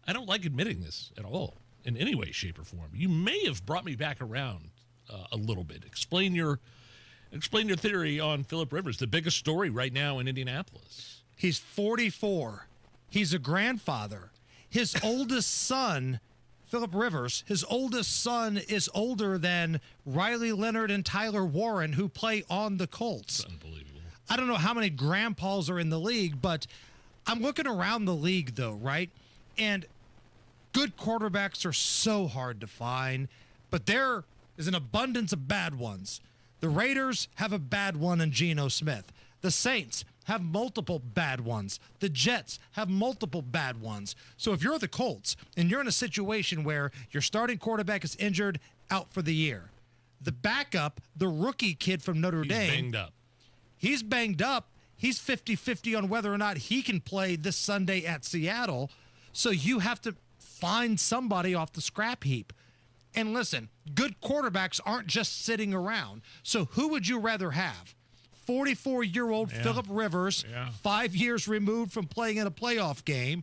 I don't like admitting this at all in any way, shape, or form. You may have brought me back around a little bit. Explain your theory on Phillip Rivers, the biggest story right now in Indianapolis. He's 44. He's a grandfather. His oldest son, Phillip Rivers, his oldest son is older than Riley Leonard and Tyler Warren, who play on the Colts. That's unbelievable. I don't know how many grandpas are in the league, but I'm looking around the league, though, right? And good quarterbacks are so hard to find, but there is an abundance of bad ones. The Raiders have a bad one in Geno Smith. The Saints have multiple bad ones. The Jets have multiple bad ones. So if you're the Colts and you're in a situation where your starting quarterback is injured, out for the year, the backup, the rookie kid from Notre Dame, he's banged up. He's 50-50 on whether or not he can play this Sunday at Seattle. So you have to find somebody off the scrap heap. And listen, good quarterbacks aren't just sitting around. So who would you rather have? 44-year-old Phillip Rivers, 5 years removed from playing in a playoff game,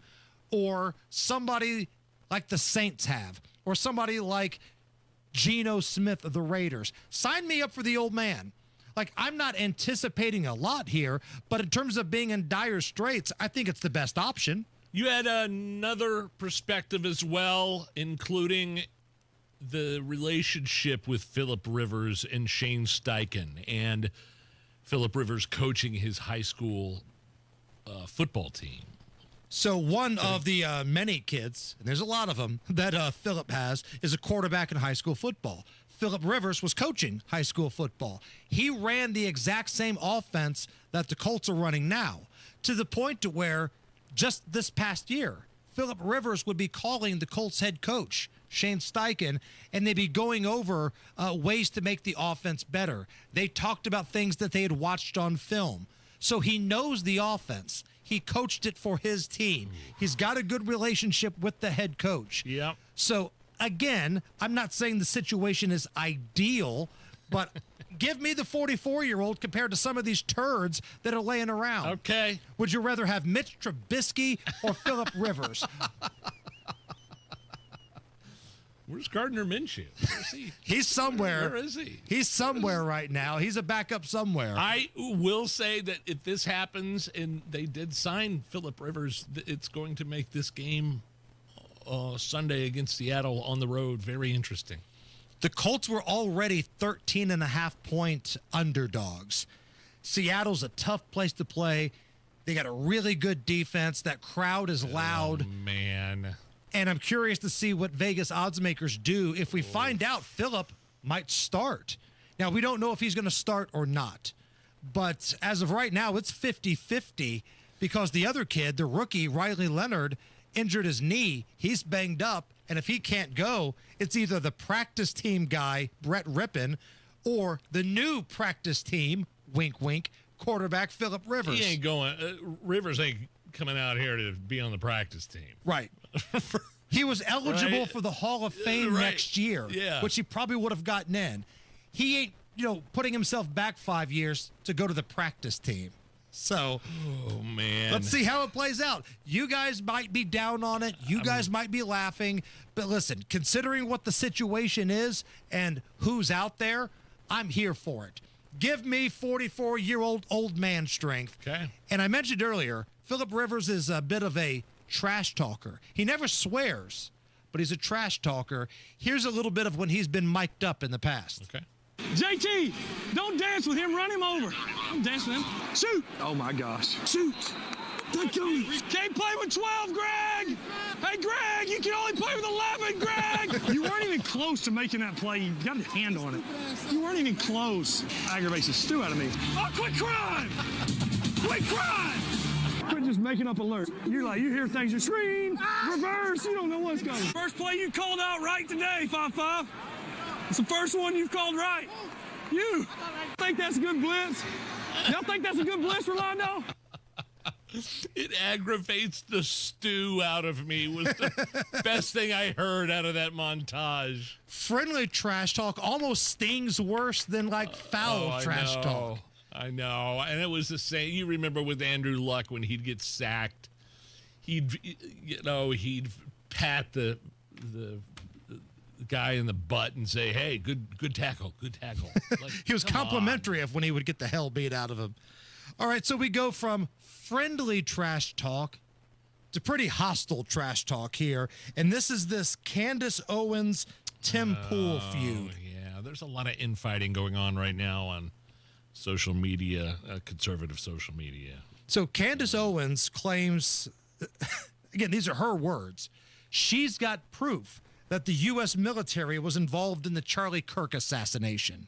or somebody like the Saints have, or somebody like Geno Smith of the Raiders? Sign me up for the old man. Like, I'm not anticipating a lot here, but in terms of being in dire straits, I think it's the best option. You had another perspective as well, including the relationship with Phillip Rivers and Shane Steichen, and Phillip Rivers coaching his high school football team. So one of the many kids, and there's a lot of them, that Phillip has, is a quarterback in high school football. Phillip Rivers was coaching high school football. He ran the exact same offense that the Colts are running now, to the point to where just this past year, Phillip Rivers would be calling the Colts head coach, Shane Steichen, and they'd be going over ways to make the offense better. They talked about things that they had watched on film. So he knows the offense. He coached it for his team. He's got a good relationship with the head coach. Yeah. So, again, I'm not saying the situation is ideal, but give me the 44-year-old compared to some of these turds that are laying around. Okay. Would you rather have Mitch Trubisky or Phillip Rivers? Where's Gardner Minshew? Where is he? He's somewhere. Where is he? He's somewhere right now. He's a backup somewhere. I will say that if this happens and they did sign Phillip Rivers, it's going to make this game Sunday against Seattle on the road very interesting. The Colts were already 13.5-point underdogs. Seattle's a tough place to play. They got a really good defense. That crowd is loud. Oh, man. And I'm curious to see what Vegas odds makers do if we find out Phillip might start. Now, we don't know if he's going to start or not. But as of right now, it's 50-50 because the other kid, the rookie, Riley Leonard, injured his knee. He's banged up. And if he can't go, it's either the practice team guy, Brett Rippon, or the new practice team, wink, wink, quarterback Phillip Rivers. He ain't going. Rivers ain't coming out here to be on the practice team. Right. He was eligible for the Hall of Fame next year, which he probably would have gotten in. He ain't, putting himself back 5 years to go to the practice team. So, oh man, let's see how it plays out. You guys might be down on it. You guys might be laughing. But listen, considering what the situation is and who's out there, I'm here for it. Give me 44-year-old old man strength. Okay. And I mentioned earlier, Phillip Rivers is a bit of a trash talker. He never swears, but he's a trash talker. Here's a little bit of when he's been mic'd up in the past. Okay. JT, don't dance with him. Run him over. Don't dance with him. Shoot. Oh, my gosh. Shoot. Can't play with 12, Greg. Hey, Greg, you can only play with 11, Greg. You weren't even close to making that play. You got a hand on it. You weren't even close. Aggravates the stew out of me. Oh, quit crying. Quit crying. Quit just making up alerts. You're like, you hear things, you're screaming, reverse, you don't know what's going on. First play you called out right today, 5-5. It's the first one you've called right. You think that's a good blitz? Y'all think that's a good blitz, Rolando? It aggravates the stew out of me was the best thing I heard out of that montage. Friendly trash talk almost stings worse than like foul trash talk. I know. And it was the same. You remember with Andrew Luck when he'd get sacked, he'd pat the guy in the butt and say, "Hey, good tackle, good tackle." Like, he was complimentary of when he would get the hell beat out of him. All right, so we go from friendly trash talk to pretty hostile trash talk here, and this is this Candace Owens Tim Pool feud. Yeah, there's a lot of infighting going on right now on social media, conservative social media. So Candace Owens claims, again, these are her words, she's got proof that the U.S. military was involved in the Charlie Kirk assassination.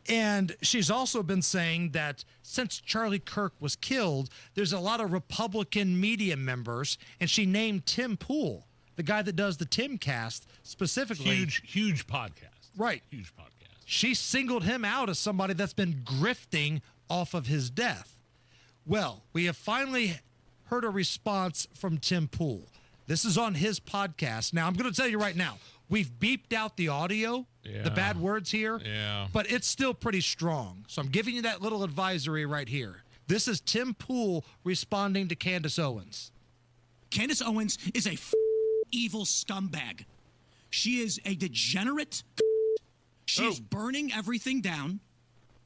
And she's also been saying that since Charlie Kirk was killed, there's a lot of Republican media members, and she named Tim Pool, the guy that does the Timcast specifically. Huge podcast. Right. Huge podcast. She singled him out as somebody that's been grifting off of his death. Well, we have finally heard a response from Tim Pool. This is on his podcast. Now, I'm going to tell you right now, we've beeped out the audio, the bad words here, but it's still pretty strong. So I'm giving you that little advisory right here. This is Tim Pool responding to Candace Owens. Candace Owens is a evil scumbag. She is a degenerate. She is burning everything down,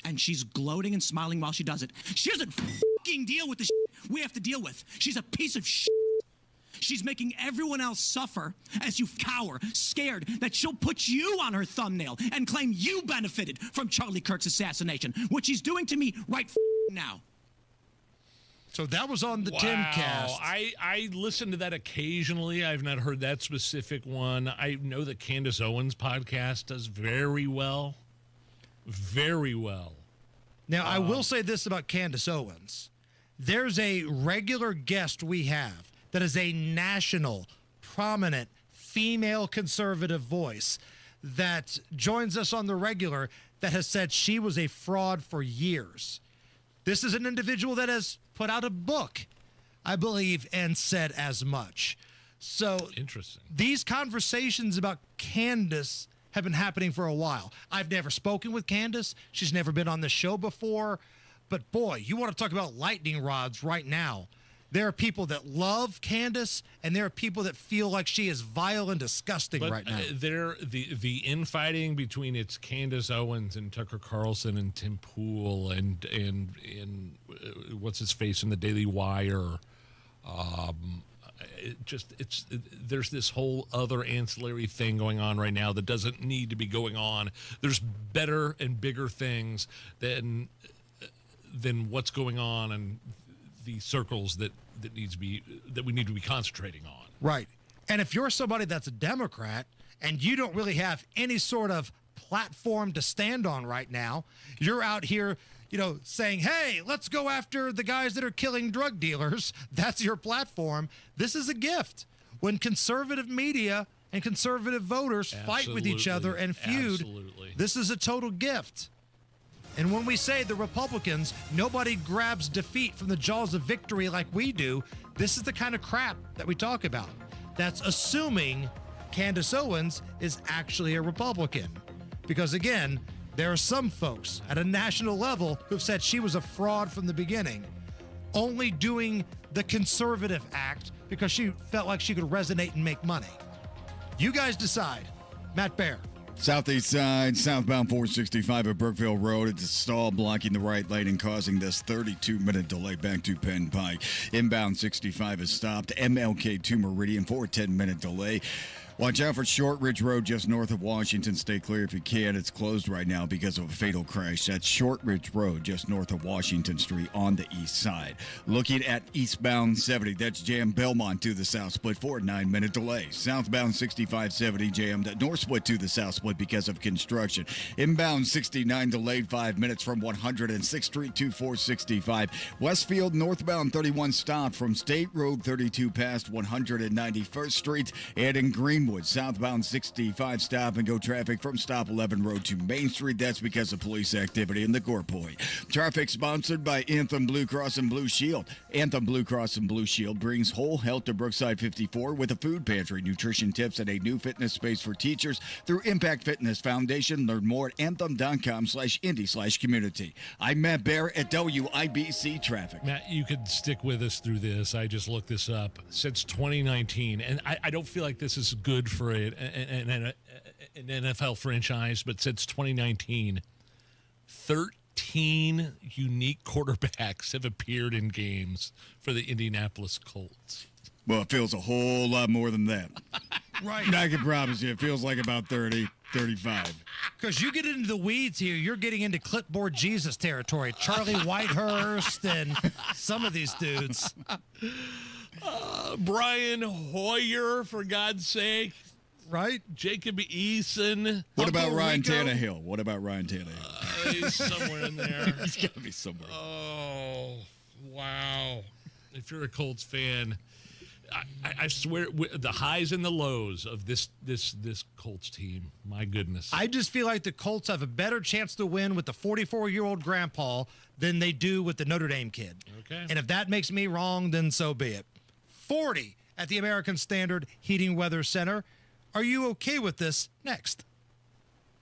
and she's gloating and smiling while she does it. She doesn't fucking deal with the shit we have to deal with. She's a piece of shit. She's making everyone else suffer as you cower, scared that she'll put you on her thumbnail and claim you benefited from Charlie Kirk's assassination, which she's doing to me right now. So that was on the Timcast. I listen to that occasionally. I've not heard that specific one. I know that Candace Owens' podcast does very well. Very well. Now, I will say this about Candace Owens. There's a regular guest we have that is a national, prominent, female conservative voice that joins us on the regular that has said she was a fraud for years. This is an individual that has put out a book, I believe, and said as much. So interesting. These conversations about Candace have been happening for a while. I've never spoken with Candace. She's never been on the show before. But boy, you want to talk about lightning rods right now. There are people that love Candace, and there are people that feel like she is vile and disgusting right now. The infighting between it's Candace Owens and Tucker Carlson and Tim Pool and what's his face in the Daily Wire. There's this whole other ancillary thing going on right now that doesn't need to be going on. There's better and bigger things than what's going on and the circles that we need to be concentrating on. Right. And if you're somebody that's a Democrat and you don't really have any sort of platform to stand on right now, you're out here, saying, hey, let's go after the guys that are killing drug dealers. That's your platform. This is a gift. When conservative media and conservative voters fight with each other and feud, this is a total gift. And when we say the Republicans, nobody grabs defeat from the jaws of victory like we do, this is the kind of crap that we talk about. That's assuming Candace Owens is actually a Republican. Because again, there are some folks at a national level who've said she was a fraud from the beginning, only doing the conservative act because she felt like she could resonate and make money. You guys decide. Matt Baer, Southeast side, southbound 465 at Brookville Road. It's a stall blocking the right lane and causing this 32-minute delay back to Penn Pike. Inbound 65 is stopped. MLK to Meridian for a 10-minute delay. Watch out for Short Ridge Road just north of Washington. Stay clear if you can. It's closed right now because of a fatal crash. That's Short Ridge Road just north of Washington Street on the east side. Looking at eastbound 70, that's jammed Belmont to the south split for a 9-minute delay. Southbound 6570 jammed at north split to the south split because of construction. Inbound 69 delayed 5 minutes from 106th Street to 465. Westfield northbound 31 stopped from State Road 32 past 191st Street and in Greenwood. Southbound 65 stop and go traffic from Stop 11 Road to Main Street. That's because of police activity in the Gore Point. Traffic sponsored by Anthem Blue Cross and Blue Shield. Anthem Blue Cross and Blue Shield brings whole health to Brookside 54 with a food pantry, nutrition tips, and a new fitness space for teachers through Impact Fitness Foundation. Learn more at anthem.com/indie/community. I'm Matt Bear at WIBC Traffic. Matt, you could stick with us through this. I just looked this up. Since 2019, and I don't feel like this is good for an NFL franchise, but since 2019, 13 unique quarterbacks have appeared in games for the Indianapolis Colts. Well, it feels a whole lot more than that. Right. I can promise you, it feels like about 30, 35. Because you get into the weeds here, you're getting into clipboard Jesus territory. Charlie Whitehurst and some of these dudes. Brian Hoyer, for God's sake. Right? Jacob Eason. What about Ryan Tannehill? What about Ryan Tannehill? He's somewhere in there. He's got to be somewhere. Oh, wow. If you're a Colts fan, I swear, the highs and the lows of this Colts team, my goodness. I just feel like the Colts have a better chance to win with the 44-year-old grandpa than they do with the Notre Dame kid. Okay. And if that makes me wrong, then so be it. 40 at the American Standard Heating Weather Center. Are you okay with this? Next.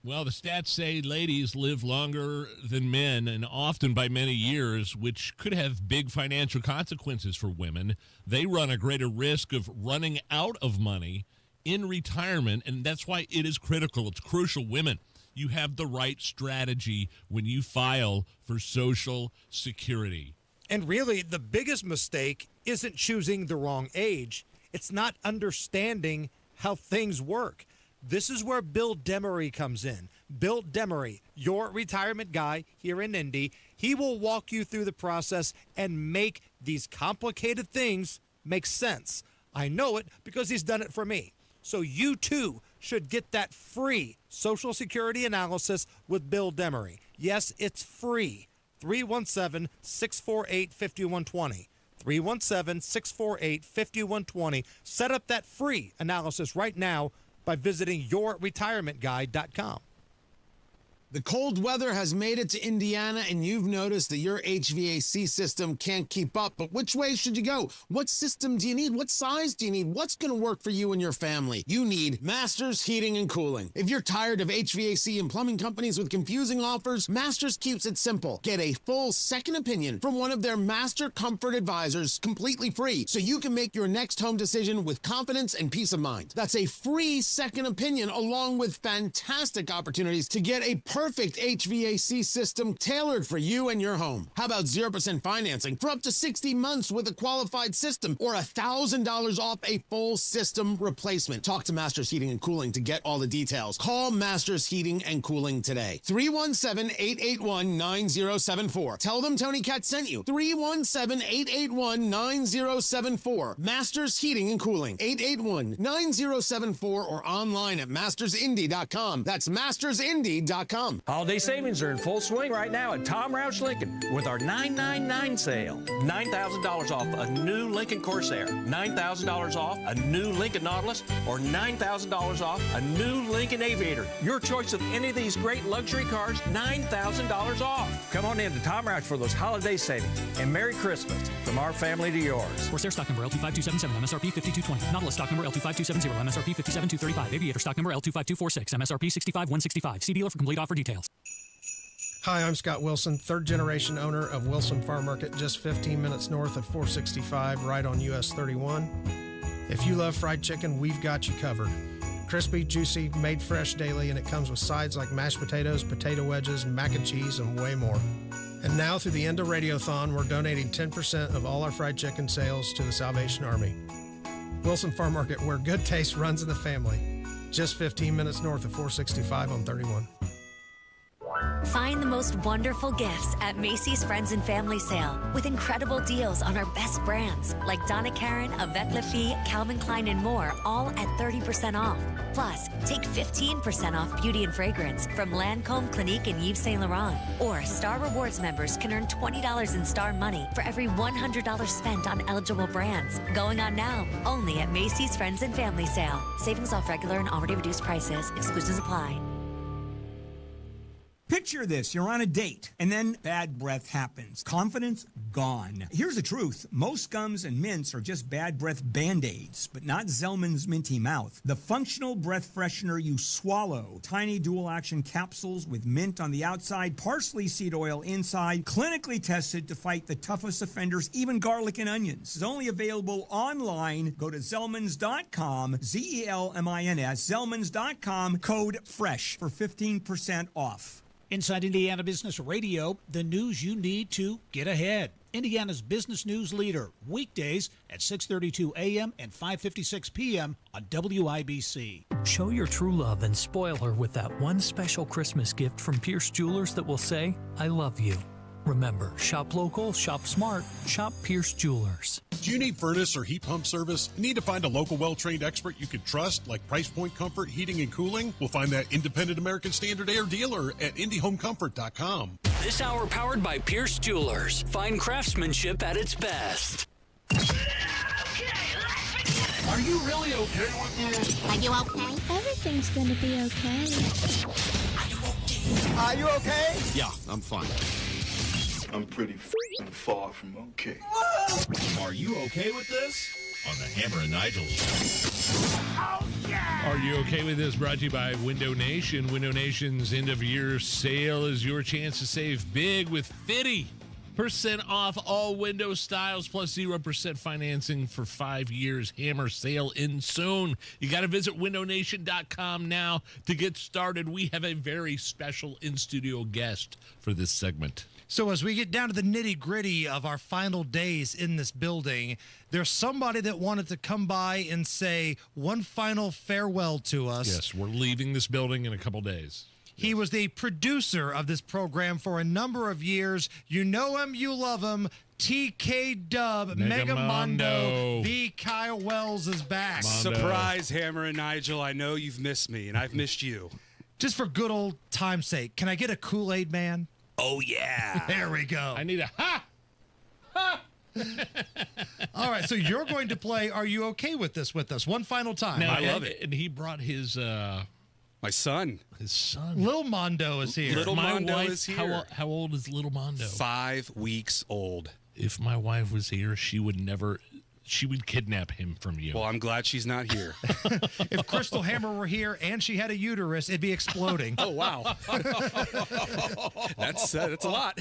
Well, the stats say ladies live longer than men, and often by many years, which could have big financial consequences for women. They run a greater risk of running out of money in retirement, and that's why it is critical. It's crucial. Women, you have the right strategy when you file for Social Security. And really, the biggest mistake isn't choosing the wrong age. It's not understanding how things work. This is where Bill Demery comes in. Bill Demery, your retirement guy here in Indy, he will walk you through the process and make these complicated things make sense. I know it because he's done it for me. So you too should get that free Social Security analysis with Bill Demery. Yes, it's free. 317-648-5120. 317-648-5120. Set up that free analysis right now by visiting yourretirementguide.com. The cold weather has made it to Indiana, and you've noticed that your HVAC system can't keep up. But which way should you go? What system do you need? What size do you need? What's going to work for you and your family? You need Masters Heating and Cooling. If you're tired of HVAC and plumbing companies with confusing offers, Masters keeps it simple. Get a full second opinion from one of their Master Comfort Advisors completely free, so you can make your next home decision with confidence and peace of mind. That's a free second opinion, along with fantastic opportunities to get a perfect HVAC system tailored for you and your home. How about 0% financing for up to 60 months with a qualified system, or $1,000 off a full system replacement? Talk to Masters Heating and Cooling to get all the details. Call Masters Heating and Cooling today. 317-881-9074. Tell them Tony Cat sent you. 317-881-9074. Masters Heating and Cooling. 881-9074 or online at mastersindy.com. That's mastersindy.com. Holiday savings are in full swing right now at Tom Roush Lincoln with our 999 sale. $9,000 off a new Lincoln Corsair, $9,000 off a new Lincoln Nautilus, or $9,000 off a new Lincoln Aviator. Your choice of any of these great luxury cars, $9,000 off. Come on in to Tom Roush for those holiday savings. And Merry Christmas from our family to yours. Corsair stock number L25277, MSRP 5220. Nautilus stock number L25270, MSRP 57235. Aviator stock number L25246, MSRP 65165. See dealer for complete offer details. Hi, I'm Scott Wilson, third generation owner of Wilson Farm Market, just 15 minutes north of 465, right on US 31. If you love fried chicken, we've got you covered. Crispy, juicy, made fresh daily, and it comes with sides like mashed potatoes, potato wedges, mac and cheese, and way more. And now, through the end of Radiothon, we're donating 10% of all our fried chicken sales to the Salvation Army. Wilson Farm Market, where good taste runs in the family. Just 15 minutes north of 465 on 31. Find the most wonderful gifts at Macy's Friends and Family Sale with incredible deals on our best brands like Donna Karan, Avec Les Filles, Calvin Klein, and more, all at 30% off. Plus, take 15% off beauty and fragrance from Lancôme, Clinique, and Yves Saint Laurent. Or Star Rewards members can earn $20 in Star Money for every $100 spent on eligible brands. Going on now, only at Macy's Friends and Family Sale. Savings off regular and already reduced prices. Exclusions apply. Picture this, you're on a date, and then bad breath happens. Confidence gone. Here's the truth. Most gums and mints are just bad breath Band-Aids, but not Zellman's Minty Mouth. The functional breath freshener you swallow. Tiny dual-action capsules with mint on the outside, parsley seed oil inside, clinically tested to fight the toughest offenders, even garlic and onions. It's only available online. Go to Zellmans.com, Z-E-L-M-I-N-S, Zellmans.com, code FRESH for 15% off. Inside Indiana Business Radio, the news you need to get ahead. Indiana's business news leader, weekdays at 6:32 a.m. and 5:56 p.m. on WIBC. Show your true love and spoil her with that one special Christmas gift from Pierce Jewelers that will say, I love you. Remember, shop local, shop smart, shop Pierce Jewelers. Do you need furnace or heat pump service? Need to find a local well-trained expert you can trust, like Price Point Comfort Heating and Cooling? We'll find that independent American Standard Air dealer at IndyHomeComfort.com. This hour powered by Pierce Jewelers. Find craftsmanship at its best. Are you really okay with this? Are you okay? Everything's gonna be okay. Are you okay? Yeah, I'm fine. I'm pretty far from okay. Are you okay with this? On the Hammer and Nigel show. Oh, yeah! Are you okay with this? Brought to you by Window Nation. Window Nation's end-of-year sale is your chance to save big with 50% off all window styles plus 0% financing for 5 years. Hammer sale in soon. You got to visit windownation.com now to get started. We have a very special in-studio guest for this segment. So as we get down to the nitty-gritty of our final days in this building, there's somebody that wanted to come by and say one final farewell to us. Yes, we're leaving this building in a couple days. He was the producer of this program for a number of years. You know him, you love him. TK Dub, Megamondo. The Kyle Wells is back. Surprise, Hammer and Nigel. I know you've missed me, and I've missed you. Just for good old time's sake, can I get a Kool-Aid Man? Oh, yeah. There we go. I need a ha! Ha! All right, so you're going to play Are You Okay With This with us one final time. I love it. And he brought his... my son. His son. Little Mondo is here. Little my Mondo wife, is here. How old is Little Mondo? 5 weeks old. If my wife was here, she would kidnap him from you. Well, I'm glad she's not here. If Crystal Hammer were here and she had a uterus, it'd be exploding. Oh, wow. That's a lot.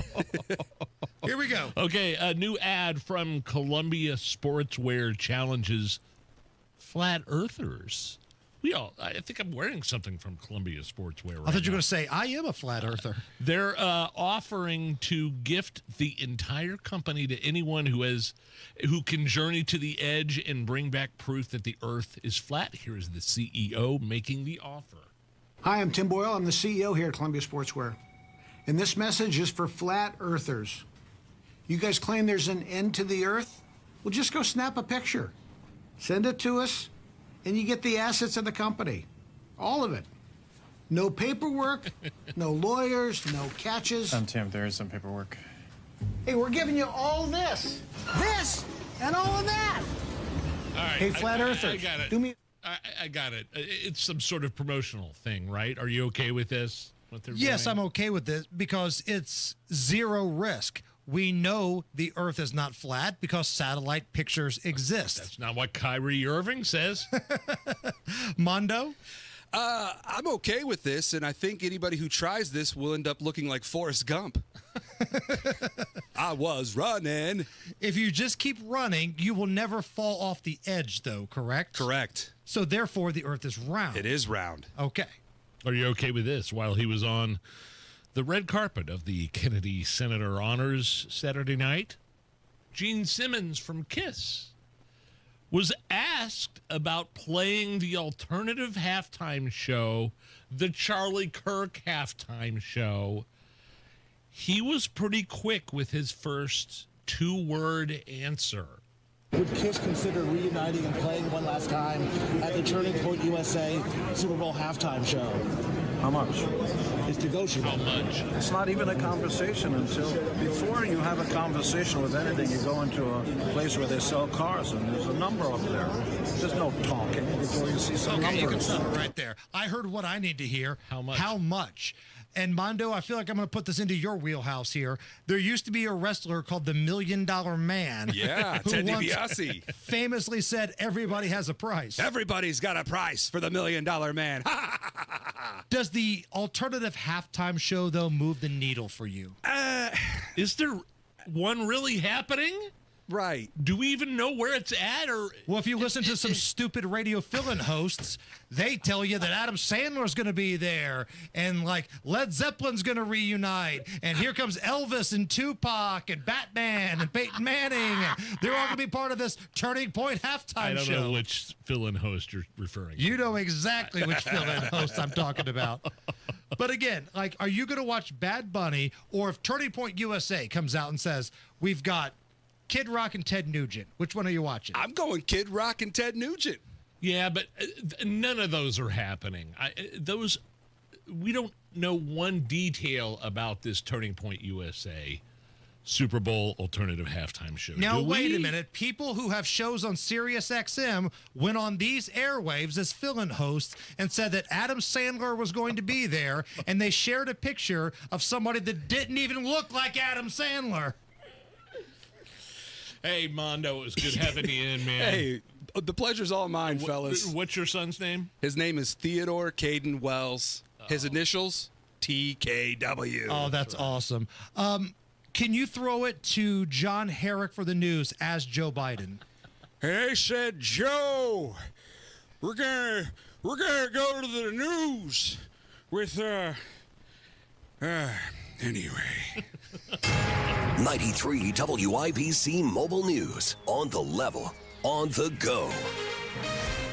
Here we go. Okay, a new ad from Columbia Sportswear challenges flat earthers. I think I'm wearing something from Columbia Sportswear right I thought you were now. going to say, I am a flat earther. They're offering to gift the entire company to anyone who can journey to the edge and bring back proof that the earth is flat. Here is the CEO making the offer. Hi, I'm Tim Boyle. I'm the CEO here at Columbia Sportswear. And this message is for flat earthers. You guys claim there's an end to the earth? Well, just go snap a picture. Send it to us, and you get the assets of the company. All of it. No paperwork, no lawyers, no catches. I'm Tim. There is some paperwork. Hey, we're giving you all this, and all of that. All right. Hey, flat earthers, I got it. do me. I got it. It's some sort of promotional thing, right? Are you okay with this? What they're Yes, doing? I'm okay with this because it's zero risk. We know the Earth is not flat because satellite pictures exist. That's not what Kyrie Irving says. Mondo? I'm okay with this, and I think anybody who tries this will end up looking like Forrest Gump. I was running. If you just keep running, you will never fall off the edge, though, correct? Correct. So therefore, the Earth is round. It is round. Okay. Are you okay with this? While he was on the red carpet of the Kennedy Senator Honors Saturday night, Gene Simmons from KISS was asked about playing the alternative halftime show, the Charlie Kirk halftime show. He was pretty quick with his first two-word answer. Would KISS consider reuniting and playing one last time at the Turning Point USA Super Bowl halftime show? How much? It's negotiable. How much? It's not even a conversation until before you have a conversation with anything, you go into a place where they sell cars and there's a number up there. There's no talking before you see some numbers. Okay, you can stop it right there. I heard what I need to hear. How much? How much? And Mondo, I feel like I'm going to put this into your wheelhouse here. There used to be a wrestler called the $1 Million Man. Yeah, who Ted once DiBiase famously said, everybody has a price. Everybody's got a price for the $1 Million Man. Does the alternative halftime show, though, move the needle for you? Is there one really happening? Right. Do we even know where it's at? Or well, if you listen to some stupid radio fill-in hosts, they tell you that Adam Sandler's going to be there, and like Led Zeppelin's going to reunite, and here comes Elvis and Tupac and Batman and Peyton Manning, and they're all going to be part of this Turning Point halftime show. I don't know which fill-in host you're referring to. You know exactly which fill-in host I'm talking about. But again, like, are you going to watch Bad Bunny, or if Turning Point USA comes out and says, we've got Kid Rock and Ted Nugent, which one are you watching? I'm going Kid Rock and Ted Nugent. Yeah, but none of those are happening. We don't know one detail about this Turning Point USA Super Bowl alternative halftime show. Now, wait a minute. People who have shows on Sirius XM went on these airwaves as fill-in hosts and said that Adam Sandler was going to be there, and they shared a picture of somebody that didn't even look like Adam Sandler. Hey, Mondo, it was good having you in, man. Hey, the pleasure's all mine, fellas. What's your son's name? His name is Theodore Caden Wells. His initials, TKW. Oh, that's awesome. Can you throw it to John Herrick for the news as Joe Biden? They said, Joe, we're gonna go to the news with anyway. 93 WIBC Mobile News. On the level, on the go.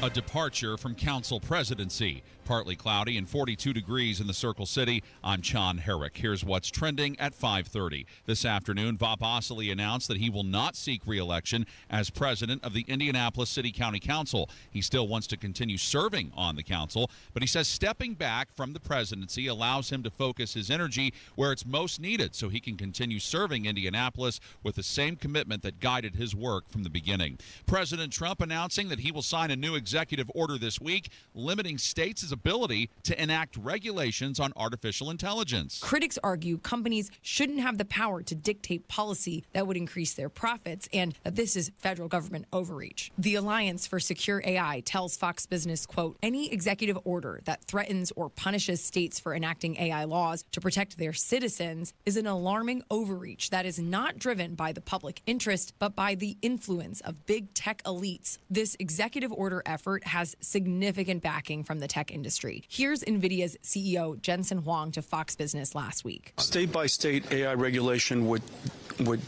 A departure from council presidency. Partly cloudy and 42 degrees in the Circle City. I'm John Herrick. Here's what's trending at 5:30. This afternoon, Bob Osley announced that he will not seek re-election as president of the Indianapolis City County Council. He still wants to continue serving on the council, but he says stepping back from the presidency allows him to focus his energy where it's most needed so he can continue serving Indianapolis with the same commitment that guided his work from the beginning. President Trump announcing that he will sign a new executive order this week limiting states' ability to enact regulations on artificial intelligence. Critics argue companies shouldn't have the power to dictate policy that would increase their profits and that this is federal government overreach. The Alliance for Secure AI tells Fox Business, quote, any executive order that threatens or punishes states for enacting AI laws to protect their citizens is an alarming overreach that is not driven by the public interest, but by the influence of big tech elites. This executive order effort has significant backing from the tech industry. Here's NVIDIA's CEO Jensen Huang to Fox Business last week. State-by-state AI regulation would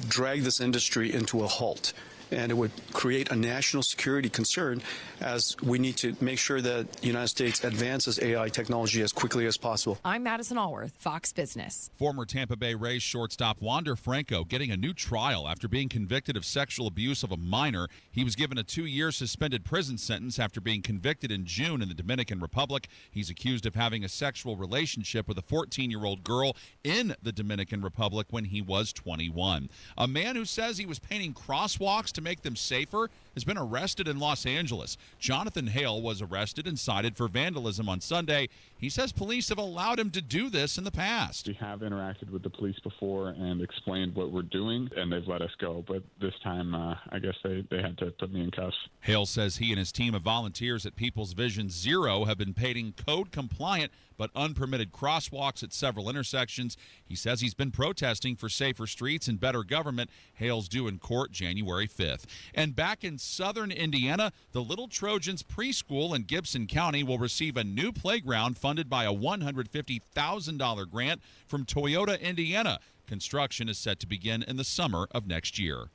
drag this industry into a halt, and it would create a national security concern as we need to make sure that the United States advances AI technology as quickly as possible. I'm Madison Allworth, Fox Business. Former Tampa Bay Rays shortstop Wander Franco getting a new trial after being convicted of sexual abuse of a minor. He was given a 2-year suspended prison sentence after being convicted in June in the Dominican Republic. He's accused of having a sexual relationship with a 14-year-old girl in the Dominican Republic when he was 21. A man who says he was painting crosswalks to make them safer has been arrested in Los Angeles. Jonathan Hale was arrested and cited for vandalism on Sunday. He says police have allowed him to do this in the past. We have interacted with the police before and explained what we're doing, and they've let us go. But this time, I guess they had to put me in cuffs. Hale says he and his team of volunteers at People's Vision Zero have been painting code-compliant but unpermitted crosswalks at several intersections. He says he's been protesting for safer streets and better government. Hale's due in court January 5th. 25th. And back in southern Indiana, the Little Trojans preschool in Gibson County will receive a new playground funded by a $150,000 grant from Toyota Indiana. Construction is set to begin in the summer of next year.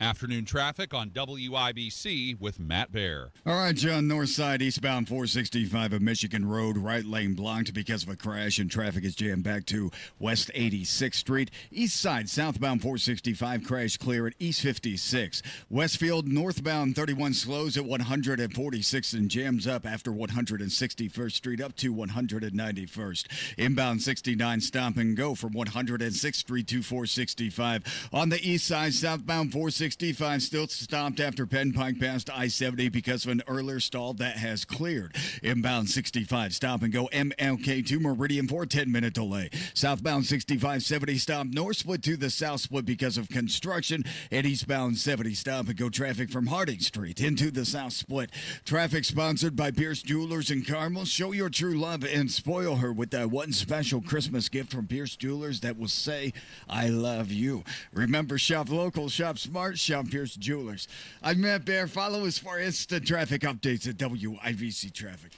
Afternoon traffic on WIBC with Matt Baer. All right, John, north side, eastbound 465 of Michigan Road, right lane blocked because of a crash, and traffic is jammed back to West 86th Street. East side, southbound 465, crash clear at East 56. Westfield, northbound 31 slows at 146th and jams up after 161st Street up to 191st. Inbound 69, stop and go from 106th Street to 465. On the east side, southbound 465 still stopped after Penn Pike past I-70 because of an earlier stall that has cleared. Inbound 65, stop and go MLK to Meridian for a 10-minute delay. Southbound 65-70, stop north split to the south split because of construction. And eastbound 70, stop and go traffic from Harding Street into the south split. Traffic sponsored by Pierce Jewelers in Carmel. Show your true love and spoil her with that one special Christmas gift from Pierce Jewelers that will say, I love you. Remember, shop local, shop smart, shop Pierce Jewelers. I'm Matt Baer. Follow us for instant traffic updates at WIBC Traffic.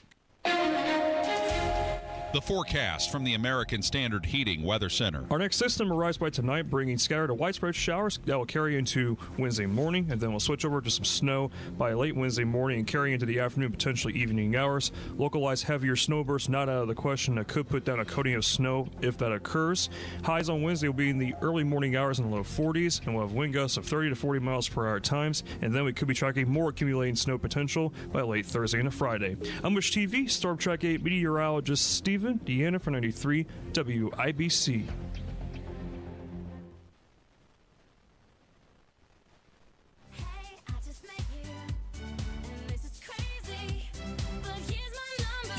The forecast from the American Standard Heating Weather Center. Our next system arrives by tonight, bringing scattered to widespread showers that will carry into Wednesday morning, and then we'll switch over to some snow by late Wednesday morning and carry into the afternoon, potentially evening hours. Localized heavier snowbursts not out of the question that could put down a coating of snow if that occurs. Highs on Wednesday will be in the early morning hours in the low 40s, and we'll have wind gusts of 30 to 40 miles per hour at times, and then we could be tracking more accumulating snow potential by late Thursday and Friday. I'm Wish TV, Storm Track 8 meteorologist Stephen Deanna for 93 WIBC.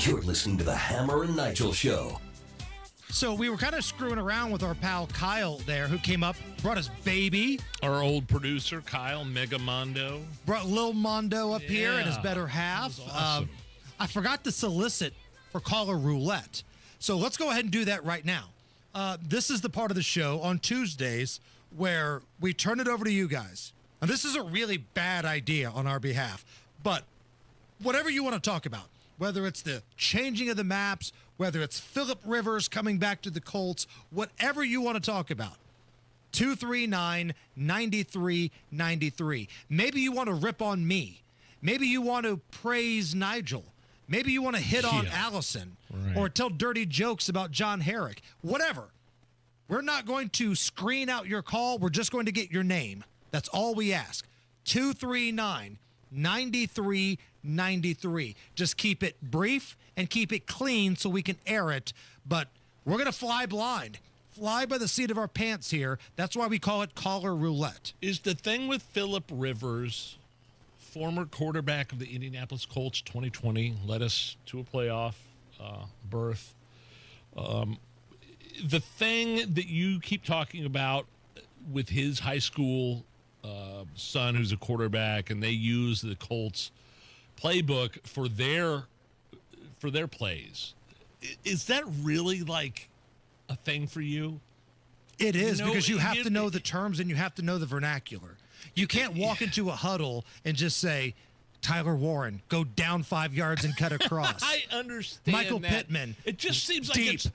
You're listening to the Hammer and Nigel Show. So we were kind of screwing around with our pal Kyle there, who came up, brought us Baby. Our old producer, Kyle Megamondo. Brought Lil Mondo up here and his better half. Awesome. I forgot to solicit for caller roulette. So let's go ahead and do that right now. This is the part of the show on Tuesdays where we turn it over to you guys. And this is a really bad idea on our behalf, but whatever you want to talk about, whether it's the changing of the maps, whether it's Phillip Rivers coming back to the Colts, whatever you want to talk about, 239-9393. Maybe you want to rip on me. Maybe you want to praise Nigel. Maybe you want to hit on Allison or tell dirty jokes about John Herrick. Whatever. We're not going to screen out your call. We're just going to get your name. That's all we ask. 239-9393. Just keep it brief and keep it clean so we can air it. But we're going to fly blind. Fly by the seat of our pants here. That's why we call it caller roulette. Is the thing with Phillip Rivers, former quarterback of the Indianapolis Colts, 2020, led us to a playoff berth. The thing that you keep talking about with his high school son, who's a quarterback, and they use the Colts playbook for their plays. Is that really like a thing for you? It is, because you have to know the terms and you have to know the vernacular. You can't walk into a huddle and just say, Tyler Warren, go down 5 yards and cut across. I understand Michael that. Pittman. It just seems deep. like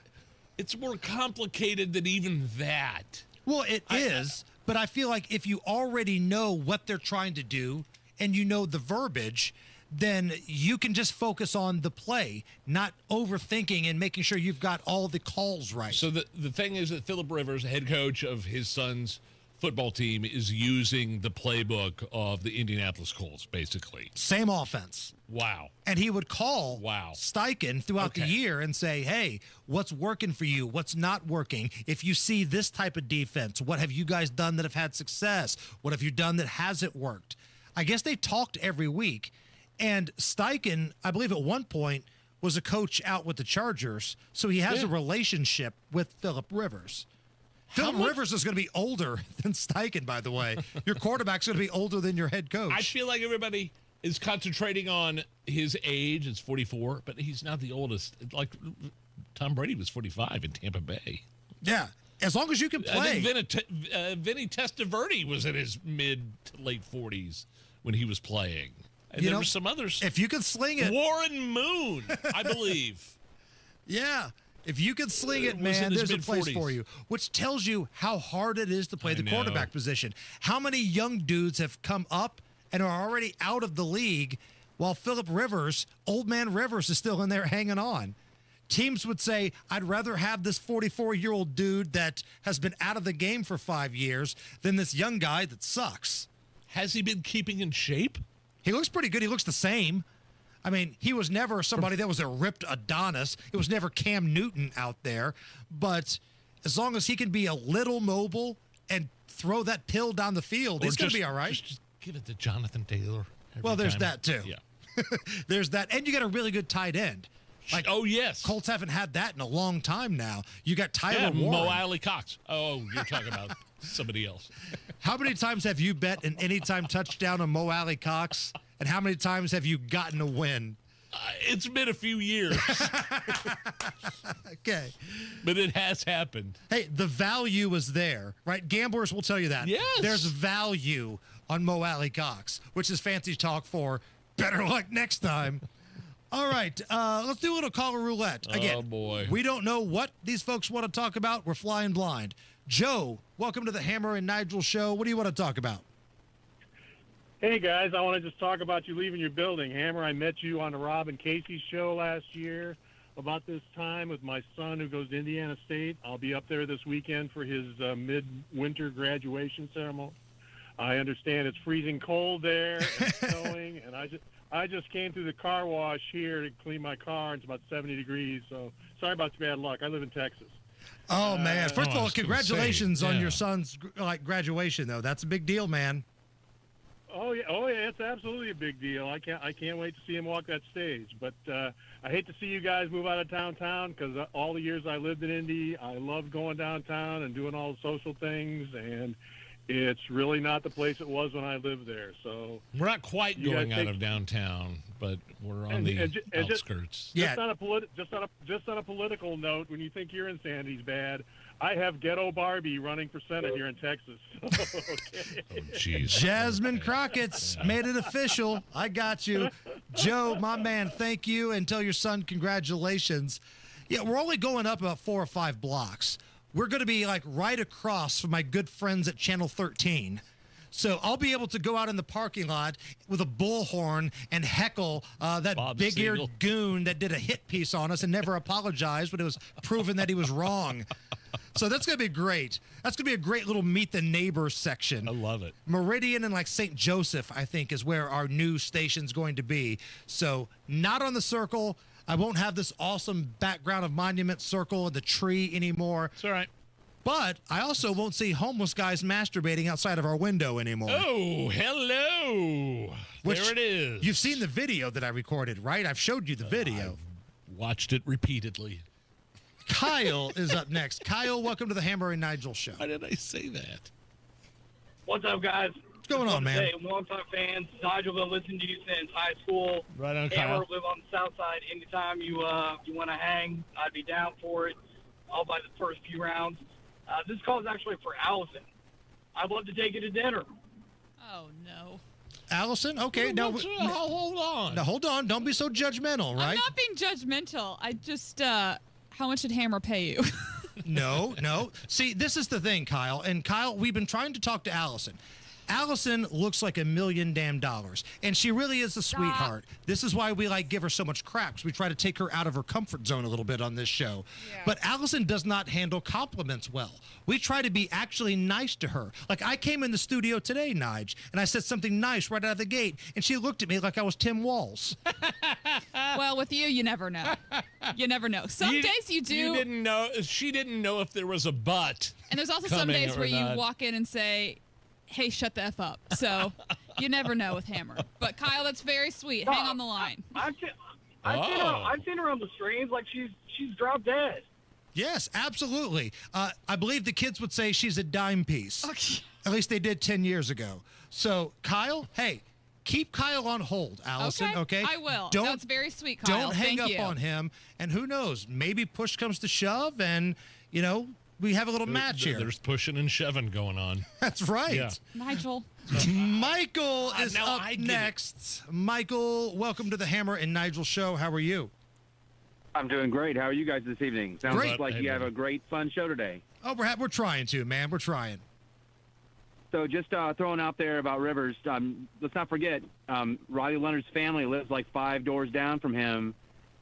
it's more complicated than even that. Well, it is, but I feel like if you already know what they're trying to do and you know the verbiage, then you can just focus on the play, not overthinking and making sure you've got all the calls right. So the thing is that Phillip Rivers, head coach of his son's football team, is using the playbook of the Indianapolis Colts, basically. Same offense. Wow. And he would call Steichen throughout the year and say, hey, what's working for you? What's not working? If you see this type of defense, what have you guys done that have had success? What have you done that hasn't worked? I guess they talked every week. And Steichen, I believe at one point, was a coach out with the Chargers, so he has a relationship with Phillip Rivers. Phillip Rivers is going to be older than Steichen, by the way. Your quarterback's going to be older than your head coach. I feel like everybody is concentrating on his age. It's 44, but he's not the oldest. Like Tom Brady was 45 in Tampa Bay. Yeah. as long as you can play. I think Vinny Testaverde was in his mid to late 40s when he was playing. And there were some others. If you could sling it. Warren Moon, I believe. Yeah. If you could sling it, man, there's a place for you. Which tells you how hard it is to play the quarterback position. How many young dudes have come up and are already out of the league while Phillip Rivers, old man Rivers, is still in there hanging on. Teams would say, I'd rather have this 44-year-old dude that has been out of the game for 5 years than this young guy that sucks. Has he been keeping in shape? He looks pretty good. He looks the same. I mean, he was never somebody that was a ripped Adonis. It was never Cam Newton out there. But as long as he can be a little mobile and throw that pill down the field, he's going to be all right. Just give it to Jonathan Taylor. Well, there's that, too. Yeah. There's that. And you got a really good tight end. Like, oh, yes. Colts haven't had that in a long time now. You got Tyler Warren. Mo Alley Cox. Oh, you're talking about somebody else. How many times have you bet an anytime touchdown on Mo Alley Cox? And how many times have you gotten a win? It's been a few years. Okay. But it has happened. Hey, the value is there, right? Gamblers will tell you that. Yes. There's value on Mo Alley Cox, which is fancy talk for better luck next time. All right, let's do a little caller roulette. Again, oh, boy. We don't know what these folks want to talk about. We're flying blind. Joe, welcome to the Hammer and Nigel show. What do you want to talk about? Hey, guys, I want to just talk about you leaving your building. Hammer, I met you on the Rob and Casey show last year about this time with my son who goes to Indiana State. I'll be up there this weekend for his mid-winter graduation ceremony. I understand it's freezing cold there and snowing, and I just came through the car wash here to clean my car. It's about 70 degrees, so sorry about the bad luck. I live in Texas. Oh, man. First of all, congratulations on yeah. your son's graduation, though. That's a big deal, man. Oh yeah, it's absolutely a big deal. I can't wait to see him walk that stage. But I hate to see you guys move out of downtown because all the years I lived in Indy, I loved going downtown and doing all the social things, and it's really not the place it was when I lived there. So we're not quite going out of downtown, but we're on the outskirts. Just on a political note, when you think your insanity's bad, I have Ghetto Barbie running for Senate here in Texas. Okay. Oh, jeez. Jasmine Crockett's made it official. I got you. Joe, my man, thank you, and tell your son congratulations. Yeah, we're only going up about 4 or 5 blocks. We're going to be like right across from my good friends at Channel 13. So I'll be able to go out in the parking lot with a bullhorn and heckle that big-eared goon that did a hit piece on us and never apologized when it was proven that he was wrong. So that's going to be great. That's going to be a great little Meet the Neighbors section. I love it. Meridian and like St. Joseph, I think, is where our new station's going to be. So not on the circle. I won't have this awesome background of Monument Circle and the tree anymore. It's all right. But I also won't see homeless guys masturbating outside of our window anymore. Oh, hello. There it is. You've seen the video that I recorded, right? I've showed you the video. I've watched it repeatedly. Kyle is up next. Kyle, welcome to the Hammer and Nigel show. Why did I say that? What's up, guys? What's going on, man? Hey, longtime fans. Nigel, been listening to you since high school. Right on, Hammer, Kyle. live on the south side. Anytime you want to hang, I'd be down for it. All by the first few rounds. This call is actually for Allison. I'd love to take you to dinner. Oh, no. Allison? Okay. Now, hold on. Now, hold on. Don't be so judgmental, right? I'm not being judgmental. I just, how much did Hammer pay you? No. See, this is the thing, Kyle. And Kyle, we've been trying to talk to Allison. Allison looks like $1 million damn dollars, and she really is a sweetheart. This is why we give her so much crap, because we try to take her out of her comfort zone a little bit on this show. Yeah. But Allison does not handle compliments well. We try to be actually nice to her. Like I came in the studio today, Nige, and I said something nice right out of the gate, and she looked at me like I was Tim Walz. Well, with you never know. You never know. Some days you do. You didn't know. She didn't know if there was a but. And there's also some days where you walk in and say, hey, shut the F up. So you never know with Hammer. But Kyle, that's very sweet. Hang on the line. I've seen her on the streams like she's dropped dead. Yes, absolutely. I believe the kids would say she's a dime piece. Okay. At least they did 10 years ago. So, Kyle, hey, keep Kyle on hold, Allison, okay? I will. That's very sweet, Kyle. Don't hang up on him. And who knows, maybe push comes to shove and, we have a little match here. There's pushing and shoving going on. That's right. Yeah. Nigel. Michael is now up I get next. Michael, welcome to the Hammer and Nigel show. How are you? I'm doing great. How are you guys this evening? Sounds Great. like you have a great, fun show today. Oh, we're trying to, man. We're trying. So just throwing out there about Rivers, let's not forget, Riley Leonard's family lives like 5 doors down from him,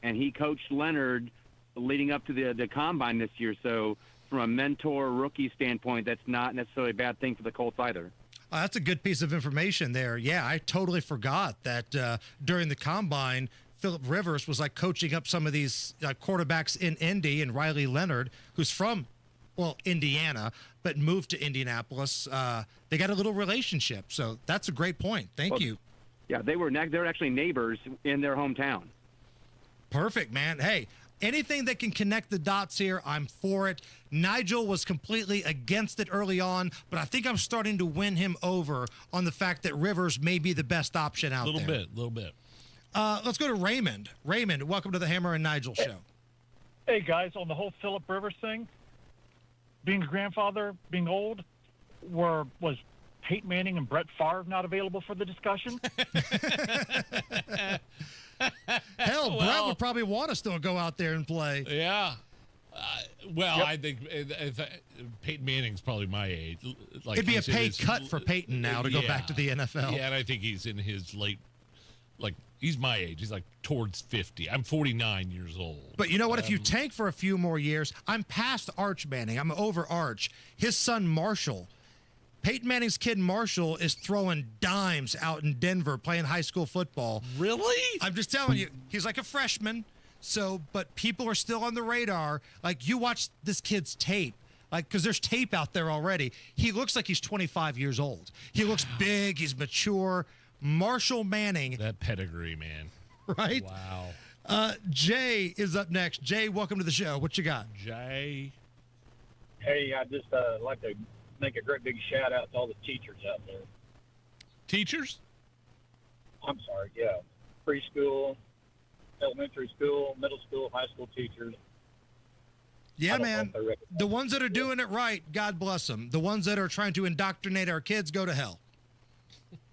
and he coached Leonard leading up to the combine this year. So from a mentor rookie standpoint, that's not necessarily a bad thing for the Colts either. That's a good piece of information there. Yeah, I totally forgot that during the combine, Phillip Rivers was like coaching up some of these quarterbacks in Indy, and Riley Leonard, who's from, Indiana, but moved to Indianapolis. They got a little relationship. So that's a great point. Thank you. Yeah, they're actually neighbors in their hometown. Perfect, man. Hey, anything that can connect the dots here, I'm for it. Nigel was completely against it early on, but I think I'm starting to win him over on the fact that Rivers may be the best option out there. A little bit. Let's go to Raymond. Raymond, welcome to the Hammer and Nigel show. Hey, guys, on the whole Phillip Rivers thing, being a grandfather, being old, was Peyton Manning and Brett Favre not available for the discussion? Hell, Brett would probably want to still go out there and play. Yeah. I think Peyton Manning's probably my age. Like it'd be a pay cut for Peyton now to go back to the NFL. Yeah, and I think he's in his late, he's my age. He's like towards 50. I'm 49 years old. But you know what? If you tank for a few more years, I'm past Arch Manning. I'm over Arch. His son, Marshall. Peyton Manning's kid, Marshall, is throwing dimes out in Denver playing high school football. Really? I'm just telling you, he's like a freshman. But people are still on the radar. Like, you watch this kid's tape, because there's tape out there already. He looks like he's 25 years old. He looks big. He's mature. Marshall Manning. That pedigree, man. Right? Wow. Jay is up next. Jay, welcome to the show. What you got? Jay. Hey, I just like to make a great big shout out to all the teachers out there. Teachers? I'm sorry, yeah. Preschool, elementary school, middle school, high school teachers. Yeah, man. The ones that are doing it right, God bless them. The ones that are trying to indoctrinate our kids, go to hell.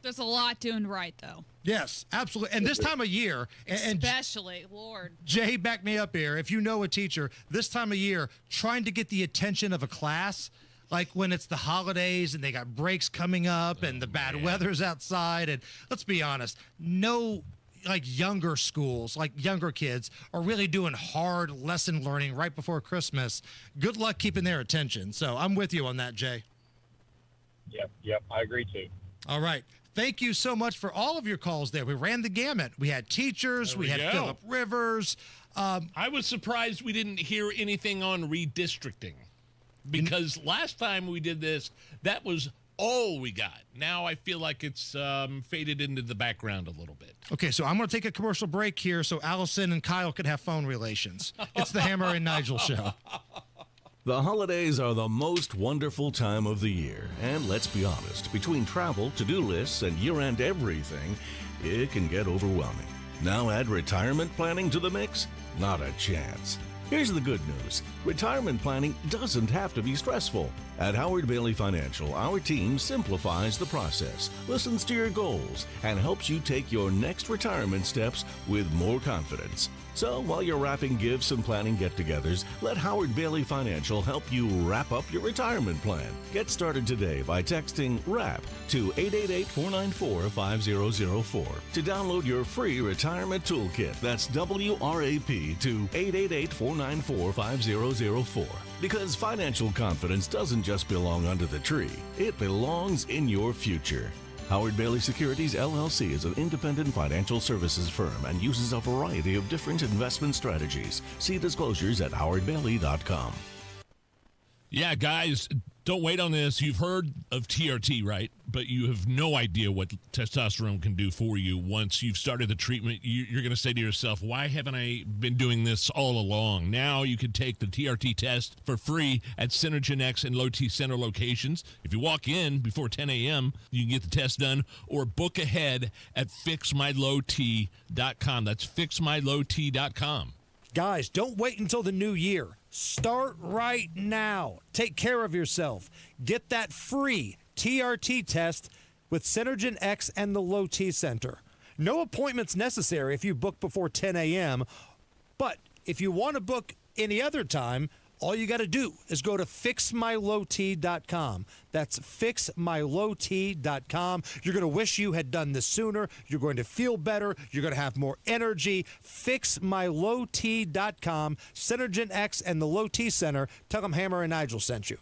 There's a lot doing right, though. Yes, absolutely. And this time of year. Especially, Lord. Jay, back me up here. If you know a teacher, this time of year, trying to get the attention of a class, like when it's the holidays and they got breaks coming up and the bad weather's outside. And let's be honest, no younger schools, like younger kids, are really doing hard lesson learning right before Christmas. Good luck keeping their attention. So I'm with you on that, Jay. Yep, I agree too. All right. Thank you so much for all of your calls there. We ran the gamut. We had teachers. We had Phillip Rivers. I was surprised we didn't hear anything on redistricting, because last time we did this, that was all we got. Now I feel like it's faded into the background a little bit. Okay, so I'm going to take a commercial break here so Allison and Kyle can have phone relations. It's the Hammer and Nigel show. The holidays are the most wonderful time of the year, and let's be honest, between travel, to-do lists, and year-end everything, it can get overwhelming. Now add retirement planning to the mix? Not a chance. Here's the good news. Retirement planning doesn't have to be stressful. At Howard Bailey Financial, our team simplifies the process, listens to your goals, and helps you take your next retirement steps with more confidence. So while you're wrapping gifts and planning get-togethers, let Howard Bailey Financial help you wrap up your retirement plan. Get started today by texting WRAP to 888-494-5004 to download your free retirement toolkit. That's WRAP to 888-494-5004. Because financial confidence doesn't just belong under the tree, it belongs in your future. Howard Bailey Securities, LLC is an independent financial services firm and uses a variety of different investment strategies. See disclosures at howardbailey.com. Yeah, guys, don't wait on this. You've heard of TRT, right? But you have no idea what testosterone can do for you once you've started the treatment. You're going to say to yourself, why haven't I been doing this all along? Now you can take the TRT test for free at Synergen X and Low T Center locations. If you walk in before 10 a.m., you can get the test done, or book ahead at fixmylowt.com. That's fixmylowt.com. Guys, don't wait until the new year. Start right now. Take care of yourself. Get that free TRT test with Synergen X and the Low T Center. No appointments necessary if you book before 10 a.m., but if you want to book any other time, all you got to do is go to fixmylowt.com. That's fixmylowt.com. You're going to wish you had done this sooner. You're going to feel better. You're going to have more energy. Fixmylowt.com. Synergen X and the Low T Center. Tell them Hammer and Nigel sent you.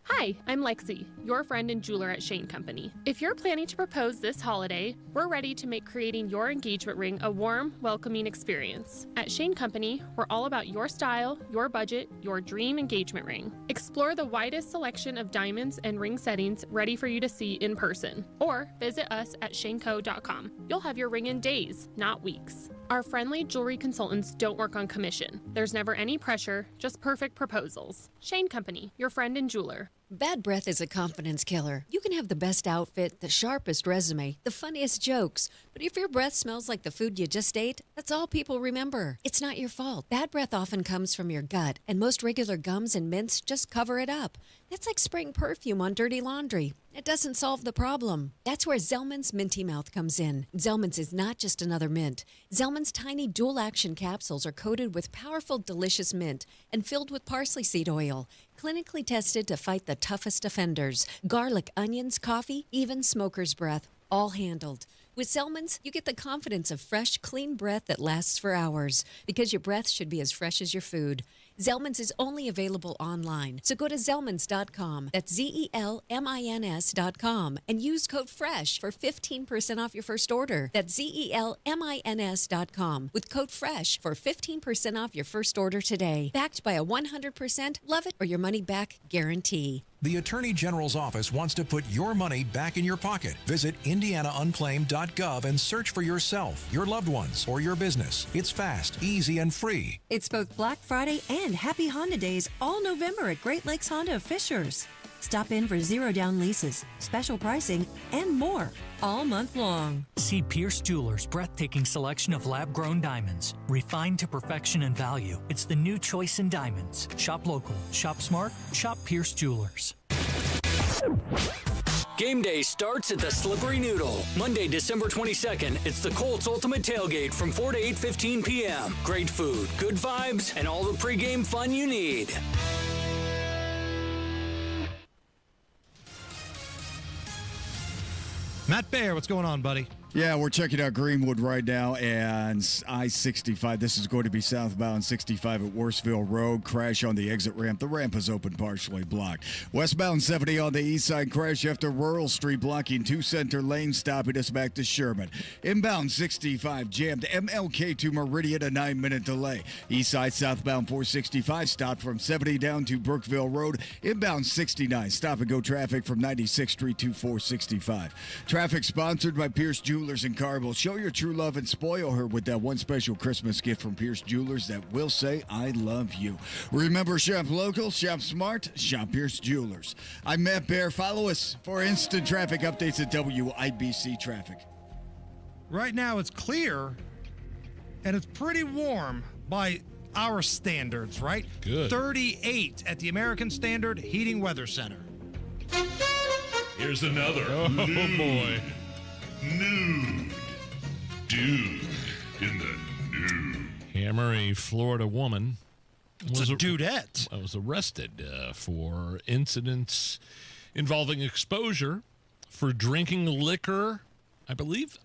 Hi, I'm Lexi, your friend and jeweler at Shane Company. If you're planning to propose this holiday, we're ready to make creating your engagement ring a warm, welcoming experience. At Shane Company, we're all about your style, your budget, your dream engagement ring. Explore the widest selection of diamonds and ring settings ready for you to see in person, or visit us at shaneco.com. You'll have your ring in days, not weeks. Our friendly jewelry consultants don't work on commission. There's never any pressure, just perfect proposals. Shane Company, your friend and jeweler. Bad breath is a confidence killer. You can have the best outfit, the sharpest resume, the funniest jokes, but if your breath smells like the food you just ate, that's all people remember. It's not your fault. Bad breath often comes from your gut, and most regular gums and mints just cover it up. That's like spraying perfume on dirty laundry. It doesn't solve the problem. That's where Zellman's Minty Mouth comes in. Zellman's is not just another mint. Zellman's tiny dual-action capsules are coated with powerful, delicious mint and filled with parsley seed oil, clinically tested to fight the toughest offenders. Garlic, onions, coffee, even smoker's breath, all handled. With Zellman's, you get the confidence of fresh, clean breath that lasts for hours, because your breath should be as fresh as your food. Zellman's is only available online, so go to Zellmans.com, that's ZELMINS.com, and use code FRESH for 15% off your first order. That's ZELMINS.com with code FRESH for 15% off your first order today. Backed by a 100% love it or your money back guarantee. The Attorney General's office wants to put your money back in your pocket. Visit indianaunclaimed.gov and search for yourself, your loved ones, or your business. It's fast, easy, and free. It's both Black Friday and Happy Honda Days all November at Great Lakes Honda of Fishers. Stop in for zero-down leases, special pricing, and more all month long. See Pierce Jewelers' breathtaking selection of lab-grown diamonds, refined to perfection and value. It's the new choice in diamonds. Shop local, shop smart, shop Pierce Jewelers. Game day starts at the Slippery Noodle. Monday, December 22nd, it's the Colts Ultimate Tailgate from 4 to 8:15 p.m. Great food, good vibes, and all the pregame fun you need. Matt Baer, what's going on, buddy? Yeah, we're checking out Greenwood right now and I-65. This is going to be southbound 65 at Worsville Road. Crash on the exit ramp. The ramp is open, partially blocked. Westbound 70 on the east side. Crash after Rural Street, blocking 2 center lanes, stopping us back to Sherman. Inbound 65 jammed MLK to Meridian, a 9-minute delay. East side southbound 465 stopped from 70 down to Brookville Road. Inbound 69 stop and go traffic from 96th Street to 465. Traffic sponsored by Pierce Jewelers in Carville. Show your true love and spoil her with that one special Christmas gift from Pierce Jewelers that will say, I love you. Remember, shop local, shop smart, shop Pierce Jewelers. I'm Matt Baer. Follow us for instant traffic updates at WIBC Traffic. Right now it's clear and it's pretty warm by our standards, right? Good. 38 at the American Standard Heating Weather Center. Here's another. Oh, boy. Nude. Dude in the nude. Hammer, a Florida woman. It's a dudette. Was arrested for incidents involving exposure for drinking liquor. I believe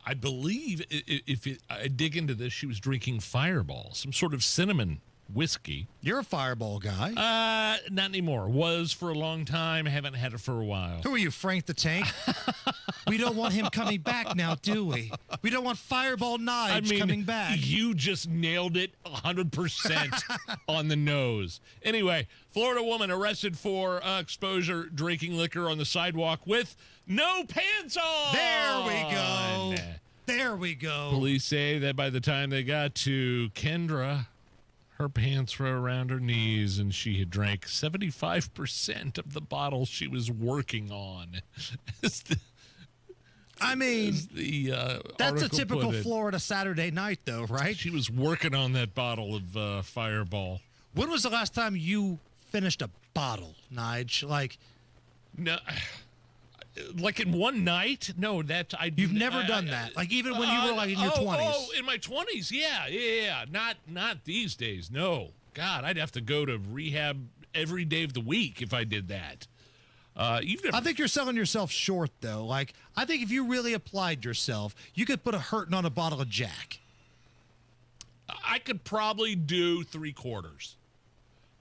if I dig into this, she was drinking Fireball, some sort of cinnamon whiskey. You're a Fireball guy. Not anymore. Was for a long time. Haven't had it for a while. Who are you, Frank the Tank? We don't want him coming back now, do we? We don't want Fireball Knives coming back. You just nailed it 100% on the nose. Anyway, Florida woman arrested for exposure drinking liquor on the sidewalk with no pants on. There we go. There we go. Police say that by the time they got to Kendra, her pants were around her knees, and she had drank 75% of the bottle she was working on. I mean, that's a typical Florida Saturday night, though, right? She was working on that bottle of Fireball. When was the last time you finished a bottle, Nige? Like, no, like in one night? No, You've never done that. Like even when you were like in your 20s. Oh, in my 20s, yeah. Not these days. No, God, I'd have to go to rehab every day of the week if I did that. I think you're selling yourself short, though. Like, I think if you really applied yourself, you could put a hurting on a bottle of Jack. I could probably do 3/4.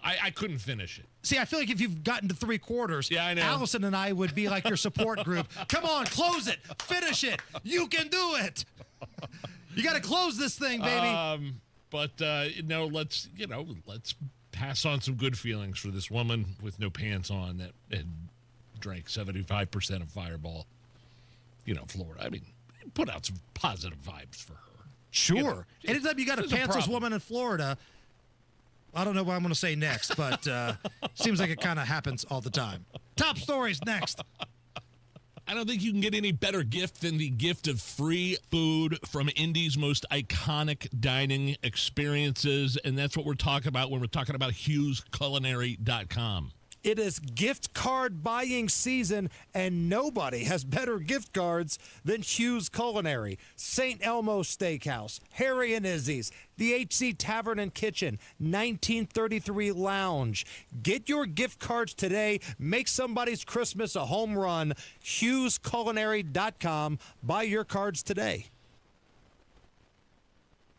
I couldn't finish it. See, I feel like if you've gotten to 3/4, yeah, I know. Allison and I would be like your support group. Come on, close it, finish it. You can do it. You got to close this thing, baby. No, let's pass on some good feelings for this woman with no pants on that had drank 75% of Fireball. Florida. I mean, put out some positive vibes for her. Sure. Anytime you got a pantsless woman in Florida, I don't know what I'm going to say next, but seems like it kind of happens all the time. Top stories next. I don't think you can get any better gift than the gift of free food from Indy's most iconic dining experiences, and that's what we're talking about when we're talking about HughesCulinary.com. It is gift card buying season, and nobody has better gift cards than Hughes Culinary. St. Elmo Steakhouse, Harry and Izzy's, the HC Tavern and Kitchen, 1933 Lounge. Get your gift cards today. Make somebody's Christmas a home run. HughesCulinary.com. Buy your cards today.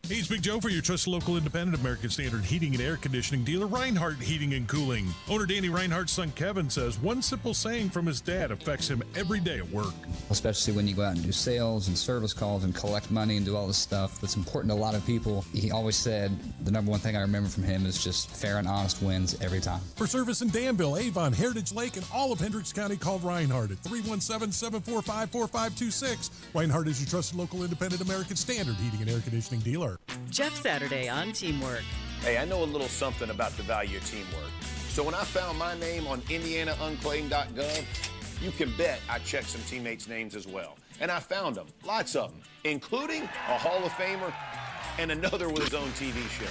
Hey, it's Big Joe for your trusted local independent American Standard heating and air conditioning dealer, Reinhardt Heating and Cooling. Owner Danny Reinhardt's son Kevin says one simple saying from his dad affects him every day at work. Especially when you go out and do sales and service calls and collect money and do all this stuff that's important to a lot of people. He always said the number one thing I remember from him is just fair and honest wins every time. For service in Danville, Avon, Heritage Lake, and all of Hendricks County, call Reinhardt at 317-745-4526. Reinhardt is your trusted local independent American Standard heating and air conditioning dealer. Jeff Saturday on Teamwork. Hey, I know a little something about the value of teamwork. So when I found my name on IndianaUnclaimed.gov, you can bet I checked some teammates' names as well. And I found them, lots of them, including a Hall of Famer and another with his own TV show.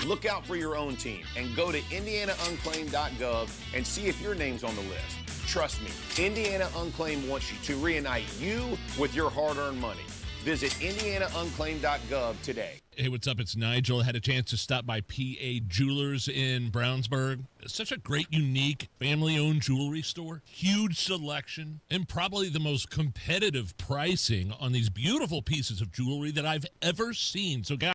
Look out for your own team and go to IndianaUnclaimed.gov and see if your name's on the list. Trust me, Indiana Unclaimed wants you to reunite you with your hard-earned money. Visit IndianaUnclaimed.gov today. Hey, what's up? It's Nigel. Had a chance to stop by PA Jewelers in Brownsburg. It's such a great, unique, family-owned jewelry store. Huge selection and probably the most competitive pricing on these beautiful pieces of jewelry that I've ever seen. So, guys,